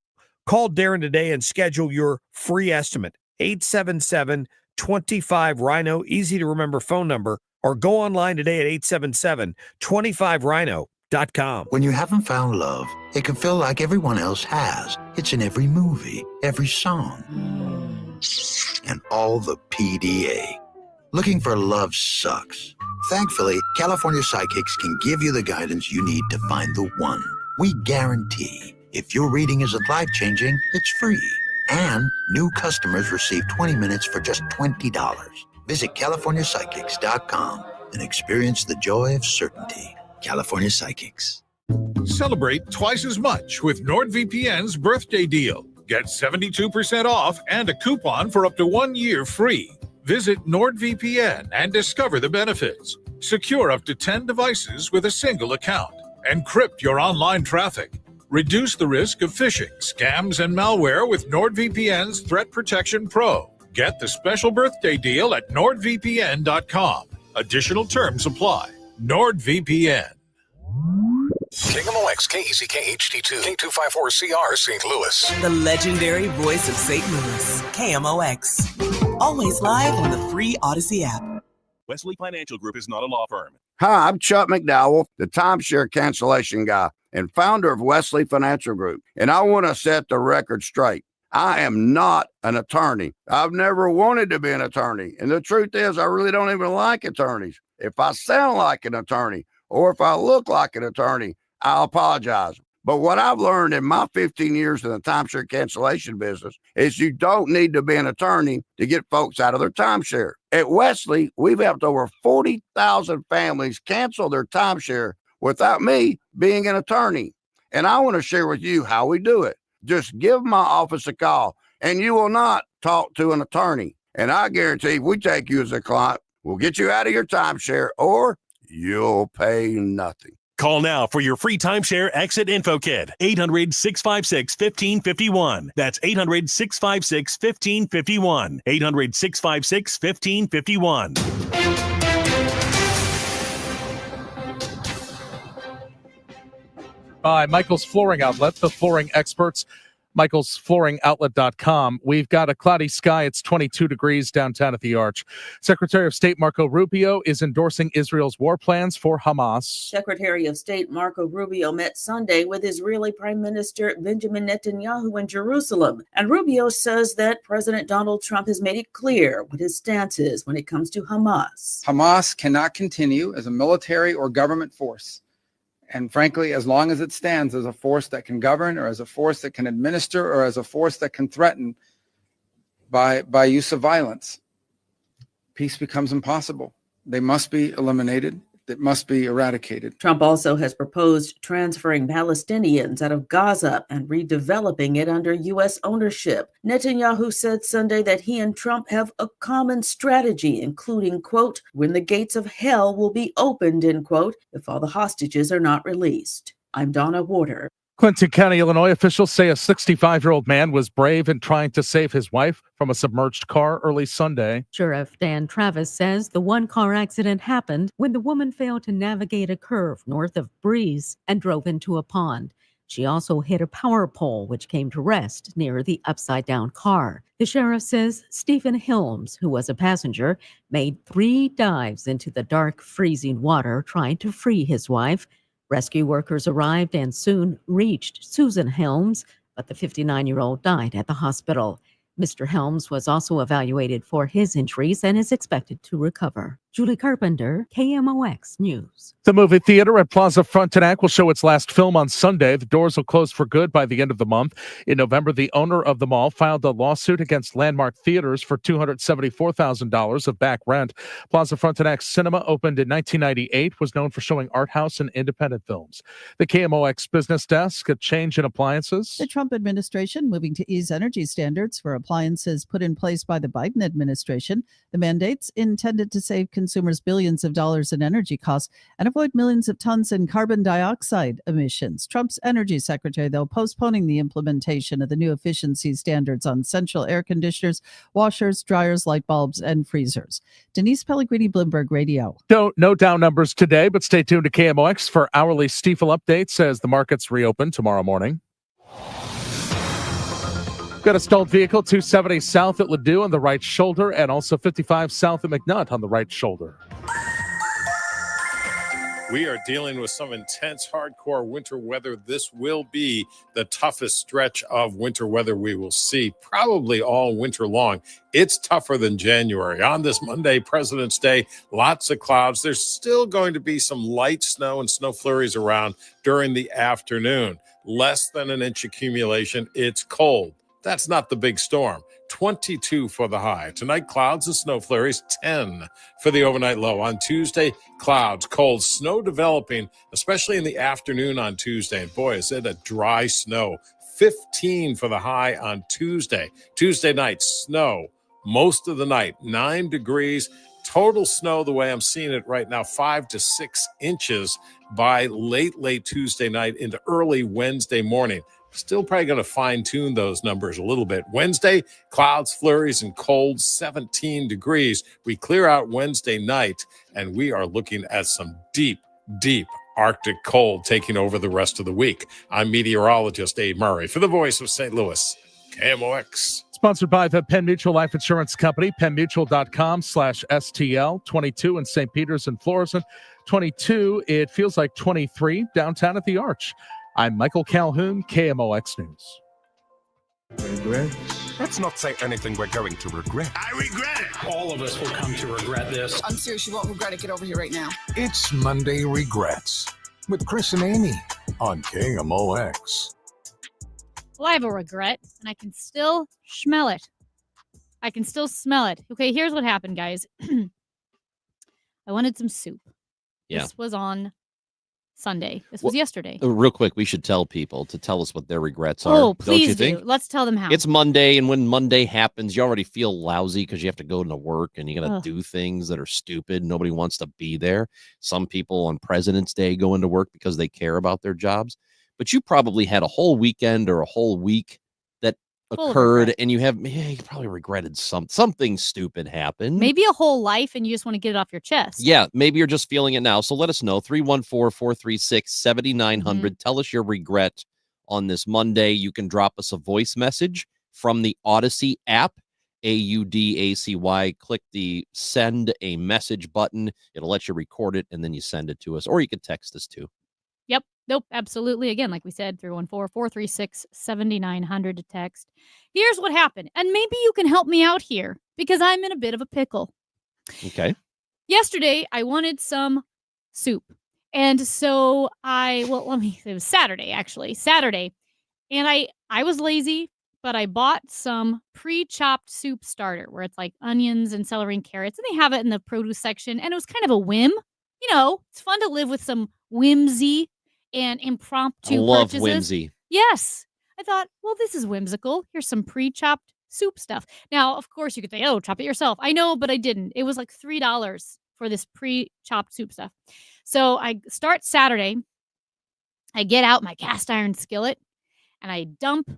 S3: Call Darren today and schedule your free estimate. 877-25-RHINO, easy to remember phone number, or go online today at 877-25RHINO.com.
S8: When you haven't found love, it can feel like everyone else has. It's in every movie, every song, and all the PDA. Looking for love sucks. Thankfully, California Psychics can give you the guidance you need to find the one. We guarantee if your reading isn't life-changing, it's free. And new customers receive 20 minutes for just $20. Visit CaliforniaPsychics.com and experience the joy of certainty. California Psychics.
S10: Celebrate twice as much with NordVPN's birthday deal. Get 72% off and a coupon for up to 1 year free. Visit NordVPN and discover the benefits. Secure up to 10 devices with a single account. Encrypt your online traffic. Reduce the risk of phishing, scams, and malware with NordVPN's Threat Protection Pro. Get the special birthday deal at NordVPN.com. Additional terms apply. NordVPN. KMOX, KEZK HD2, K254CR, St. Louis.
S13: The legendary voice of St. Louis, KMOX. Always live on the free Odyssey app.
S9: Wesley Financial Group is not a law firm.
S11: Hi, I'm Chuck McDowell, the timeshare cancellation guy and founder of Wesley Financial Group. And I want to set the record straight. I am not an attorney. I've never wanted to be an attorney. And the truth is, I really don't even like attorneys. If I sound like an attorney or if I look like an attorney, I'll apologize. But what I've learned in my 15 years in the timeshare cancellation business is you don't need to be an attorney to get folks out of their timeshare. At Wesley, we've helped over 40,000 families cancel their timeshare without me being an attorney. And I want to share with you how we do it. Just give my office a call and you will not talk to an attorney. And I guarantee if we take you as a client, we'll get you out of your timeshare or you'll pay nothing.
S9: Call now for your free timeshare exit info kit. 800-656-1551. That's 800-656-1551. 800-656-1551.
S16: By Michael's Flooring Outlet, the flooring experts, michaelsflooringoutlet.com. We've got a cloudy sky. It's 22 degrees downtown at the Arch. Secretary of State Marco Rubio is endorsing Israel's war plans for Hamas.
S14: Secretary of State Marco Rubio met Sunday with Israeli Prime Minister Benjamin Netanyahu in Jerusalem. And Rubio says that President Donald Trump has made it clear what his stance is when it comes to Hamas.
S20: Hamas cannot continue as a military or government force. And frankly, as long as it stands as a force that can govern or as a force that can administer or as a force that can threaten by use of violence, peace becomes impossible. They must be eliminated. It must be eradicated.
S14: Trump also has proposed transferring Palestinians out of Gaza and redeveloping it under U.S. ownership. Netanyahu said Sunday that he and Trump have a common strategy, including, quote, when the gates of hell will be opened, end quote, if all the hostages are not released. I'm Donna Warder.
S16: Clinton County, Illinois officials say a 65-year-old man was brave in trying to save his wife from a submerged car early Sunday.
S21: Sheriff Dan Travis says the one-car accident happened when the woman failed to navigate a curve north of Breeze and drove into a pond. She also hit a power pole, which came to rest near the upside-down car. The sheriff says Stephen Helms, who was a passenger, made 3 dives into the dark, freezing water trying to free his wife. Rescue workers arrived and soon reached Susan Helms, but the 59-year-old died at the hospital. Mr. Helms was also evaluated for his injuries and is expected to recover. Julie Carpenter, KMOX News.
S16: The movie theater at Plaza Frontenac will show its last film on Sunday. The doors will close for good by the end of the month. In November, the owner of the mall filed a lawsuit against Landmark Theaters for $274,000 of back rent. Plaza Frontenac Cinema, opened in 1998, was known for showing art house and independent films. The KMOX Business Desk, a change in appliances.
S22: The Trump administration moving to ease energy standards for appliances put in place by the Biden administration. The mandates intended to save consumers billions of dollars in energy costs and avoid millions of tons in carbon dioxide emissions. Trump's energy secretary, though, postponing the implementation of the new efficiency standards on central air conditioners, washers, dryers, light bulbs, and freezers. Denise Pellegrini, Bloomberg Radio.
S16: No down numbers today, but stay tuned to KMOX for hourly Stiefel updates as the markets reopen tomorrow morning. Got a stalled vehicle, 270 south at Ladue on the right shoulder, and also 55 south at McNutt on the right shoulder.
S23: We are dealing with some intense, hardcore winter weather. This will be the toughest stretch of winter weather we will see, probably all winter long. It's tougher than January. On this Monday, President's Day, lots of clouds. There's still going to be some light snow and snow flurries around during the afternoon. Less than an inch accumulation. It's cold. That's not the big storm. 22 for the high. Tonight, clouds and snow flurries, 10 for the overnight low. On Tuesday, clouds, cold, snow developing, especially in the afternoon on Tuesday. And boy, is it a dry snow. 15 for the high on Tuesday. Tuesday night, snow most of the night, 9 degrees. Total snow, the way I'm seeing it right now, 5 to 6 inches by late Tuesday night into early Wednesday morning. Still probably going to fine-tune those numbers a little bit. Wednesday, clouds, flurries, and cold, 17 degrees. We clear out Wednesday night, and we are looking at some deep Arctic cold taking over the rest of the week. I'm meteorologist Dave Murray for the Voice of St. Louis, KMOX.
S16: Sponsored by the Penn Mutual Life Insurance Company, PennMutual.com/STL. 22 in St. Peters and Florissant. 22, it feels like 23 downtown at the Arch. I'm Michael Calhoun, KMOX News.
S18: Let's not say anything we're going to regret.
S10: I regret it. All of us will come to regret this.
S4: I'm serious. You won't regret it. Get over here right now.
S10: It's Monday Regrets with Chris and Amy on KMOX.
S1: Well, I have a regret, and I can still smell it. I can still smell it. Okay, here's what happened, guys. I wanted some soup.
S2: Yeah.
S1: This was on Sunday. This was yesterday.
S2: Real quick, we should tell people to tell us what their regrets are.
S1: Oh,
S2: don't you
S1: please
S2: think?
S1: do. Let's tell them how.
S2: It's Monday, and when Monday happens, you already feel lousy because you have to go to work and you got to
S1: Ugh.
S2: do things that are stupid. Nobody wants to be there. Some people on President's Day go into work because they care about their jobs. But you probably had a whole weekend or a whole week that
S1: Full of
S2: occurred,
S1: regret.
S2: and you probably regretted something stupid happened.
S1: Maybe a whole life, and you just want to get it off your chest.
S2: Yeah, maybe you're just feeling it now. So let us know. 314-436-7900.
S1: Mm-hmm.
S2: Tell us your regret on this Monday. You can drop us a voice message from the Odyssey app, AUDACY. Click the send a message button. It'll let you record it, and then you send it to us. Or you can text us too.
S1: Yep. Nope. Absolutely. Again, like we said, 314-436-7900 to text. Here's what happened. And maybe you can help me out here because I'm in a bit of a pickle.
S2: Okay.
S1: Yesterday, I wanted some soup. And so it was Saturday, actually. Saturday. And I was lazy, but I bought some pre-chopped soup starter where it's like onions and celery and carrots. And they have it in the produce section. And it was kind of a whim. You know, it's fun to live with some whimsy and impromptu
S2: I love
S1: purchases.
S2: whimsy.
S1: Yes. I thought, well, this is whimsical. Here's some pre-chopped soup stuff. Now, of course, you could say, oh, chop it yourself. I know, but I didn't. It was like $3 for this pre-chopped soup stuff. So I start Saturday. I get out my cast iron skillet and I dump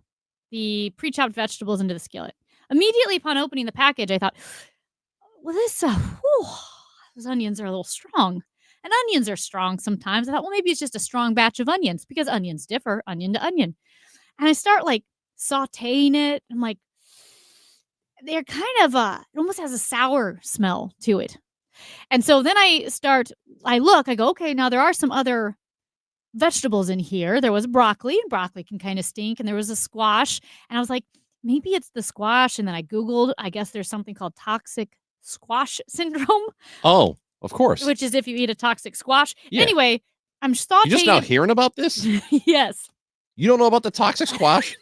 S1: the pre-chopped vegetables into the skillet. Immediately upon opening the package, I thought, well, those onions are a little strong. And onions are strong sometimes. I thought, well, maybe it's just a strong batch of onions because onions differ onion to onion. And I start like sauteing it. I'm like, they're kind of it almost has a sour smell to it. And so then I go, okay, now there are some other vegetables in here. There was broccoli, and broccoli can kind of stink. And there was a squash. And I was like, maybe it's the squash. And then I Googled, I guess there's something called toxic squash syndrome.
S2: Oh, of course.
S1: Which is if you eat a toxic squash.
S2: Yeah.
S1: Anyway, I'm sauteing.
S2: You just now hearing about this?
S1: Yes.
S2: You don't know about the toxic squash?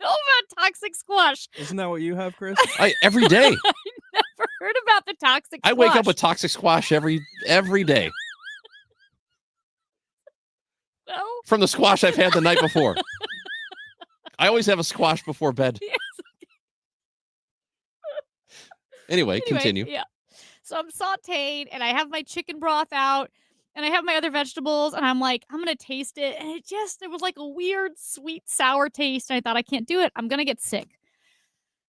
S1: Know about toxic squash.
S5: Isn't that what you have, Chris?
S2: Every day.
S1: I never heard about the toxic squash.
S2: I wake up with toxic squash every day.
S1: No.
S2: From the squash I've had the night before. I always have a squash before bed.
S1: Yes.
S2: Anyway, continue.
S1: Yeah. So I'm sauteing and I have my chicken broth out and I have my other vegetables and I'm like, I'm going to taste it. And it was like a weird, sweet, sour taste. And I thought, I can't do it. I'm going to get sick.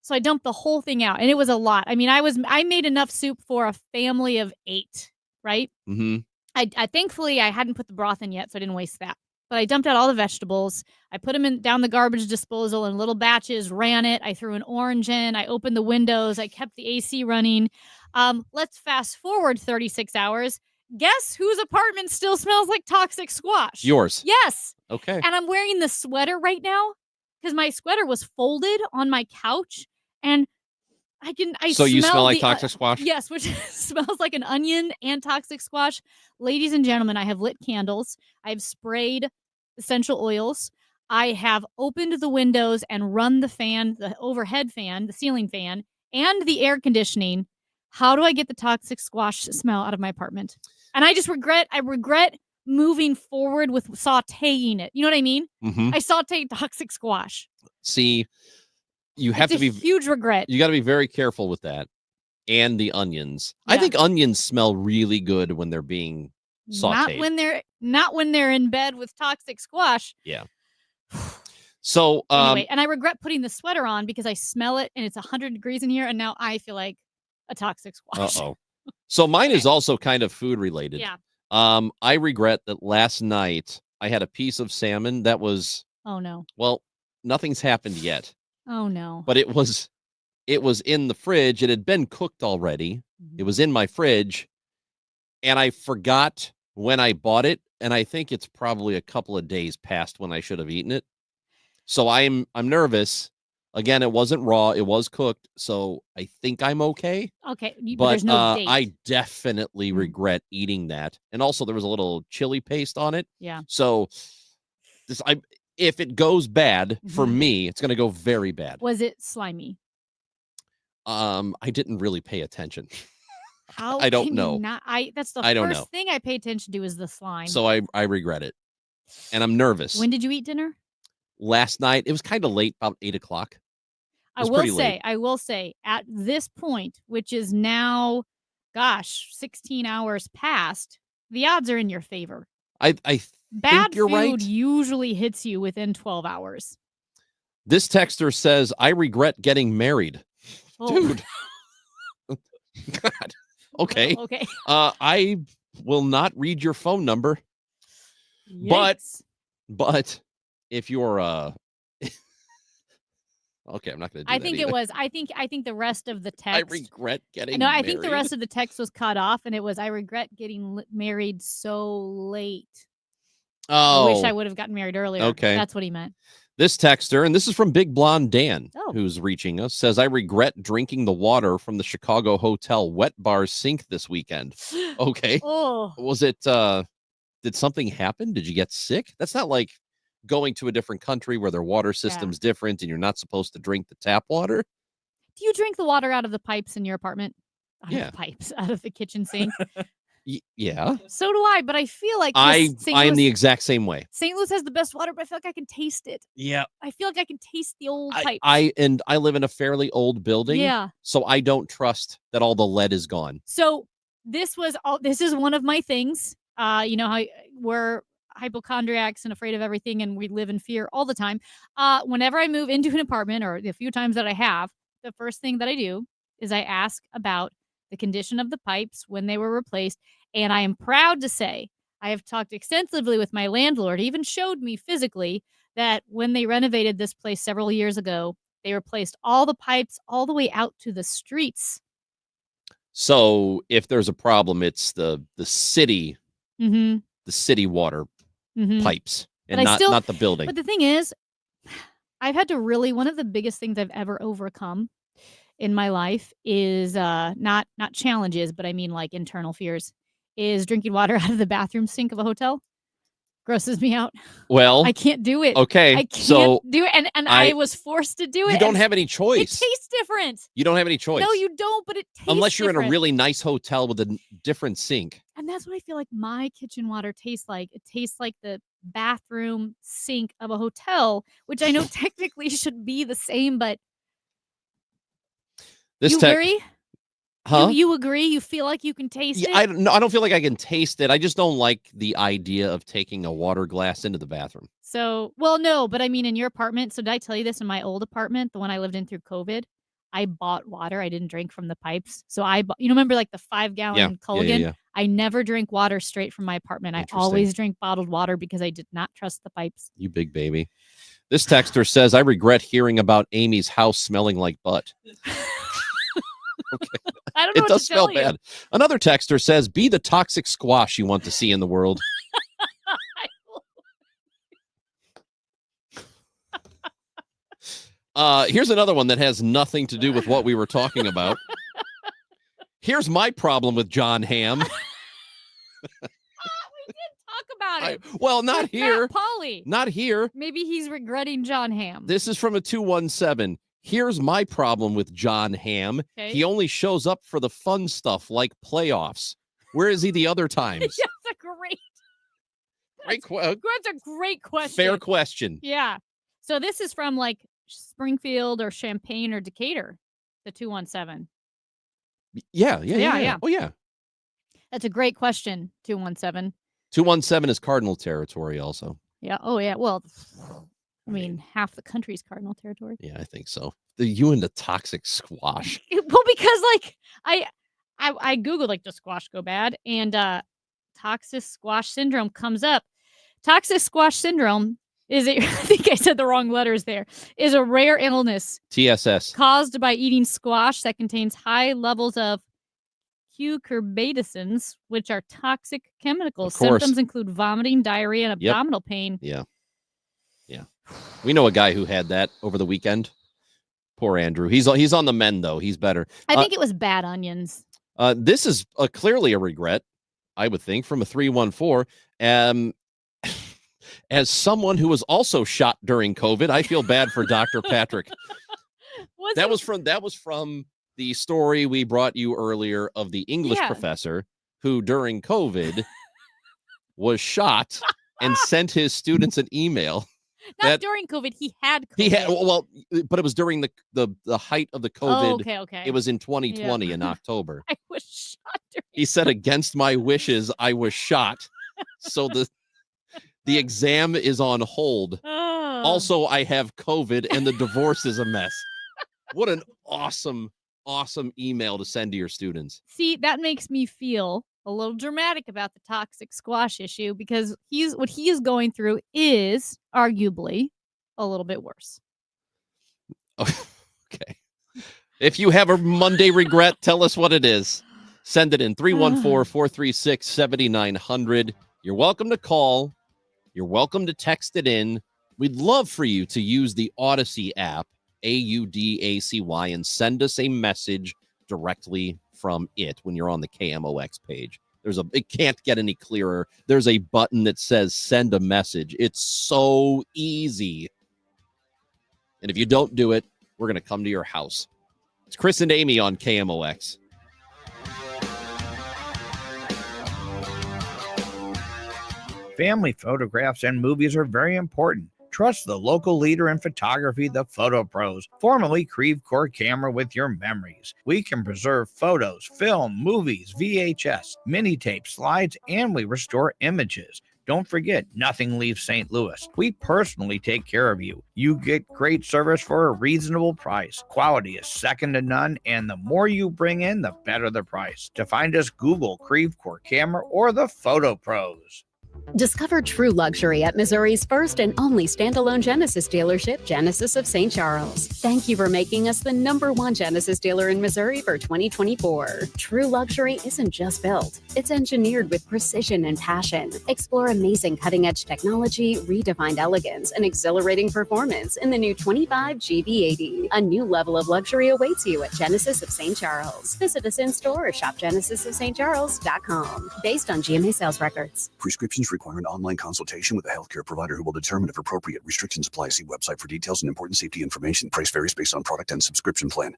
S1: So I dumped the whole thing out and it was a lot. I mean, I made enough soup for a family of 8, right?
S2: Mm-hmm.
S1: I thankfully I hadn't put the broth in yet, so I didn't waste that. But I dumped out all the vegetables. I put them down the garbage disposal in little batches, ran it. I threw an orange in. I opened the windows. I kept the AC running. Let's fast forward 36 hours. Guess whose apartment still smells like toxic squash?
S2: Yours.
S1: Yes.
S2: Okay.
S1: And I'm wearing the sweater right now because my sweater was folded on my couch. And
S2: So you smell like toxic squash?
S1: Yes, which smells like an onion and toxic squash. Ladies and gentlemen, I have lit candles. I have sprayed essential oils. I have opened the windows and run the fan, the overhead fan, the ceiling fan, and the air conditioning. How do I get the toxic squash smell out of my apartment? And I regret moving forward with sautéing it. You know what I mean?
S2: Mhm.
S1: I sautéed toxic squash.
S2: See, you have
S1: It's
S2: to
S1: a
S2: be
S1: huge regret.
S2: You got to be very careful with that. And the onions. I
S1: Yeah.
S2: think onions smell really good when they're being sautéed.
S1: Not when they're in bed with toxic squash.
S2: Yeah. So,
S1: Anyway, and I regret putting the sweater on because I smell it and it's 100 degrees in here, and now I feel like a toxic squash.
S2: uh-oh. So mine is also kind of food related.
S1: Yeah.
S2: I regret that last night I had a piece of salmon that was,
S1: Oh no.
S2: well, nothing's happened yet,
S1: Oh no.
S2: but it was in the fridge. It had been cooked already. It was in my fridge, and I forgot when I bought it, and I think it's probably a couple of days past when I should have eaten it. So I'm nervous. Again, it wasn't raw, it was cooked, so I think I'm okay.
S1: Okay, but
S2: But
S1: there's no date.
S2: I definitely regret eating that. And also there was a little chili paste on it.
S1: Yeah.
S2: So if it goes bad for
S1: Mhm.
S2: me, it's going to go very bad.
S1: Was it slimy?
S2: I didn't really pay attention.
S1: How
S2: I don't
S1: can you
S2: know.
S1: not? That's the
S2: I don't
S1: first
S2: know.
S1: thing I pay attention to is the slime.
S2: So I regret it. And I'm nervous.
S1: When did you eat dinner?
S2: Last night, it was kind of late, about 8:00.
S1: I will say at this point, which is now, 16 hours past, the odds are in your favor.
S2: I
S1: Bad
S2: think you're
S1: food
S2: right.
S1: usually hits you within 12 hours.
S2: This texter says, I regret getting married.
S1: Oh.
S2: Dude. God. Okay.
S1: Okay.
S2: I will not read your phone number. But if you're okay, I'm not going to do
S1: I
S2: that
S1: think
S2: either.
S1: it was. I think the rest of the text.
S2: I regret getting
S1: No, I
S2: married.
S1: think the rest of the text was cut off, and it was, I regret getting married so late.
S2: Oh.
S1: I wish I would have gotten married earlier.
S2: Okay.
S1: That's what he meant.
S2: This texter, and this is from Big Blonde Dan,
S1: Oh.
S2: who's reaching us, says, I regret drinking the water from the Chicago hotel wet bar sink this weekend. Okay.
S1: Oh.
S2: Was it, did something happen? Did you get sick? That's not like going to a different country where their water system's different and you're not supposed to drink the tap water.
S1: Do you drink the water out of the pipes in your apartment? Out
S2: Yeah.
S1: of the pipes, out of the kitchen sink.
S2: Yeah.
S1: So do I, but I feel like
S2: I
S1: St.
S2: am the
S1: Louis-
S2: exact same way.
S1: St. Louis has the best water, but I feel like I can taste it.
S2: Yeah.
S1: I feel like I can taste the old pipes.
S2: I live in a fairly old building.
S1: Yeah.
S2: So I don't trust that all the lead is gone.
S1: So this is one of my things. You know how we're hypochondriacs and afraid of everything, and we live in fear all the time. Whenever I move into an apartment, or the few times that I have, the first thing that I do is I ask about the condition of the pipes when they were replaced. And I am proud to say I have talked extensively with my landlord. He even showed me physically that when they renovated this place several years ago, they replaced all the pipes all the way out to the streets.
S2: So if there's a problem, it's the city,
S1: Mm-hmm.
S2: the city water
S1: Mhm.
S2: pipes,
S1: But
S2: and
S1: I
S2: not the building.
S1: But the thing is, I've had to really, one of the biggest things I've ever overcome in my life is not challenges, but I mean like internal fears, is drinking water out of the bathroom sink of a hotel. Grosses me out.
S2: Well,
S1: I can't do it.
S2: okay,
S1: I can't
S2: so
S1: do it, and I was forced to do it.
S2: You don't
S1: and
S2: have any
S1: It
S2: choice.
S1: tastes different.
S2: You don't have any choice.
S1: No, you don't. But it tastes
S2: unless you're in a
S1: different.
S2: really nice hotel with a different sink.
S1: And that's what I feel like my kitchen water tastes like. It tastes like the bathroom sink of a hotel, which I know technically should be the same, but
S2: This
S1: you
S2: tech-
S1: agree?
S2: Huh?
S1: You agree? You feel like you can taste
S2: Yeah,
S1: it?
S2: I don't feel like I can taste it. I just don't like the idea of taking a water glass into the bathroom.
S1: So, well, no, but I mean, in your apartment. So did I tell you this? In my old apartment, the one I lived in through COVID, I bought water. I didn't drink from the pipes. So I bought, remember like the 5-gallon
S2: Yeah,
S1: Culligan?
S2: yeah.
S1: I never drink water straight from my apartment. I
S2: Interesting.
S1: always drink bottled water because I did not trust the pipes.
S2: You big baby. This texter says, I regret hearing about Amy's house smelling like butt.
S1: I don't know
S2: It
S1: what
S2: does
S1: to tell
S2: smell
S1: you.
S2: bad. Another texter says, be the toxic squash you want to see in the world. Here's another one that has nothing to do with what we were talking about. Here's my problem with John Hamm.
S1: Talk about it.
S2: Well, not here.
S1: Polly.
S2: Not here.
S1: Maybe he's regretting John Hamm.
S2: This is from a 217. Here's my problem with John Hamm.
S1: Okay.
S2: He only shows up for the fun stuff like playoffs. Where is he the other times?
S1: That's a great That's a great question.
S2: Fair question.
S1: Yeah. So this is from like Springfield or Champaign or Decatur, the 217.
S2: Yeah. Oh, yeah.
S1: That's a great question, 217.
S2: 217 is Cardinal territory also.
S1: Yeah. Oh, yeah. Well, I mean, half the country's Cardinal territory.
S2: Yeah, I think so. You and the toxic squash.
S1: Well, because like I Googled like does squash go bad? And toxic squash syndrome comes up. Toxic squash syndrome is I think I said the wrong letters there, is a rare illness
S2: TSS.
S1: caused by eating squash that contains high levels of cucurbitacins, which are toxic chemicals.
S2: Of course.
S1: Symptoms include vomiting, diarrhea, and abdominal pain.
S2: Yeah. We know a guy who had that over the weekend. Poor Andrew. He's on the mend, though. He's better.
S1: I think it was bad onions.
S2: This is clearly a regret, I would think, from a 314. As someone who was also shot during COVID, I feel bad for Dr. Patrick. That was from the story we brought you earlier of the English professor who during COVID was shot and sent his students an email.
S1: Not during COVID. He had COVID.
S2: He had but it was during the height of the COVID.
S1: Oh, okay.
S2: It was in 2020 in October.
S1: I was shot during.
S2: He said, against my wishes, I was shot. So the exam is on hold.
S1: Oh.
S2: Also, I have COVID and the divorce is a mess. What an awesome email to send to your students.
S1: See, that makes me feel a little dramatic about the toxic squash issue because what he is going through is arguably a little bit worse.
S2: Okay. If you have a Monday regret, tell us what it is. Send it in 314-436-7900. You're welcome to call. You're welcome to text it in. We'd love for you to use the Odyssey app, AUDACY, and send us a message directly from it when you're on the KMOX page. It can't get any clearer. There's a button that says send a message. It's so easy. And if you don't do it, we're going to come to your house. It's Chris and Amy on KMOX.
S5: Family photographs and movies are very important. Trust the local leader in photography, the Photo Pros, formerly Creve Coeur Camera, with your memories. We can preserve photos, film, movies, VHS, mini tape, slides, and we restore images. Don't forget, nothing leaves St. Louis. We personally take care of you. You get great service for a reasonable price. Quality is second to none, and the more you bring in, the better the price. To find us, Google Creve Coeur Camera or the Photo Pros.
S6: Discover true luxury at Missouri's first and only standalone Genesis dealership, Genesis of St. Charles. Thank you for making us the #1 Genesis dealer in Missouri for 2024. True luxury isn't just built, it's engineered with precision and passion. Explore amazing cutting-edge technology, redefined elegance, and exhilarating performance in the new 25 GV80. A new level of luxury awaits you at Genesis of St. Charles. Visit us in-store or shop genesisofstcharles.com. Based on GMA sales records.
S7: Prescriptions require an online consultation with a healthcare provider who will determine if appropriate. Restrictions apply. See website for details and important safety information. Price varies based on product and subscription plan.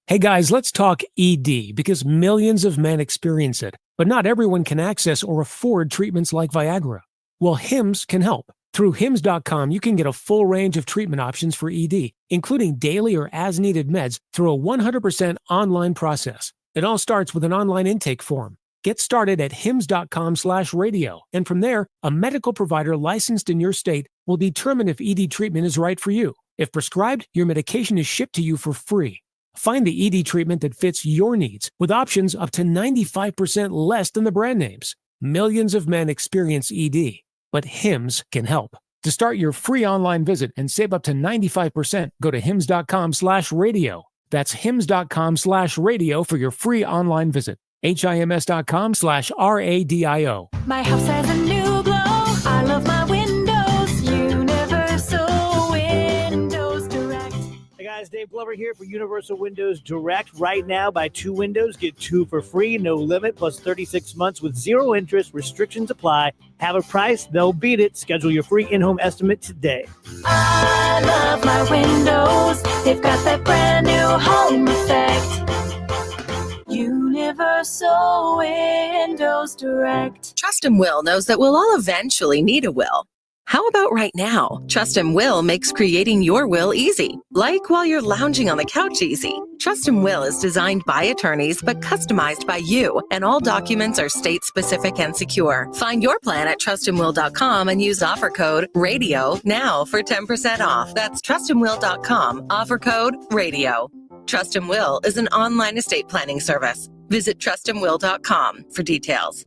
S15: Hey guys, let's talk ED because millions of men experience it, but not everyone can access or afford treatments like Viagra. Well, Hims can help. Through Hims.com, you can get a full range of treatment options for ED, including daily or as-needed meds through a 100% online process. It all starts with an online intake form. Get started at hims.com/radio, and from there, a medical provider licensed in your state will determine if ED treatment is right for you. If prescribed, your medication is shipped to you for free. Find the ED treatment that fits your needs with options up to 95% less than the brand names. Millions of men experience ED, but Hims can help. To start your free online visit and save up to 95%, go to hims.com/radio. That's hims.com/radio for your free online visit. HIMS.com/RADIO.
S17: My house has a new glow. I love my windows. Universal Windows Direct.
S26: Hey guys, Dave Glover here for Universal Windows Direct. Right now, buy 2 windows, get 2 for free, no limit, plus 36 months with 0 interest. Restrictions apply. Have a price, they'll beat it. Schedule your free in-home estimate today.
S17: I love my windows. They've got that brand new home effect. Universal Windows Direct.
S3: Trust and Will knows that we'll all eventually need a will. How about right now? Trust and Will makes creating your will easy, like while you're lounging on the couch easy. Trust and Will is designed by attorneys but customized by you, and all documents are state-specific and secure. Find your plan at trustandwill.com and use offer code RADIO now for 10% off. That's trustandwill.com, offer code RADIO. Trust and Will is an online estate planning service. Visit trustandwill.com for details.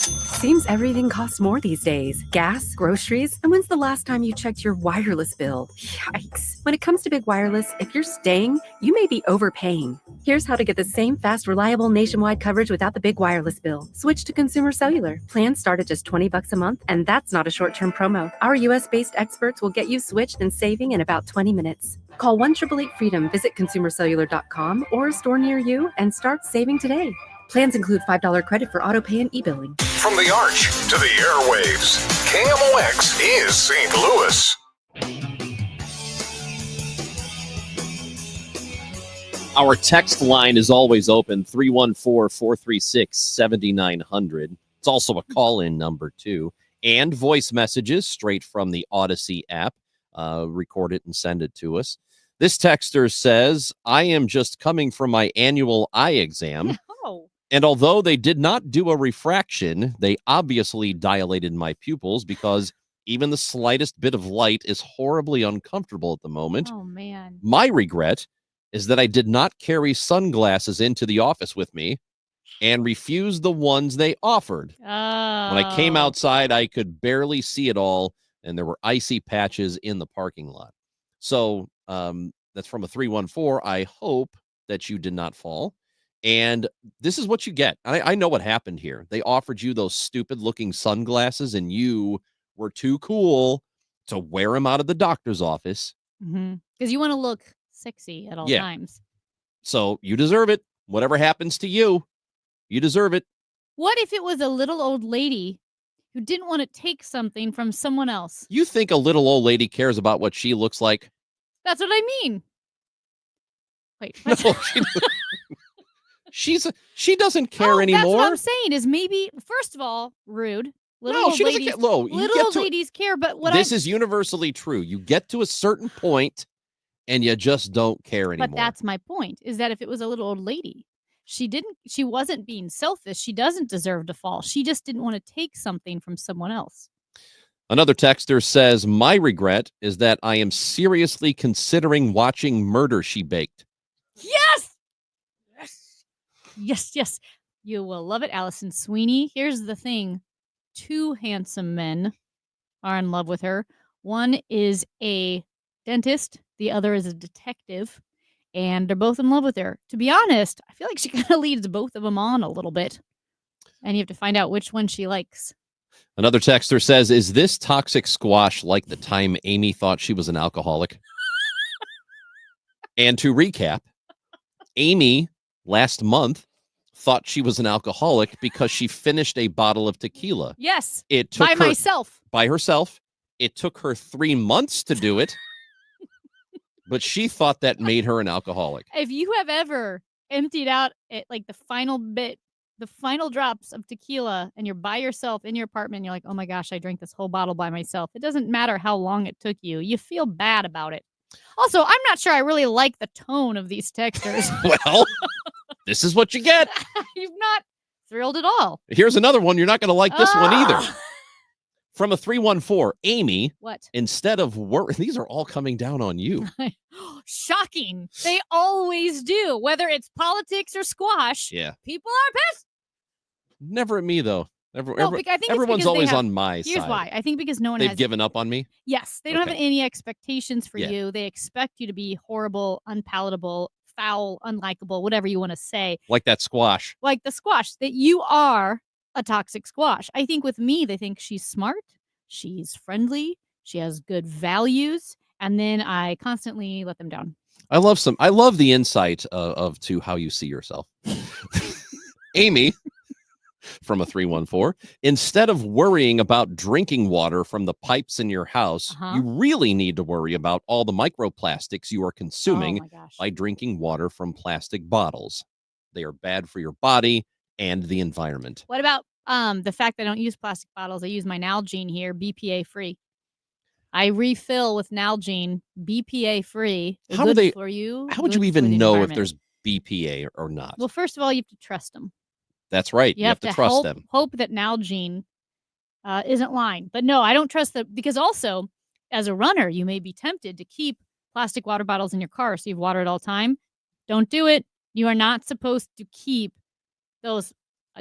S8: Seems everything costs more these days. Gas, groceries, and when's the last time you checked your wireless bill? Yikes. When it comes to Big Wireless, if you're staying, you may be overpaying. Here's how to get the same fast, reliable nationwide coverage without the big wireless bill. Switch to Consumer Cellular. Plans start at just $20 a month, and that's not a short-term promo. Our US-based experts will get you switched and saving in about 20 minutes. Call 1-888-FREEDOM, visit consumercellular.com or a store near you, and start saving today. Plans include $5 credit for auto pay and e-billing.
S10: From the arch to the airwaves, KMOX is St. Louis.
S2: Our text line is always open, 314-436-7900. It's also a call-in number, too. And voice messages straight from the Odyssey app. Record it and send it to us. This texter says, I am just coming from my annual eye exam.
S1: Oh.
S2: And although they did not do a refraction, they obviously dilated my pupils because even the slightest bit of light is horribly uncomfortable at the moment.
S1: Oh, man.
S2: My regret is that I did not carry sunglasses into the office with me and refused the ones they offered.
S1: Oh.
S2: When I came outside, I could barely see it all, and there were icy patches in the parking lot. So that's from a 314. I hope that you did not fall. And this is what you get. I know what happened here. They offered you those stupid looking sunglasses and you were too cool to wear them out of the doctor's office.
S1: Because you want to look sexy at all times.
S2: So you deserve it. Whatever happens to you, you deserve it.
S1: What if it was a little old lady who didn't want to take something from someone else?
S2: You think a little old lady cares about what she looks like?
S1: That's what I mean. Wait.
S2: No, she doesn't care anymore.
S1: That's what I'm saying is maybe, first of all, rude. Little old
S2: she doesn't
S1: ladies,
S2: care. No,
S1: little old ladies care, but
S2: this is universally true. You get to a certain point and you just don't care anymore.
S1: But that's my point, is that if it was a little old lady, she wasn't being selfish. She doesn't deserve to fall. She just didn't want to take something from someone else.
S2: Another texter says, my regret is that I am seriously considering watching Murder, She Baked.
S1: Yes! Yes. You will love it, Allison Sweeney. Here's the thing. 2 handsome men are in love with her. One is a dentist. The other is a detective. And they're both in love with her. To be honest, I feel like she kind of leads both of them on a little bit. And you have to find out which one she likes.
S2: Another texter says, is this toxic squash like the time Amy thought she was an alcoholic? And to recap, Amy last month thought she was an alcoholic because she finished a bottle of tequila.
S1: Yes.
S2: It took
S1: by
S2: herself. It took her 3 months to do it. But she thought that made her an alcoholic.
S1: If you have ever emptied out like the final drops of tequila and you're by yourself in your apartment, and you're like, oh my gosh, I drank this whole bottle by myself. It doesn't matter how long it took you. You feel bad about it. Also, I'm not sure I really like the tone of these texters.
S2: Well, this is what you get.
S1: You're not thrilled at all.
S2: Here's another one. You're not going to like this one either. From a 314, Amy.
S1: What?
S2: Instead of work, these are all coming down on you.
S1: Shocking. They always do. Whether it's politics or squash.
S2: Yeah.
S1: People are pissed.
S2: Never at me, though.
S1: I think
S2: everyone's always on my
S1: Here's
S2: side.
S1: why. I think because no one
S2: They've
S1: has
S2: given up on me.
S1: Yes. They don't have any expectations for you. They expect you to be horrible, unpalatable, foul, unlikable, whatever you want to say.
S2: Like that squash.
S1: Like the squash, that you are a toxic squash. I think with me, they think she's smart, she's friendly, she has good values, and then I constantly let them down.
S2: I love the insight of to how you see yourself. Amy from a 314. Instead of worrying about drinking water from the pipes in your house, you really need to worry about all the microplastics you are consuming by drinking water from plastic bottles. They are bad for your body and the environment.
S1: What about the fact that I don't use plastic bottles? I use my Nalgene here, BPA free. I refill with Nalgene, BPA free.
S2: How do they?
S1: For you?
S2: How would you
S1: good for
S2: even
S1: the
S2: know if
S1: environment.
S2: there's BPA or not?
S1: Well, first of all, you have to trust them.
S2: That's right. You have to trust them.
S1: Hope that Nalgene isn't lying. But no, I don't trust them because also, as a runner, you may be tempted to keep plastic water bottles in your car so you have water at all time. Don't do it. You are not supposed to keep those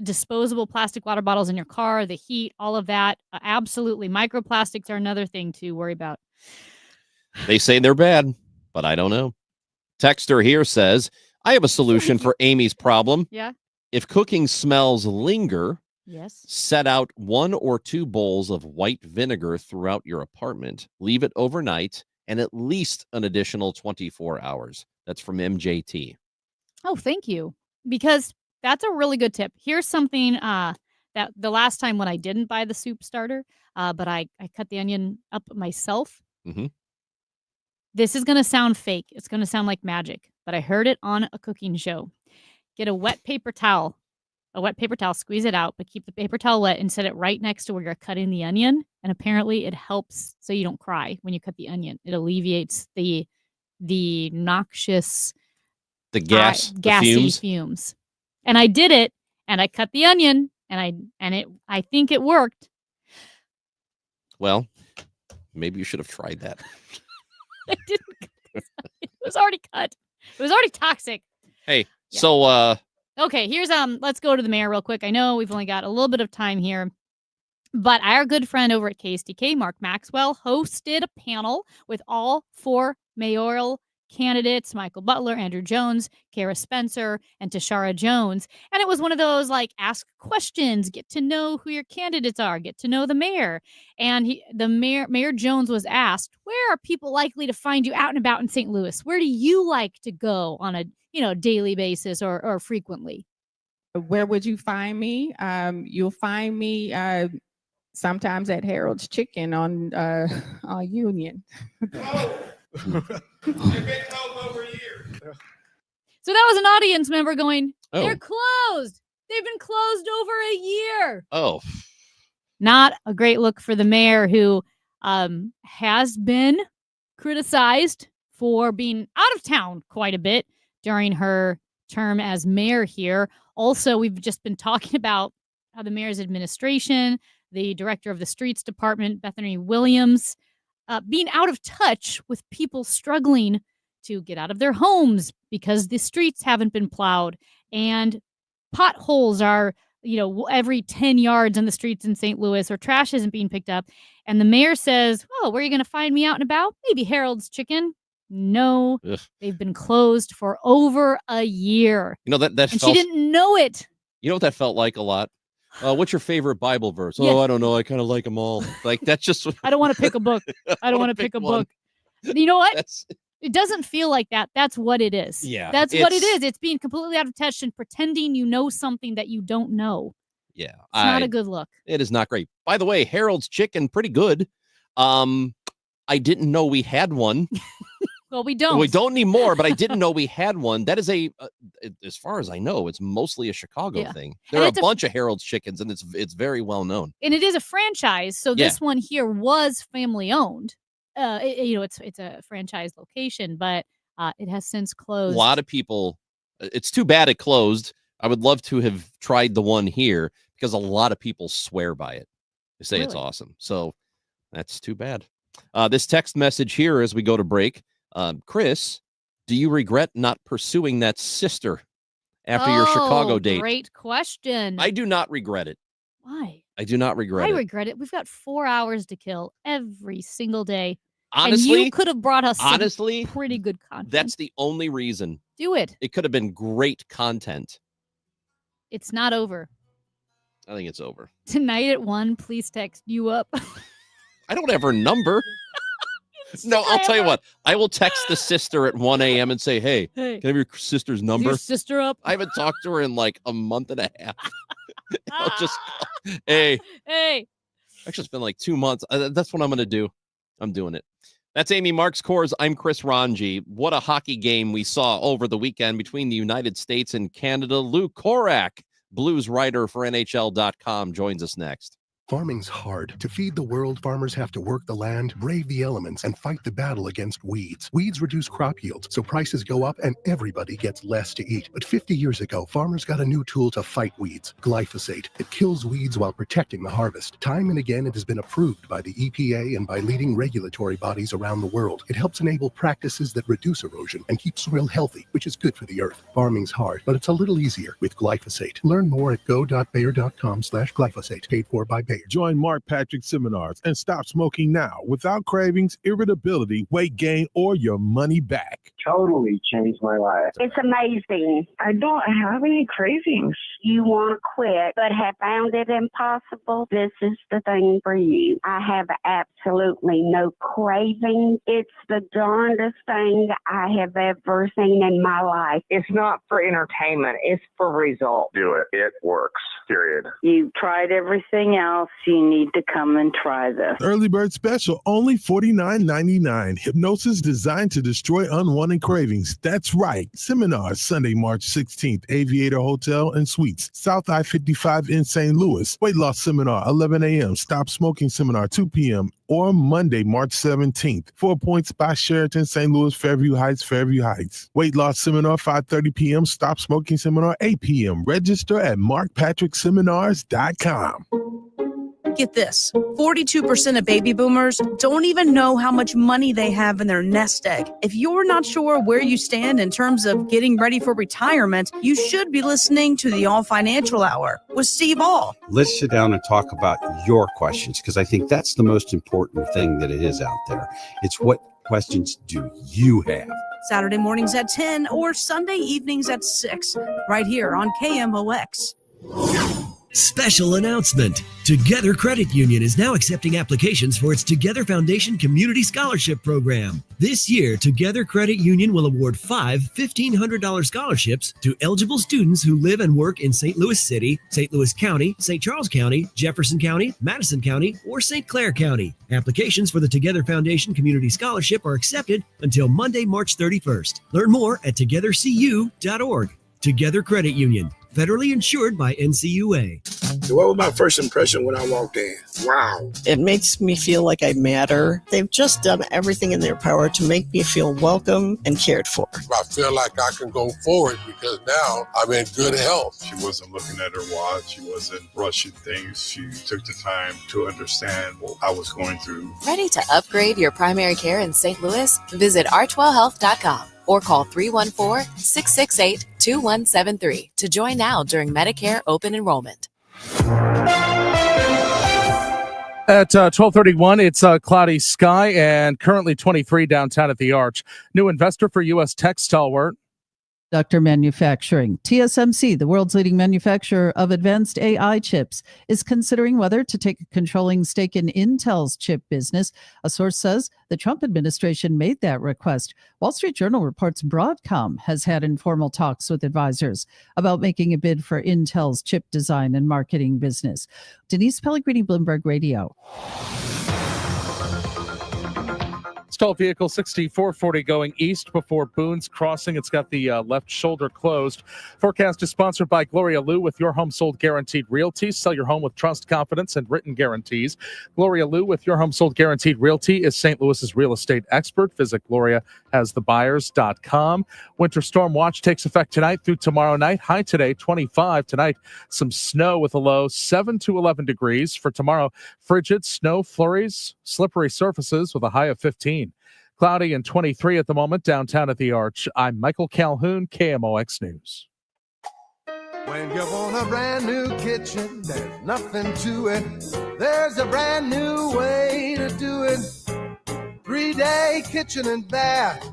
S1: disposable plastic water bottles in your car, the heat, all of that. Absolutely. Microplastics are another thing to worry about.
S2: They say they're bad, but I don't know. Texter here says, I have a solution for Amy's problem.
S1: Yeah.
S2: If cooking smells linger,
S1: yes,
S2: set out 1 or 2 bowls of white vinegar throughout your apartment. Leave it overnight and at least an additional 24 hours. That's from MJT.
S1: Oh, thank you. Because that's a really good tip. Here's something that the last time when I didn't buy the soup starter, but I cut the onion up myself.
S2: Mm-hmm.
S1: This is going to sound fake. It's going to sound like magic, but I heard it on a cooking show. Get a wet paper towel, squeeze it out, but keep the paper towel wet and set it right next to where you're cutting the onion. And apparently it helps so you don't cry when you cut the onion. It alleviates the noxious, gassy fumes. And I did it, and I cut the onion, and I think it worked.
S2: Well, maybe you should have tried that.
S1: I didn't. It was already cut. It was already toxic.
S2: Hey, so
S1: okay, here's let's go to the mayor real quick. I know we've only got a little bit of time here, but our good friend over at KSTK, Mark Maxwell, hosted a panel with all 4 mayoral candidates, Michael Butler, Andrew Jones, Kara Spencer, and Tashara Jones. And it was one of those like ask questions, get to know who your candidates are, get to know the mayor. And Mayor Jones was asked, where are people likely to find you out and about in St. Louis? Where do you like to go on a daily basis or frequently?
S11: Where would you find me? You'll find me sometimes at Harold's Chicken on Union.
S1: So that was an audience member going,
S2: Oh.
S1: they're closed. They've been closed over a year.
S2: Oh.
S1: Not a great look for the mayor, who has been criticized for being out of town quite a bit during her term as mayor here. Also, we've just been talking about how the mayor's administration, the director of the streets department, Bethany Williams, being out of touch with people struggling to get out of their homes because the streets haven't been plowed, and potholes are, every 10 yards on the streets in St. Louis, or trash isn't being picked up. And the mayor says, oh, where are you going to find me out and about? Maybe Harold's Chicken. No,
S2: Ugh.
S1: they've been closed for over a year.
S2: That
S1: And
S2: felt,
S1: she didn't know it.
S2: You know what that felt like a lot? What's your favorite Bible verse?
S1: Yes.
S2: Oh, I don't know. I kind of like them all. Like, that's just.
S1: I don't want to pick a book. I don't want to pick a book. You know what? It doesn't feel like that. That's what it is.
S2: Yeah,
S1: That's what it
S2: it's-
S1: is. It's being completely out of touch and pretending you know something that you don't know.
S2: Yeah.
S1: It's not a good look.
S2: It is not great. By the way, Harold's Chicken, pretty good. I didn't know we had one.
S1: Well, we don't.
S2: We don't need more, but I didn't know we had one. That is as far as I know, it's mostly a Chicago
S1: Yeah.
S2: thing.
S1: And
S2: There are a
S1: it's a-
S2: bunch of Harold's Chickens, and it's very well known.
S1: And it is a franchise. So
S2: Yeah.
S1: this one here was family owned. It's a franchise location, but it has since
S2: A
S1: closed.
S2: lot of people. It's too bad it closed. I would love to have tried the one here because a lot of people swear by it. They say it's
S1: Really?
S2: awesome. So that's too bad. This text message here as we go to break. Chris, do you regret not pursuing that sister after your Chicago date?
S1: Great question.
S2: I do not regret it.
S1: Why?
S2: I do not regret
S1: I
S2: it.
S1: regret it. We've got 4 hours to kill every single day. and
S2: Honestly,
S1: you could have brought us some
S2: honestly,
S1: pretty good content.
S2: that's the only reason.
S1: Do it.
S2: It could have been great content.
S1: It's not over.
S2: I think it's over.
S1: Tonight at 1, please text you up.
S2: I don't have her number.
S1: You
S2: No, I'll tell you what. I will text the sister at 1 a.m. and say, hey,
S1: Hey,
S2: can I have your sister's
S1: is
S2: number?
S1: your sister up?
S2: I haven't talked to her in like a month and a half. I'll just, hey.
S1: Hey.
S2: Actually, it's been like 2 months. That's what I'm going to do. I'm doing it. That's Amy Marks Kors. I'm Chris Ranji. What a hockey game we saw over the weekend between the United States and Canada. Lou Korak, Blues writer for NHL.com, joins us next.
S9: Farming's hard. To feed the world, farmers have to work the land, brave the elements, and fight the battle against weeds. Weeds reduce crop yields, so prices go up and everybody gets less to eat. But 50 years ago, farmers got a new tool to fight weeds, glyphosate. It kills weeds while protecting the harvest. Time and again, it has been approved by the EPA and by leading regulatory bodies around the world. It helps enable practices that reduce erosion and keep soil healthy, which is good for the earth. Farming's hard, but it's a little easier with glyphosate. Learn more at go.bayer.com/glyphosate. Paid for by Bayer.
S12: Join Mark Patrick seminars and stop smoking now without cravings, irritability, weight gain, or your money back.
S13: Totally changed my life.
S19: It's amazing.
S13: I don't have any cravings.
S19: You want to quit, but have found it impossible. This is the thing for you. I have absolutely no cravings. It's the darndest thing I have ever seen in my life.
S13: It's not for entertainment. It's for results.
S24: Do it. It works. Period.
S19: You've tried everything else. You need to come and try this.
S12: Early bird special, only $49.99. Hypnosis designed to destroy unwanted cravings. That's right. Seminars Sunday, March 16th, Aviator Hotel and Suites, South I-55 in St. Louis. Weight loss seminar, 11 a.m. Stop smoking seminar, 2 p.m. or Monday, March 17th. 4 Points by Sheraton, St. Louis, Fairview Heights. Weight loss seminar, 5:30 p.m. Stop smoking seminar, 8 p.m. Register at markpatrickseminars.com.
S25: Get this, 42% of baby boomers don't even know how much money they have in their nest egg. If you're not sure where you stand in terms of getting ready for retirement, you should be listening to the All Financial Hour with Steve All.
S27: Let's sit down and talk about your questions, because I think that's the most important thing that it is out there. It's what questions do you have?
S25: Saturday mornings at 10 or Sunday evenings at 6, right here on KMOX.
S28: Special announcement. Together Credit Union is now accepting applications for its Together Foundation Community Scholarship Program. This year, Together Credit Union will award 5 $1,500 scholarships to eligible students who live and work in St. Louis City, St. Louis County, St. Charles County, Jefferson County, Madison County, or St. Clair County. Applications for the Together Foundation Community Scholarship are accepted until Monday, March 31st. Learn more at togethercu.org. Together Credit Union. Federally insured by NCUA.
S29: What was my first impression when I walked in? Wow.
S30: It makes me feel like I matter. They've just done everything in their power to make me feel welcome and cared for.
S31: I feel like I can go forward because now I'm in good health.
S32: She wasn't looking at her watch. She wasn't rushing things. She took the time to understand what I was going through.
S33: Ready to upgrade your primary care in St. Louis? Visit archwellhealth.com. or call 314-668-2173 to join now during Medicare open enrollment.
S16: At 12:31, it's cloudy sky and currently 23 downtown at the Arch. New investor for U.S. tech stalwart
S22: Dr. Manufacturing. TSMC, the world's leading manufacturer of advanced AI chips, is considering whether to take a controlling stake in Intel's chip business. A source says the Trump administration made that request. Wall Street Journal reports Broadcom has had informal talks with advisors about making a bid for Intel's chip design and marketing business. Denise Pellegrini, Bloomberg Radio.
S16: Stalled vehicle 6440 going east before Boone's Crossing. It's got the left shoulder closed. Forecast is sponsored by Gloria Liu with Your Home Sold Guaranteed Realty. Sell your home with trust, confidence, and written guarantees. Gloria Liu with Your Home Sold Guaranteed Realty is St. Louis's real estate expert. Visit GloriaHasTheBuyers.com. Winter storm watch takes effect tonight through tomorrow night. High today, 25. Tonight, some snow with a low 7 to 11 degrees. For tomorrow, frigid snow flurries, slippery surfaces with a high of 15. Cloudy and 23 at the moment downtown at the Arch. I'm Michael Calhoun, KMOX News.
S33: When you want a brand new kitchen, there's nothing to it. There's a brand new way to do it. 3-day kitchen and bath.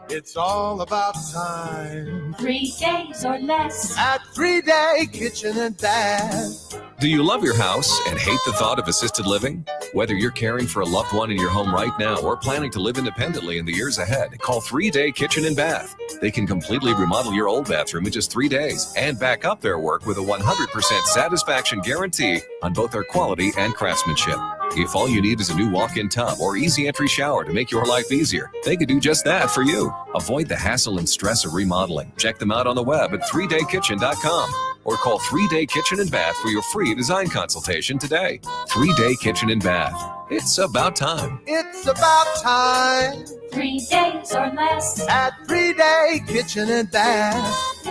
S33: It's all about time.
S17: 3 days or less.
S33: At 3-day kitchen and bath.
S34: Do you love your house and hate the thought of assisted living?
S3: Whether you're caring for a loved one in your home right now or planning to live independently in the years ahead, call 3 Day Kitchen and Bath. They can completely remodel your old bathroom in just 3 days and back up their work with a 100% satisfaction guarantee on both their quality and craftsmanship. If all you need is a new walk-in tub or easy entry shower to make your life easier, they could do just that for you. Avoid the hassle and stress of remodeling. Check them out on the web at 3daykitchen.com or call 3 Day Kitchen and Bath for your free design consultation today. 3 Day Kitchen and Bath. It's about time.
S33: It's about time.
S17: 3 days or less
S33: at 3 Day Kitchen and Bath.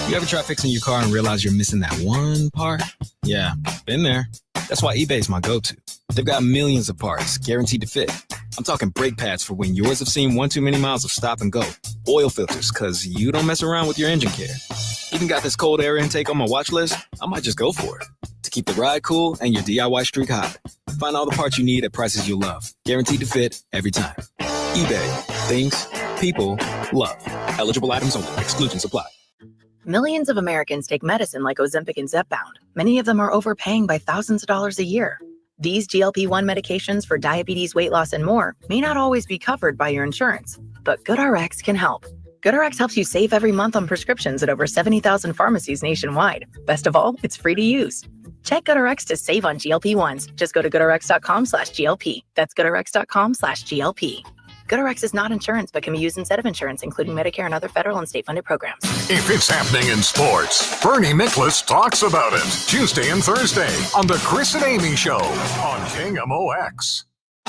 S4: You ever try fixing your car and realize you're missing that one part? Yeah, been there. That's why eBay's my go-to. They've got millions of parts guaranteed to fit. I'm talking brake pads for when yours have seen one too many miles of stop and go. Oil filters, because you don't mess around with your engine care. Even got this cold air intake on my watch list. I might just go for it. To keep the ride cool and your DIY streak hot. Find all the parts you need at prices you love. Guaranteed to fit every time. eBay. Things. People. Love. Eligible items only. Exclusions apply.
S5: Millions of Americans take medicine like Ozempic and Zepbound. Many of them are overpaying by thousands of dollars a year. These GLP-1 medications for diabetes, weight loss, and more may not always be covered by your insurance, but GoodRx can help. GoodRx helps you save every month on prescriptions at over 70,000 pharmacies nationwide. Best of all, it's free to use. Check GoodRx to save on GLP-1s. Just go to goodrx.com/GLP. That's goodrx.com/GLP. GoodRx is not insurance, but can be used instead of insurance, including Medicare and other federal and state-funded programs.
S10: If it's happening in sports, Bernie Nicholas talks about it Tuesday and Thursday on the Chris and Amy Show on KMOX.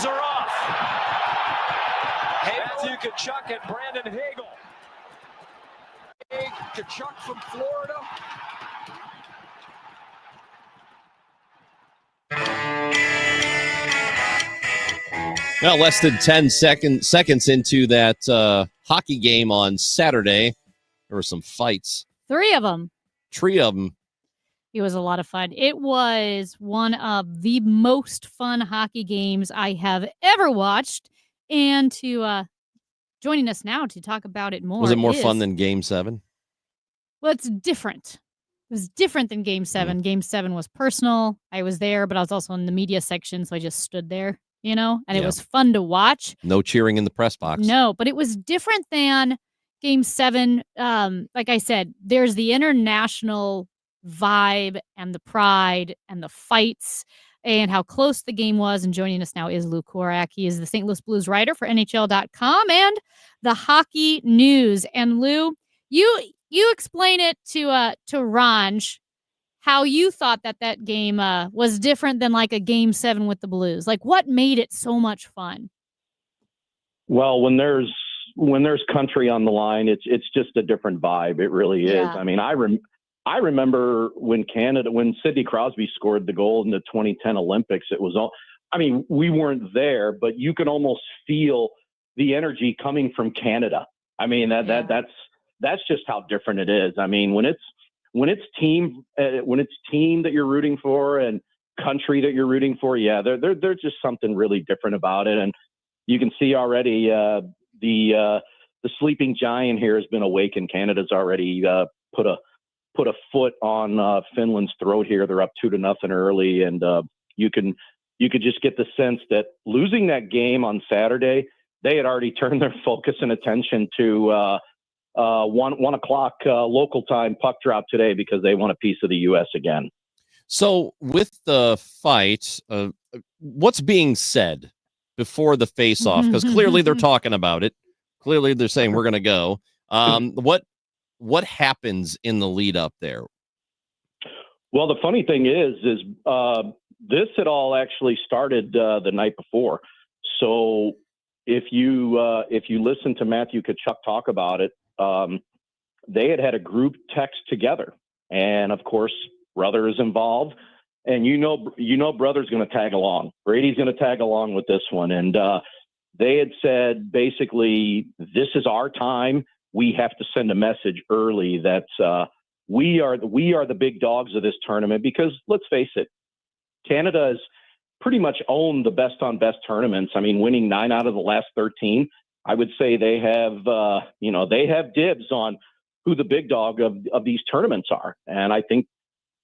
S6: Are off. Matthew Tkachuk and Brandon Hagel. Tkachuk from Florida.
S2: Now, less than 10 seconds into that hockey game on Saturday, there were some fights.
S1: 3 of them.
S2: 3 of them.
S1: It was a lot of fun. It was one of the most fun hockey games I have ever watched. And to joining us now to talk about it more.
S2: Was it more fun than Game 7?
S1: Well, it's different. It was different than Game 7. Game 7 was personal. I was there, but I was also in the media section, so I just stood there, and it was fun to watch.
S2: No cheering in the press box.
S1: No, but it was different than Game 7. Like I said, there's the international vibe and the pride and the fights and how close the game was. And joining us now is Lou Korak. He is the St. Louis Blues writer for NHL.com and the Hockey News. And Lou, you explain it to Ranj how you thought that game was different than like a Game 7 with the Blues. Like, what made it so much fun?
S7: Well, when there's country on the line, it's just a different vibe. It really is.
S1: Yeah.
S7: I mean, I remember when Sidney Crosby scored the goal in the 2010 Olympics. It was all. I mean, we weren't there, but you can almost feel the energy coming from Canada. I mean, that's just how different it is. I mean, when it's team that you're rooting for and country that you're rooting for, there's just something really different about it. And you can see already the sleeping giant here has been awakened. Canada's already put a foot on Finland's throat here. They're up 2-0 early, and you could just get the sense that losing that game on Saturday, they had already turned their focus and attention to 1 o'clock local time puck drop today because they want a piece of the U.S. again.
S2: So with the fight, what's being said before the face-off? Because clearly they're talking about it. Clearly they're saying we're going to go. What happens in the lead up there?
S7: Well, the funny thing is this had all actually started the night before. So if you listen to Matthew Tkachuk talk about it, they had a group text together, and of course, Brother is involved, and Brother's going to tag along. Brady's going to tag along with this one, and they had said basically, this is our time. We have to send a message early that we are the big dogs of this tournament, because let's face it, Canada has pretty much owned the best on best tournaments. I mean, winning 9 out of the last 13. I would say they have dibs on who the big dog of these tournaments are. And I think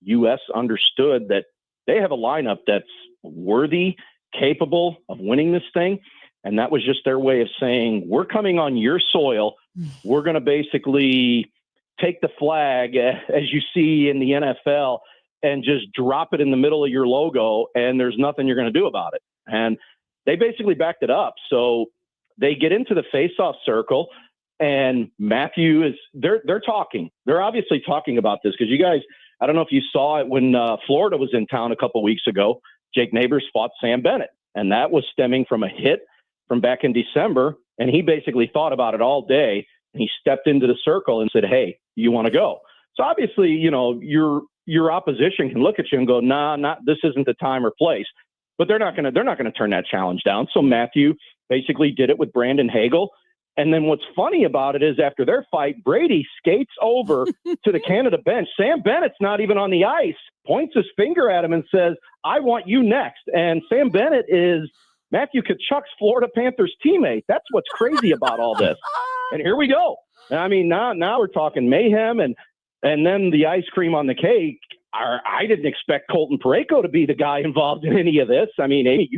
S7: U.S. understood that they have a lineup that's worthy capable of winning this thing. And that was just their way of saying, we're coming on your soil. We're going to basically take the flag, as you see in the NFL, and just drop it in the middle of your logo, and there's nothing you're going to do about it. And they basically backed it up. So they get into the face-off circle, and Matthew they're talking. They're obviously talking about this because you guys, I don't know if you saw it when Florida was in town a couple of weeks ago. Jake Neighbors fought Sam Bennett, and that was stemming from a hit from back in December. And he basically thought about it all day, and he stepped into the circle and said, hey, you want to go? So obviously, your opposition can look at you and go, nah, this isn't the time or place. But they're not going to turn that challenge down. So Matthew basically did it with Brandon Hagel. And then what's funny about it is after their fight, Brady skates over to the Canada bench. Sam Bennett's not even on the ice, points his finger at him and says, I want you next. And Sam Bennett is Matthew Tkachuk's Florida Panthers teammate. That's what's crazy about all this. And here we go. I mean, now we're talking mayhem, and then the ice cream on the cake. I didn't expect Colton Parayko to be the guy involved in any of this. I mean, Amy,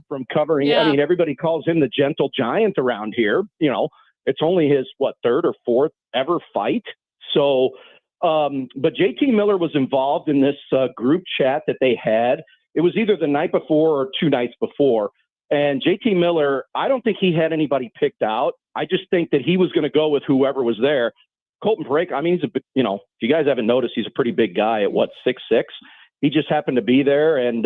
S7: from covering it. I mean, everybody calls him the gentle giant around here. It's only his, third or fourth ever fight. So, but JT Miller was involved in this group chat that they had. It was either the night before or 2 nights before. And JT Miller, I don't think he had anybody picked out. I just think that he was going to go with whoever was there. Colton Parayko, I mean, if you guys haven't noticed, he's a pretty big guy at 6'6". He just happened to be there, and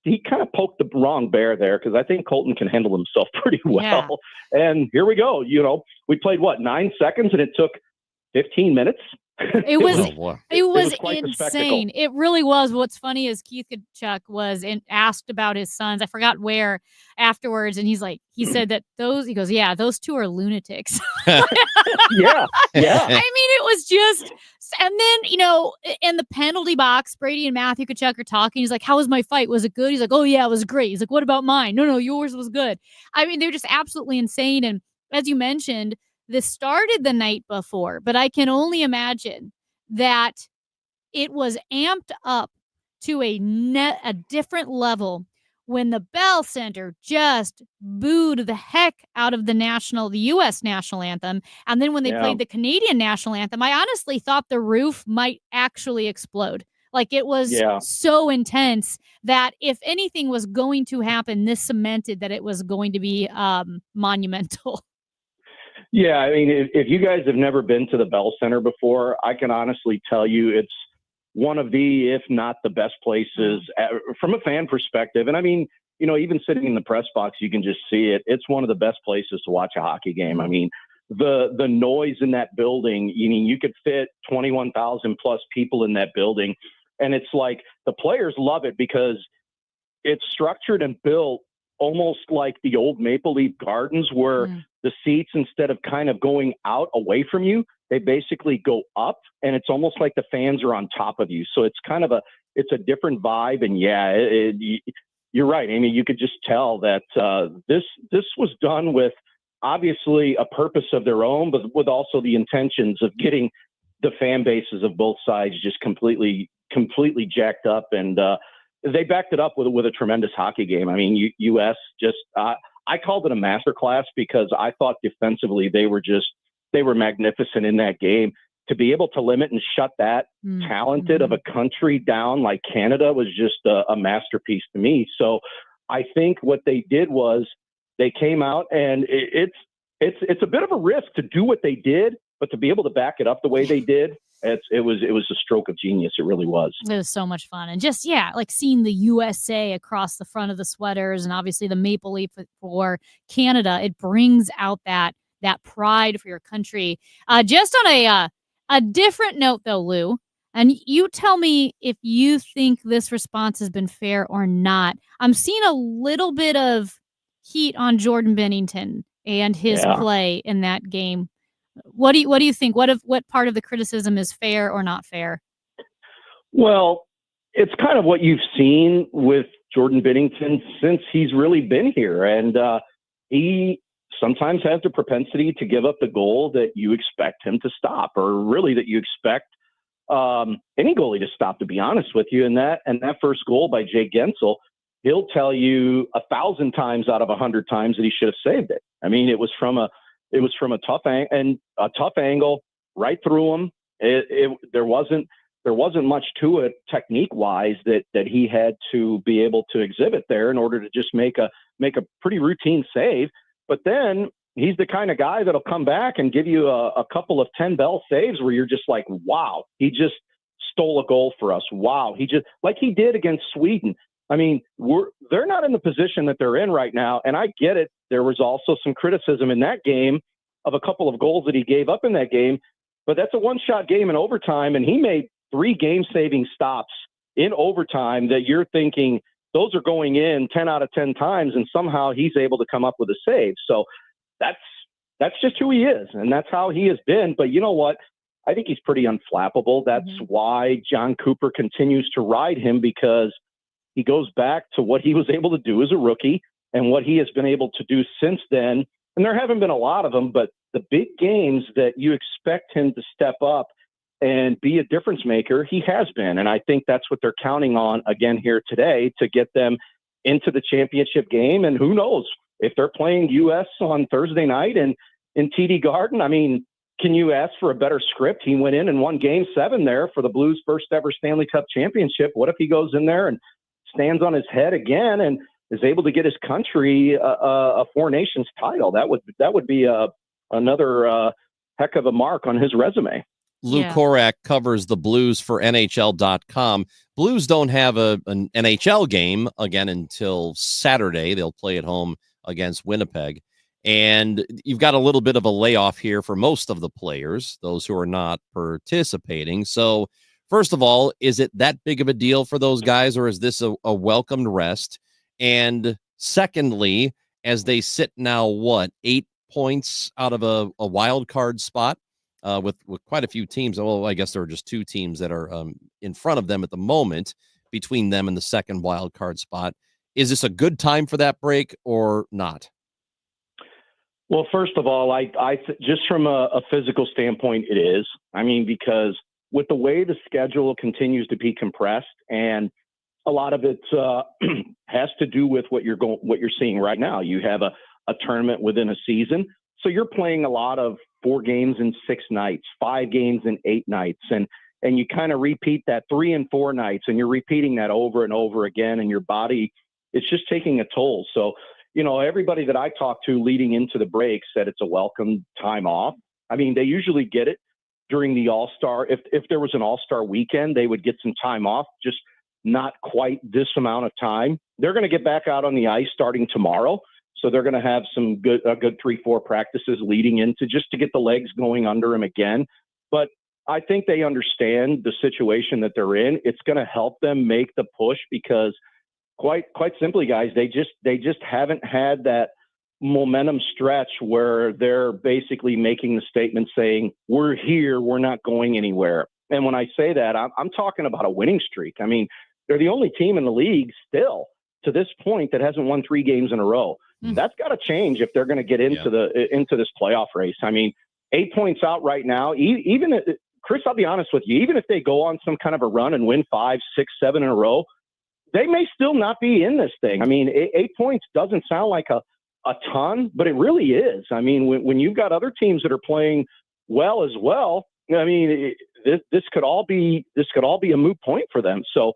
S7: he kind of poked the wrong bear there because I think Colton can handle himself pretty well. Yeah. And here we go. We played 9 seconds, and it took 15 minutes.
S1: It was insane. It really was. What's funny is Keith Tkachuk was asked about his sons. I forgot where afterwards. And he said that he goes, yeah, those two are lunatics.
S7: Yeah.
S1: I mean, it was just, and then, in the penalty box, Brady and Matthew Tkachuk are talking. He's like, how was my fight? Was it good? He's like, oh yeah, it was great. He's like, what about mine? No, yours was good. I mean, they're just absolutely insane. And as you mentioned, this started the night before, but I can only imagine that it was amped up to a different level when the Bell Center just booed the heck out of the U.S. national anthem. And then when they played the Canadian national anthem, I honestly thought the roof might actually explode. Like it was so intense that if anything was going to happen, this cemented that it was going to be monumental.
S7: Yeah, I mean, if you guys have never been to the Bell Center before, I can honestly tell you it's one of the, if not the best places from a fan perspective. And I mean, even sitting in the press box, you can just see it. It's one of the best places to watch a hockey game. I mean, the noise in that building, you could fit 21,000 plus people in that building. And it's like the players love it because it's structured and built almost like the old Maple Leaf Gardens where the seats, instead of kind of going out away from you, they basically go up, and it's almost like the fans are on top of you. So it's kind of it's a different vibe. And you're right, Amy, you could just tell that this was done with obviously a purpose of their own, but with also the intentions of getting the fan bases of both sides just completely jacked up. And they backed it up with a tremendous hockey game. I mean, U.S. just I called it a masterclass because I thought defensively they were magnificent in that game. To be able to limit and shut that talented of a country down like Canada was just a masterpiece to me. So I think what they did was they came out, and it's a bit of a risk to do what they did, but to be able to back it up the way they did, it was a stroke of genius. It really was.
S1: It was so much fun. And just, like seeing the USA across the front of the sweaters and obviously the Maple Leaf for Canada, it brings out that pride for your country. Just on a different note though, Lou, and you tell me if you think this response has been fair or not. I'm seeing a little bit of heat on Jordan Binnington and his play in that game. What do you think? What part of the criticism is fair or not fair?
S7: Well, it's kind of what you've seen with Jordan Binnington since he's really been here. And he sometimes has the propensity to give up the goal that you expect him to stop, or really that you expect any goalie to stop, to be honest with you. And that first goal by Jake Gensel, he'll tell you 1,000 times out of 100 times that he should have saved it. I mean, it was from a tough angle right through him. There wasn't much to it technique wise that he had to be able to exhibit there in order to just make a pretty routine save. But then he's the kind of guy that'll come back and give you a couple of 10 bell saves where you're just like, wow, he just stole a goal for us. Wow. He just, like he did against Sweden. I mean, they're not in the position that they're in right now. And I get it. There was also some criticism in that game of a couple of goals that he gave up in that game, but that's a one-shot game in overtime. And he made 3 game-saving stops in overtime that you're thinking those are going in 10 out of 10 times. And somehow he's able to come up with a save. So that's just who he is. And that's how he has been. But you know what? I think he's pretty unflappable. That's why John Cooper continues to ride him, because he goes back to what he was able to do as a rookie and what he has been able to do since then. And there haven't been a lot of them, but the big games that you expect him to step up and be a difference maker, he has been. And I think that's what they're counting on again here today to get them into the championship game. And who knows if they're playing U.S. on Thursday night and in TD Garden. I mean, can you ask for a better script? He went in and won Game 7 there for the Blues' first ever Stanley Cup championship. What if he goes in there and stands on his head again and is able to get his country a Four Nations title? That would be another heck of a mark on his resume.
S2: Lou Korak covers the Blues for NHL.com. Blues don't have an NHL game again until Saturday. They'll play at home against Winnipeg. And you've got a little bit of a layoff here for most of the players, those who are not participating. So, first of all, is it that big of a deal for those guys, or is this a welcomed rest? And secondly, as they sit now, 8 points out of a wild card spot with quite a few teams. Well, I guess there are just 2 teams that are in front of them at the moment, between them and the second wild card spot. Is this a good time for that break or not?
S7: Well, first of all, just from a physical standpoint, it is. I mean, because with the way the schedule continues to be compressed, and a lot of it has to do with what you're seeing right now. You have a tournament within a season, so you're playing a lot of 4 games in 6 nights, 5 games in 8 nights, and you kind of repeat that 3 and 4 nights, and you're repeating that over and over again, and your body, it's just taking a toll. So, you know, everybody that I talked to leading into the break said it's a welcome time off. I mean, they usually get it during the All-Star. If there was an All-Star weekend, they would get some time off, just not quite this amount of time. They're going to get back out on the ice starting tomorrow. So they're going to have some good 3-4 practices leading into, just to get the legs going under them again. But I think they understand the situation that they're in. It's going to help them make the push, because quite simply, guys, they just haven't had that momentum stretch where they're basically making the statement saying, we're here, we're not going anywhere. And when I say that, I'm talking about a winning streak. I mean, they're the only team in the league still to this point that hasn't won 3 games in a row. That's got to change if they're going to get into this playoff race. I mean, 8 points out right now. Even Chris, I'll be honest with you, even if they go on some kind of a run and win 5, 6, 7 in a row, they may still not be in this thing. I mean, 8 points doesn't sound like a ton, but it really is. I mean, when you've got other teams that are playing well as well, I mean, this could all be a moot point for them. So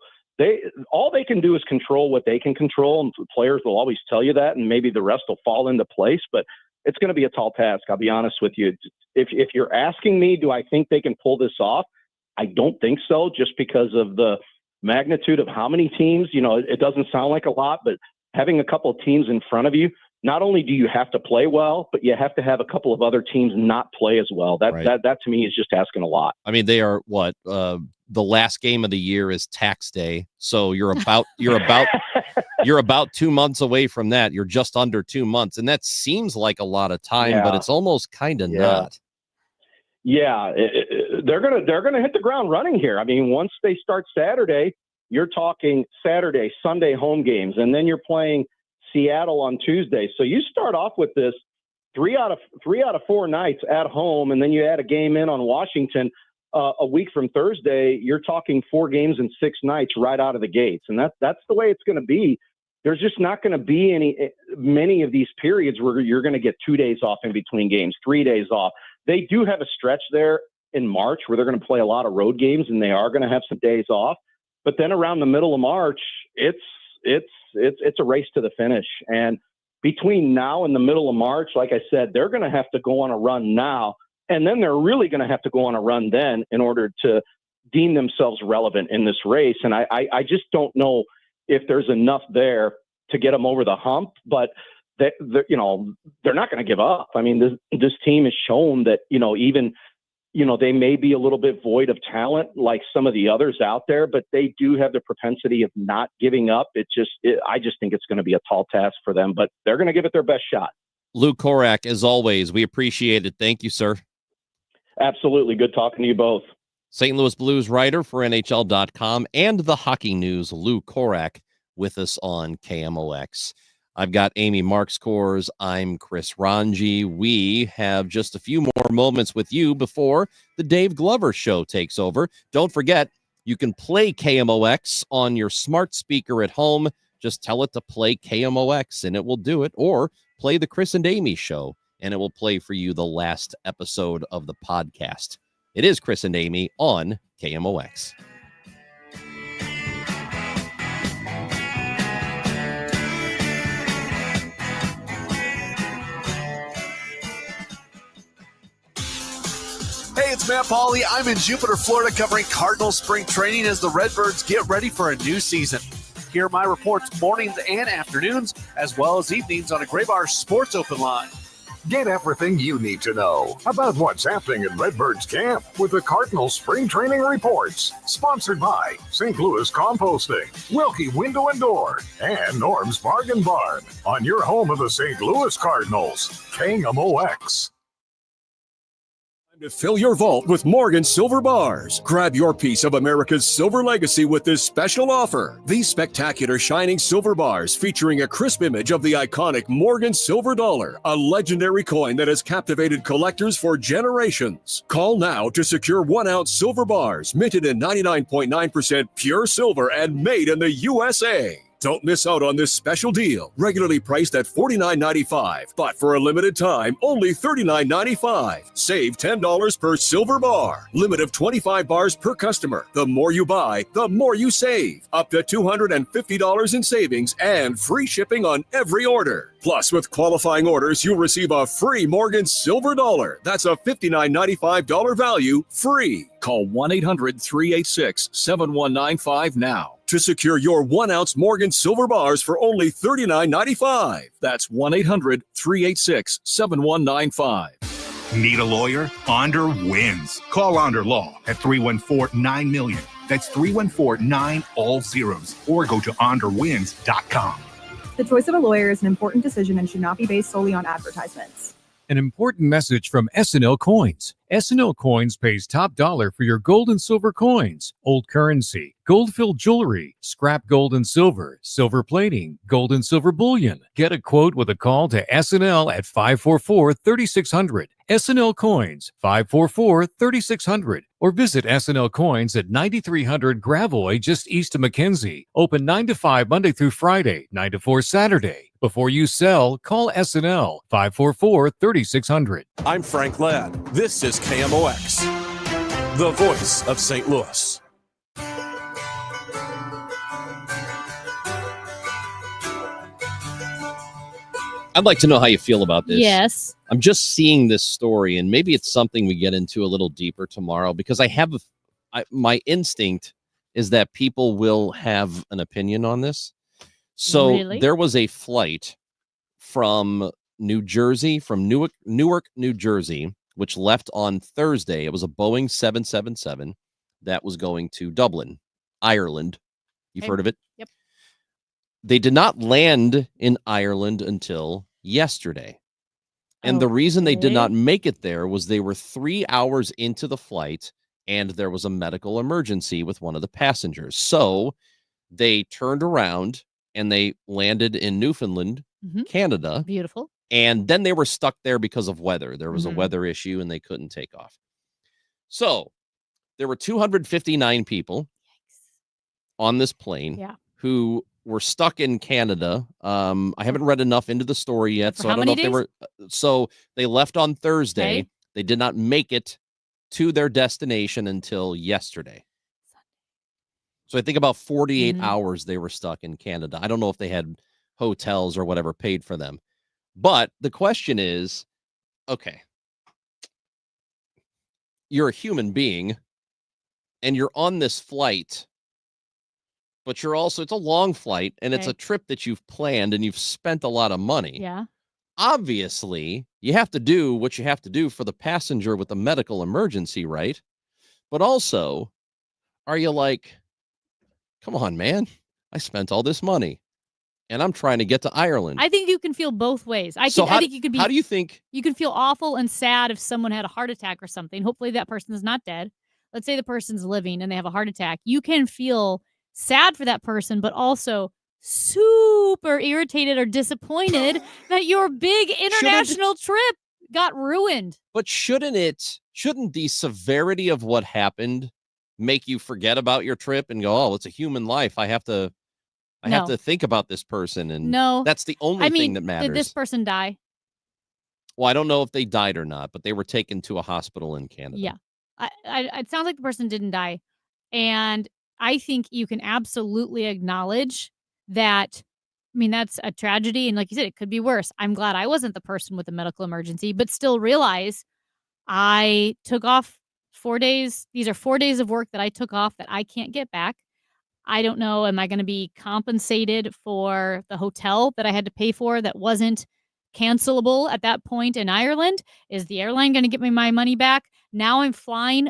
S7: all they can do is control what they can control, and the players will always tell you that, and maybe the rest will fall into place. But it's going to be a tall task. I'll be honest with you. If you're asking me, do I think they can pull this off? I don't think so, just because of the magnitude of how many teams. You know, it doesn't sound like a lot, but having a couple of teams in front of you, not only do you have to play well, but you have to have a couple of other teams not play as well. That to me is just asking a lot.
S2: I mean, they are the last game of the year is tax day. So you're about 2 months away from that. You're just under 2 months. And that seems like a lot of time, but it's almost kind of not.
S7: Yeah, they're gonna hit the ground running here. I mean, once they start Saturday, you're talking Saturday, Sunday home games, and then you're playing Seattle on Tuesday. So you start off with this 3 out of 4 nights at home, and then you add a game in on Washington a week from Thursday. You're talking 4 games in 6 nights right out of the gates, and that's the way it's going to be there's just not going to be many of these periods where you're going to get 2 days off in between games, 3 days off. They do have a stretch there in March where they're going to play a lot of road games, and they are going to have some days off. But then around the middle of March, it's a race to the finish. And between now and the middle of March, like I said, they're going to have to go on a run now, and then they're really going to have to go on a run then in order to deem themselves relevant in this race. And I just don't know if there's enough there to get them over the hump, but they're not going to give up. I mean, this team has shown that, even, they may be a little bit void of talent like some of the others out there, but they do have the propensity of not giving up. I just think it's going to be a tall task for them, but they're going to give it their best shot.
S2: Lou Korak, as always, we appreciate it. Thank you, sir.
S7: Absolutely. Good talking to you both.
S2: St. Louis Blues writer for NHL.com and the Hockey News, Lou Korak, with us on KMOX. I've got Amy Markscores. I'm Chris Ranji. We have just a few more moments with you before the Dave Glover Show takes over. Don't forget, you can play KMOX on your smart speaker at home. Just tell it to play KMOX, and it will do it. Or play the Chris and Amy Show, and it will play for you the last episode of the podcast. It is Chris and Amy on KMOX.
S8: Hey, it's Matt Pauley. I'm in Jupiter, Florida, covering Cardinal spring training as the Redbirds get ready for a new season. Hear my reports mornings and afternoons, as well as evenings on a Graybar Sports Open line.
S10: Get everything you need to know about what's happening in Redbirds camp with the Cardinal Spring Training Reports. Sponsored by St. Louis Composting, Wilkie Window and Door, and Norm's Bargain Barn. On your home of the St. Louis Cardinals, KMOX.
S9: To fill your vault with Morgan Silver Bars. Grab your piece of America's silver legacy with this special offer. These spectacular shining silver bars featuring a crisp image of the iconic Morgan Silver Dollar, a legendary coin that has captivated collectors for generations. Call now to secure 1 ounce silver bars minted in 99.9% pure silver and made in the USA. Don't miss out on this special deal. Regularly priced at $49.95, but for a limited time, only $39.95. Save $10 per silver bar. Limit of 25 bars per customer. The more you buy, the more you save. Up to $250 in savings and free shipping on every order. Plus, with qualifying orders, you'll receive a free Morgan Silver Dollar. That's a $59.95 value free. Call 1-800-386-7195 now to secure your 1 ounce Morgan Silver Bars for only $39.95. That's 1-800-386-7195.
S11: Need a lawyer? Onder wins. Call Onder Law at 314-9-million. That's 314-9 all zeros. Or go to onderwins.com.
S13: The choice of a lawyer is an important decision and should not be based solely on advertisements.
S14: An important message from SNL Coins. SNL Coins pays top dollar for your gold and silver coins, old currency, gold-filled jewelry, scrap gold and silver, silver plating, gold and silver bullion. Get a quote with a call to SNL at 544-3600. SNL Coins, 544-3600. Or visit SNL Coins at 9300 Gravois, just east of McKenzie. Open 9 to 5 Monday through Friday, 9 to 4 Saturday. Before you sell, call SNL 544-3600.
S9: I'm Frank Ladd. This is KMOX, the voice of St. Louis.
S2: I'd like to know how you feel about this.
S1: Yes.
S2: I'm just seeing this story, and maybe it's something we get into a little deeper tomorrow, because my instinct is that people will have an opinion on this. So
S1: Really?
S2: There was a flight from New Jersey, from Newark, New Jersey, which left on Thursday. It was a Boeing 777 that was going to Dublin, Ireland. You've heard of it?
S1: Yep.
S2: They did not land in Ireland until yesterday. And the reason they did not make it there was they were 3 hours into the flight and there was a medical emergency with one of the passengers. So they turned around and they landed in Newfoundland, Canada.
S1: Beautiful.
S2: And then they were stuck there because of weather. There was a weather issue and they couldn't take off. So there were 259 people on this plane who were stuck in Canada. I haven't read enough into the story yet,
S1: For
S2: so
S1: how
S2: I don't know
S1: many
S2: if they were. So they left on Thursday.
S1: Okay.
S2: They did not make it to their destination until yesterday. So I think about 48 hours they were stuck in Canada. I don't know if they had hotels or whatever paid for them. But the question is, okay, you're a human being and you're on this flight, but you're also, it's a long flight and it's
S1: Okay.
S2: a trip that you've planned and you've spent a lot of money.
S1: Yeah.
S2: Obviously, you have to do what you have to do for the passenger with a medical emergency, right? But also, are you like, come on, man, I spent all this money and I'm trying to get to Ireland.
S1: I think you can feel both ways. I
S2: So
S1: think you could be.
S2: How do you think?
S1: You can feel awful and sad if someone had a heart attack or something. Hopefully that person is not dead. Let's say the person's living and they have a heart attack. You can feel sad for that person, but also super irritated or disappointed that your big international trip got ruined.
S2: But shouldn't the severity of what happened make you forget about your trip and go, oh, it's a human life. I have to think about this person. And
S1: No.
S2: that's the only
S1: I mean,
S2: thing that matters.
S1: did this person die?
S2: Well, I don't know if they died or not, but they were taken to a hospital in Canada.
S1: Yeah. It sounds like the person didn't die. And I think you can absolutely acknowledge that. I mean, that's a tragedy. And like you said, it could be worse. I'm glad I wasn't the person with the medical emergency, but still realize I took off 4 days. These are 4 days of work that I took off that I can't get back. I don't know. Am I going to be compensated for the hotel that I had to pay for that wasn't cancelable at that point in Ireland? Is the airline going to get me my money back? Now I'm flying,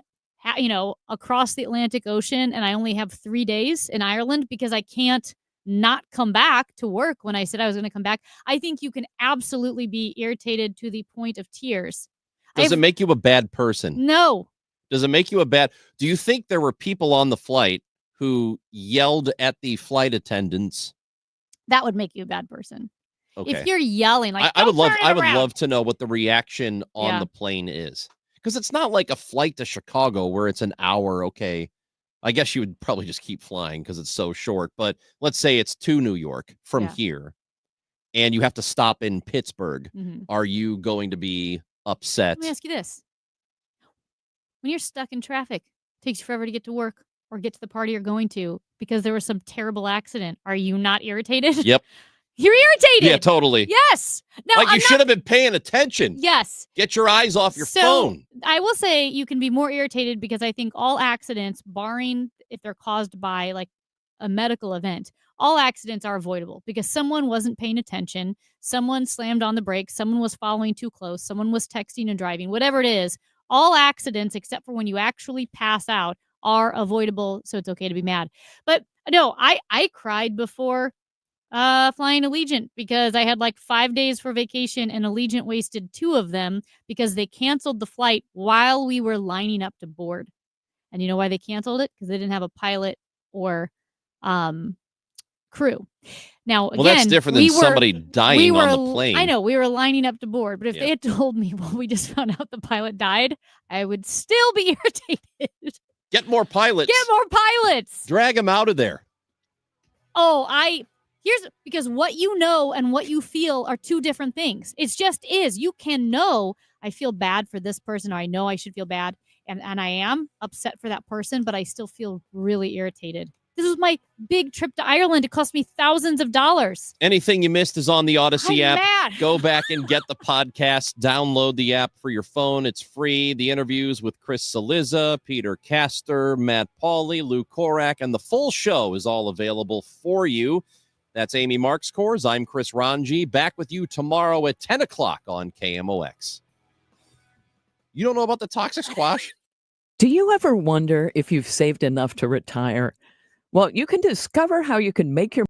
S1: across the Atlantic Ocean, and I only have 3 days in Ireland because I can't not come back to work when I said I was going to come back. I think you can absolutely be irritated to the point of tears.
S2: Does it make you a bad person?
S1: No.
S2: Does it make you a bad? Do you think there were people on the flight who yelled at the flight attendants?
S1: That would make you a bad person.
S2: Okay.
S1: If you're yelling, like
S2: I would
S1: "Don't turn it around."
S2: love to know what the reaction on
S1: Yeah.
S2: the plane is. Because it's not like a flight to Chicago where it's an hour. Okay. I guess you would probably just keep flying because it's so short. But let's say it's to New York from
S1: Yeah.
S2: here and you have to stop in Pittsburgh.
S1: Mhm.
S2: Are you going to be upset?
S1: Let me ask you this. When you're stuck in traffic, it takes you forever to get to work or get to the party you're going to because there was some terrible accident. Are you not irritated?
S2: Yep.
S1: You're irritated.
S2: Yeah, totally.
S1: Yes. No,
S2: Like
S1: I'm
S2: you should have been paying attention.
S1: Yes.
S2: Get your eyes off your
S1: So,
S2: phone.
S1: I will say you can be more irritated because I think all accidents, barring if they're caused by like a medical event, all accidents are avoidable because someone wasn't paying attention, someone slammed on the brakes, someone was following too close, someone was texting and driving, whatever it is. All accidents, except for when you actually pass out, are avoidable. So it's okay to be mad. But no, I cried before flying Allegiant because I had like 5 days for vacation and Allegiant wasted 2 of them because they canceled the flight while we were lining up to board. And you know why they canceled it? Because they didn't have a pilot or crew. Now,
S2: Well,
S1: again,
S2: that's different than somebody dying on the plane.
S1: I know, we were lining up to board, but if
S2: Yeah.
S1: they had told me, well, we just found out the pilot died, I would still be irritated.
S2: Get more pilots.
S1: Get more pilots.
S2: Drag them out of there.
S1: Oh, here's because what you know and what you feel are 2 different things. It's just is. You can know I feel bad for this person or I know I should feel bad and I am upset for that person, but I still feel really irritated. This was my big trip to Ireland. It cost me thousands of dollars.
S2: Anything you missed is on the Odyssey
S1: I'm
S2: app.
S1: mad.
S2: Go back and get the podcast. Download the app for your phone. It's free. The interviews with Chris Cillizza, Peter Castor, Matt Pauley, Lou Korak, and the full show is all available for you. That's Amy Markscores. I'm Chris Ranji. Back with you tomorrow at 10 o'clock on KMOX. You don't know about the toxic squash?
S12: Do you ever wonder if you've saved enough to retire? Well, you can discover how you can make your